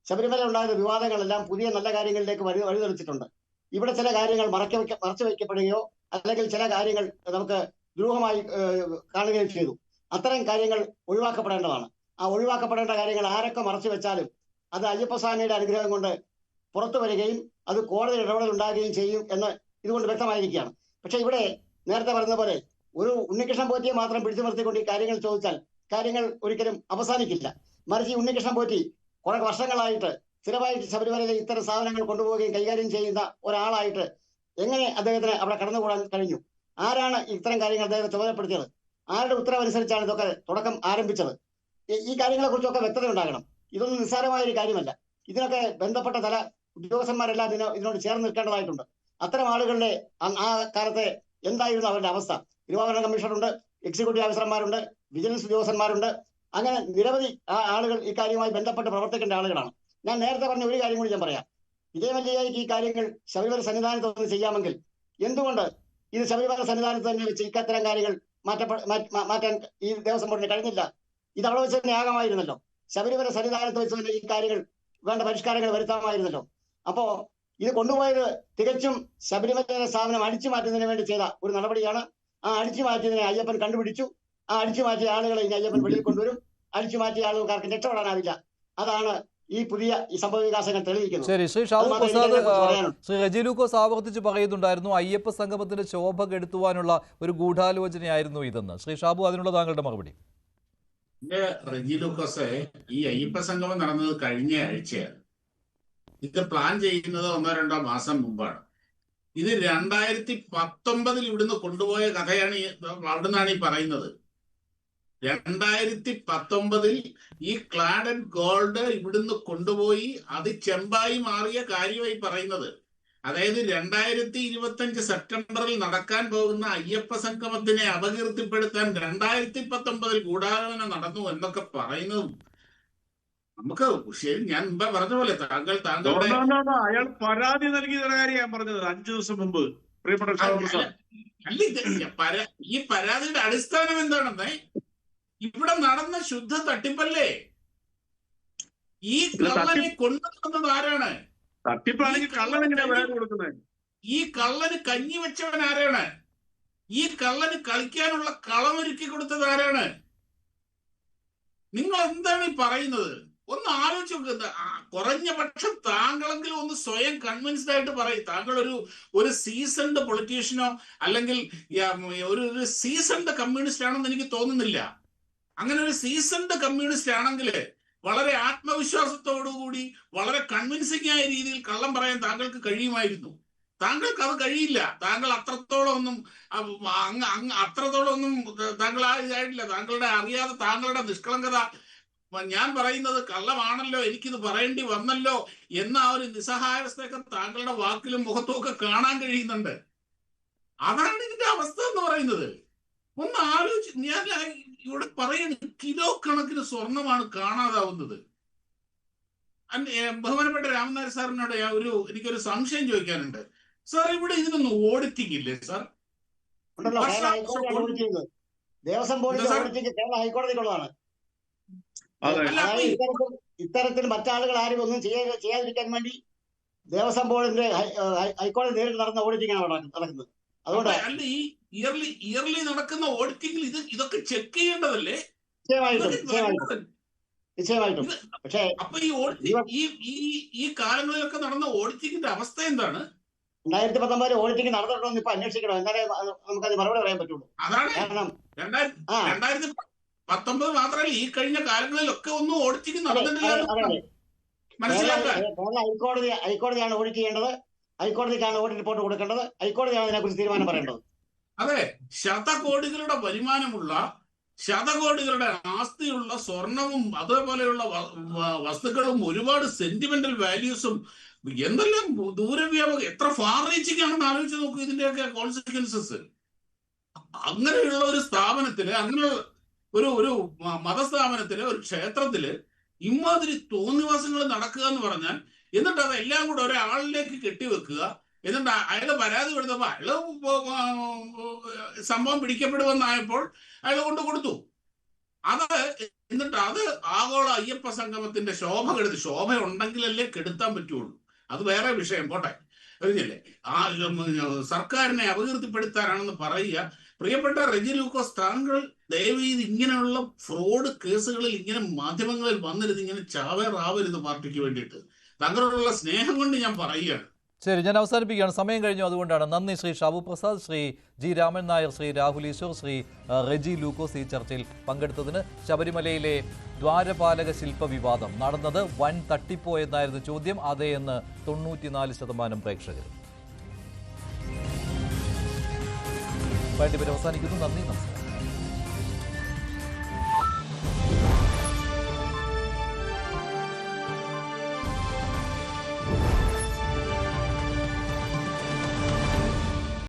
ശബരിമല ഉണ്ടായ വിവാദങ്ങളെല്ലാം പുതിയ നല്ല കാര്യങ്ങളിലേക്ക് വഴിതെളിച്ചിട്ടുണ്ട്. ഇവിടെ ചില കാര്യങ്ങൾ മറച്ചു വയ്ക്കപ്പെടുകയോ അല്ലെങ്കിൽ ചില കാര്യങ്ങൾ നമുക്ക് ദ്രോഹമായി കാണുകയും ചെയ്തു. അത്തരം കാര്യങ്ങൾ ഒഴിവാക്കപ്പെടേണ്ടതാണ്. ആ ഒഴിവാക്കപ്പെടേണ്ട കാര്യങ്ങൾ ആരൊക്കെ മറച്ചു വെച്ചാലും അത് അയ്യപ്പസ്വാമിയുടെ അനുഗ്രഹം കൊണ്ട് പുറത്തു വരികയും അത് കോടതി ഇടപെടൽ ഉണ്ടാകുകയും ചെയ്യും എന്ന് ഇതുകൊണ്ട് വ്യക്തമായിരിക്കുകയാണ്. പക്ഷെ ഇവിടെ നേരത്തെ പറഞ്ഞ പോലെ ഒരു ഉണ്ണികൃഷ്ണൻ പോറ്റിയെ മാത്രം പിടിച്ചു നിർത്തിക്കൊണ്ട് ഈ കാര്യങ്ങൾ ചോദിച്ചാൽ കാര്യങ്ങൾ ഒരിക്കലും അവസാനിക്കില്ല. മറിച്ച് ഈ ഉണ്ണികൃഷ്ണൻ പോറ്റി കുറെ വർഷങ്ങളായിട്ട് സ്ഥിരമായിട്ട് ശബരിമലയിലെ ഇത്തരം സാധനങ്ങൾ കൊണ്ടുപോവുകയും കൈകാര്യം ചെയ്യുന്ന ഒരാളായിട്ട് എങ്ങനെ അദ്ദേഹത്തിന് അവിടെ കടന്നുകൂടാൻ കഴിഞ്ഞു? ആരാണ് ഇത്തരം കാര്യങ്ങൾ അദ്ദേഹത്തെ ചുമതലപ്പെടുത്തിയത്? ആരുടെ ഉത്തരവനുസരിച്ചാണ് ഇതൊക്കെ തുടക്കം ആരംഭിച്ചത്? ഈ കാര്യങ്ങളെ കുറിച്ചൊക്കെ വ്യക്തത ഉണ്ടാകണം. ഇതൊന്നും നിസ്സാരമായ ഒരു കാര്യമല്ല. ഇതിനൊക്കെ ബന്ധപ്പെട്ട ചില ഉദ്യോഗസ്ഥന്മാരെല്ലാം ഇതിനോട് ചേർന്ന് നിൽക്കേണ്ടതായിട്ടുണ്ട്. അത്തരം ആളുകളുടെ ആ കാലത്തെ എന്തായിരുന്നു അവരുടെ അവസ്ഥ? തിരുവാഭരണ കമ്മീഷണറുണ്ട്, എക്സിക്യൂട്ടീവ് ഓഫീസർമാരുണ്ട്, വിജിലൻസ് ഉദ്യോഗസ്ഥന്മാരുണ്ട്. അങ്ങനെ നിരവധി ആളുകൾ ഈ കാര്യവുമായി ബന്ധപ്പെട്ട് പ്രവർത്തിക്കേണ്ട ആളുകളാണ്. ഞാൻ നേരത്തെ പറഞ്ഞ ഒരു കാര്യം കൂടി ഞാൻ പറയാം. വിജയമല്യയ്ക്ക് ഈ കാര്യങ്ങൾ ശബരിമല സന്നിധാനത്ത് നിന്ന് ചെയ്യാമെങ്കിൽ എന്തുകൊണ്ട് ഇത് ശബരിമല സന്നിധാനത്ത് തന്നെ വെച്ച് ഇത്തരം കാര്യങ്ങൾ മാറ്റാൻ ഈ ദേവസ്വം ബോർഡിന് കഴിഞ്ഞില്ല? ഇത് അവിടെ വെച്ച് തന്നെ ആകാമായിരുന്നല്ലോ. ശബരിമല സന്നിധാനത്ത് വെച്ച് തന്നെ ഈ കാര്യങ്ങൾ വേണ്ട പരിഷ്കാരങ്ങൾ വരുത്താമായിരുന്നല്ലോ. അപ്പോ ഇത് കൊണ്ടുപോയത് തികച്ചും ശബരിമല സ്ഥാപനം അടിച്ചു മാറ്റുന്നതിന് വേണ്ടി ചെയ്ത ഒരു നടപടിയാണ്. ആ അടിച്ചു മാറ്റിയതിനെ അയ്യപ്പൻ കണ്ടുപിടിച്ചു. ആ അടിച്ചു മാറ്റിയ ആളുകളെ ഇനി അയ്യപ്പൻ വെളിയിൽ കൊണ്ടുവരും. അടിച്ചു മാറ്റിയ ആളുകൾക്ക് രക്ഷപ്പെടാനാവില്ല. അതാണ് ഈ പുതിയ ഈ സംഭവ വികാസങ്ങൾ തെളിയിക്കുന്നത്. ശരി, ശ്രീ ഷാഹു പ്രസാദ്, ശ്രീ റെജി ലൂക്കോസ് ആവർത്തിച്ച് പറയുന്നുണ്ടായിരുന്നു അയ്യപ്പ സംഗമത്തിന്റെ ശോഭ കെടുത്തുവാനുള്ള ഒരു ഗൂഢാലോചനയായിരുന്നു ഇതെന്ന്. ശ്രീ ഷാബു, അതിനുള്ള താങ്കളുടെ മറുപടി. റെജി ലൂക്കോസ്, ഈ അയ്യപ്പ സംഗമം നടന്നത് കഴിഞ്ഞ ആഴ്ചയാണ്. ഇത് പ്ലാൻ ചെയ്യുന്നത് 1-2 മാസം മുമ്പാണ്. ഇത് 2019 ഇവിടുന്ന് കൊണ്ടുപോയ കഥയാണ്. അവിടുന്നാണ് ഈ പറയുന്നത്. 2019 ഈ ക്ലാഡ് ആൻഡ് ഗോൾഡ് ഇവിടുന്ന് കൊണ്ടുപോയി അത് ചെമ്പായി മാറിയ കാര്യമായി പറയുന്നത്. അതായത് 2025 സെപ്റ്റംബറിൽ നടക്കാൻ പോകുന്ന അയ്യപ്പ സംഗമത്തിനെ അപകീർത്തിപ്പെടുത്താൻ 2019 ഗൂഢാലോചന നടന്നു എന്നൊക്കെ പറയുന്നതും നമുക്ക് ശരി. ഞാൻ മുമ്പേ പറഞ്ഞ പോലെ താങ്കളുടെ അയാൾ പരാതി നൽകിയ കാര്യം ഞാൻ പറഞ്ഞത് 5 ദിവസം മുമ്പ്. പ്രിയപ്പെട്ട ഈ പരാതിയുടെ അടിസ്ഥാനം എന്താണെന്ന് ഇവിടെ നടന്ന ശുദ്ധ തട്ടിപ്പല്ലേ? ഈ കള്ളനെ കൊണ്ടുവന്നത് ആരാണ്? തട്ടിപ്പാണെങ്കിൽ കള്ളൻ എങ്ങനെയാ പരാതി കൊടുക്കുന്നത്? ഈ കള്ളന് കഞ്ഞി വെച്ചവൻ ആരാണ്? ഈ കള്ളന് കളിക്കാനുള്ള കളമൊരുക്കി കൊടുത്തത് ആരാണ്? നിങ്ങൾ എന്താണ് ഈ പറയുന്നത്? ഒന്ന് ആലോചിച്ച് നോക്കുക. കുറഞ്ഞ പക്ഷം താങ്കളെങ്കിലും ഒന്ന് സ്വയം കൺവിൻസ്ഡ് ആയിട്ട് പറയും. താങ്കൾ ഒരു സീസൺഡ് പൊളിറ്റീഷ്യനോ അല്ലെങ്കിൽ ഒരു സീസൺഡ് കമ്മ്യൂണിസ്റ്റ് ആണെന്ന് എനിക്ക് തോന്നുന്നില്ല. അങ്ങനെ ഒരു സീസൺഡ് കമ്മ്യൂണിസ്റ്റ് ആണെങ്കിൽ വളരെ ആത്മവിശ്വാസത്തോടുകൂടി വളരെ കൺവിൻസിംഗ് ആയ രീതിയിൽ കള്ളം പറയാൻ താങ്കൾക്ക് കഴിയുമായിരുന്നു. താങ്കൾക്ക് അത് കഴിയില്ല. താങ്കൾ അത്രത്തോളം ഒന്നും താങ്കൾ ഇതായിട്ടില്ല. താങ്കളുടെ അറിയാതെ താങ്കളുടെ നിഷ്കളങ്കത, ഞാൻ പറയുന്നത് കള്ളമാണല്ലോ, എനിക്കിത് പറയേണ്ടി വന്നല്ലോ എന്ന ആ ഒരു നിസ്സഹായാവസ്ഥയൊക്കെ താങ്കളുടെ വാക്കിലും മുഖത്തും ഒക്കെ കാണാൻ കഴിയുന്നുണ്ട്. അതാണ് ഇതിന്റെ അവസ്ഥ എന്ന് പറയുന്നത്. ഒന്ന് ആലോചിച്ച്, ഞാൻ ഇവിടെ പറയുന്നത് കിലോ കണക്കിന് സ്വർണമാണ് കാണാതാവുന്നത്. ബഹുമാനപ്പെട്ട രാമൻ നായർ സാറിനോട് എനിക്കൊരു സംശയം ചോദിക്കാനുണ്ട്. സാർ, ഇവിടെ ഇതിനൊന്നും ഓഡിറ്റിംഗ് ഇല്ലേ സാർ? ദേവസ്വം ബോർഡിന്റെ ഓഡിറ്റിംഗ് കേരള ഹൈക്കോടതിക്കുള്ളതാണ്. ഇത്തരത്തിൽ മറ്റാളുകൾ ആരും ഒന്നും ചെയ്യാതിരിക്കാൻ വേണ്ടി ദേവസ്വം ബോർഡിന്റെ ഹൈക്കോടതി നേരിട്ട് നടന്ന ഓഡിറ്റിംഗ് ആണ് നടക്കുന്നത്. അതുകൊണ്ട് അല്ല, ഈ ഇയർലി നടക്കുന്ന ഓഡിറ്റിംഗിൽ ഇതൊക്കെ ചെക്ക് ചെയ്യേണ്ടതല്ലേ? നിശ്ചയമായിട്ടും. പക്ഷേ അപ്പൊ ഈ കാലങ്ങളിലൊക്കെ നടന്ന ഓഡിറ്റിംഗിന്റെ അവസ്ഥ എന്താണ്? 2019 ഓഡിറ്റിംഗ് നടന്നിട്ടുണ്ടോ എന്ന് ഇപ്പൊ അന്വേഷിക്കണം. എന്നാലേ നമുക്കത് മറുപടി പറയാൻ പറ്റുള്ളൂ. അതാണ് കാരണം 2019 മാത്രമല്ല, ഈ കഴിഞ്ഞ കാലങ്ങളിലൊക്കെ ഒന്നും ഓഡിറ്റിംഗ് നടന്നിട്ടില്ല. മനസ്സിലാക്കാൻ ഹൈക്കോടതിയാണ് ഓഡിറ്റ് ചെയ്യേണ്ടത്. ഹൈക്കോടതിക്കാണ് ഓഡിറ്റ് റിപ്പോർട്ട് കൊടുക്കേണ്ടത്. ഹൈക്കോടതിയാണ് ഇതിനെക്കുറിച്ച് തീരുമാനം പറയേണ്ടത്. അതെ, ശതകോടികളുടെ വരുമാനമുള്ള, ശതകോടികളുടെ ആസ്തിയുള്ള സ്വർണവും അതേപോലെയുള്ള വസ്തുക്കളും ഒരുപാട് സെന്റിമെന്റൽ വാല്യൂസും എന്തെല്ലാം ദൂരവ്യാപകം, എത്ര ഫാർ റീച്ചിങ് ആണെന്ന് ആലോചിച്ച് നോക്കൂ ഇതിന്റെയൊക്കെ കോൺസിക്വൻസസ്. അങ്ങനെയുള്ള ഒരു സ്ഥാപനത്തില്, അങ്ങനെയുള്ള ഒരു മതസ്ഥാപനത്തില്, ഒരു ക്ഷേത്രത്തില് ഇമാതിരി തോന്നിവാസങ്ങൾ നടക്കുക എന്ന് പറഞ്ഞാൽ, എന്നിട്ട് അതെല്ലാം കൂടെ ഒരാളിലേക്ക് കെട്ടിവെക്കുക, എന്നിട്ട് അയാള് പരാതി കൊടുത്തപ്പോ അയാള് സംഭവം പിടിക്കപ്പെടുമെന്നായപ്പോൾ അയാള് കൊണ്ട് കൊടുത്തു. എന്നിട്ട് അത് ആഗോള അയ്യപ്പ സംഗമത്തിന്റെ ശോഭ കെടുത്തി. ശോഭ ഉണ്ടെങ്കിലല്ലേ കെടുത്താൻ പറ്റുള്ളൂ. അത് വേറെ വിഷയം, പോട്ടെ, അറിഞ്ഞില്ലേ. സർക്കാരിനെ അപകീർത്തിപ്പെടുത്താനാണെന്ന് പറയുക. പ്രിയപ്പെട്ട റെജി ലൂക്കോസ്, താങ്കൾ ദയവീത് ഇങ്ങനെയുള്ള ഫ്രോഡ് കേസുകളിൽ ഇങ്ങനെ മാധ്യമങ്ങളിൽ വന്നിരുന്ന് ഇങ്ങനെ ചാവേറാവരുത് പാർട്ടിക്ക് വേണ്ടിയിട്ട്. താങ്കളോടുള്ള സ്നേഹം കൊണ്ട് ഞാൻ പറയുകയാണ്. ശരി, ഞാൻ അവസാനിപ്പിക്കുകയാണ്, സമയം കഴിഞ്ഞു. അതുകൊണ്ടാണ്. നന്ദി ശ്രീ ഷാബു പ്രസാദ്, ശ്രീ ജി രാമൻ നായർ, ശ്രീ രാഹുൽ ഈശ്വർ, ശ്രീ റെജി ലൂക്കോസ് ഈ ചർച്ചയിൽ പങ്കെടുത്തതിന്. ശബരിമലയിലെ ദ്വാരപാലക ശില്പ വിവാദം നടന്നത് വൻ തട്ടിപ്പോ എന്നായിരുന്നു ചോദ്യം. അതേ എന്ന് 94% പ്രേക്ഷകർ. അവസാനിക്കുന്നു. നന്ദി, നമസ്കാരം.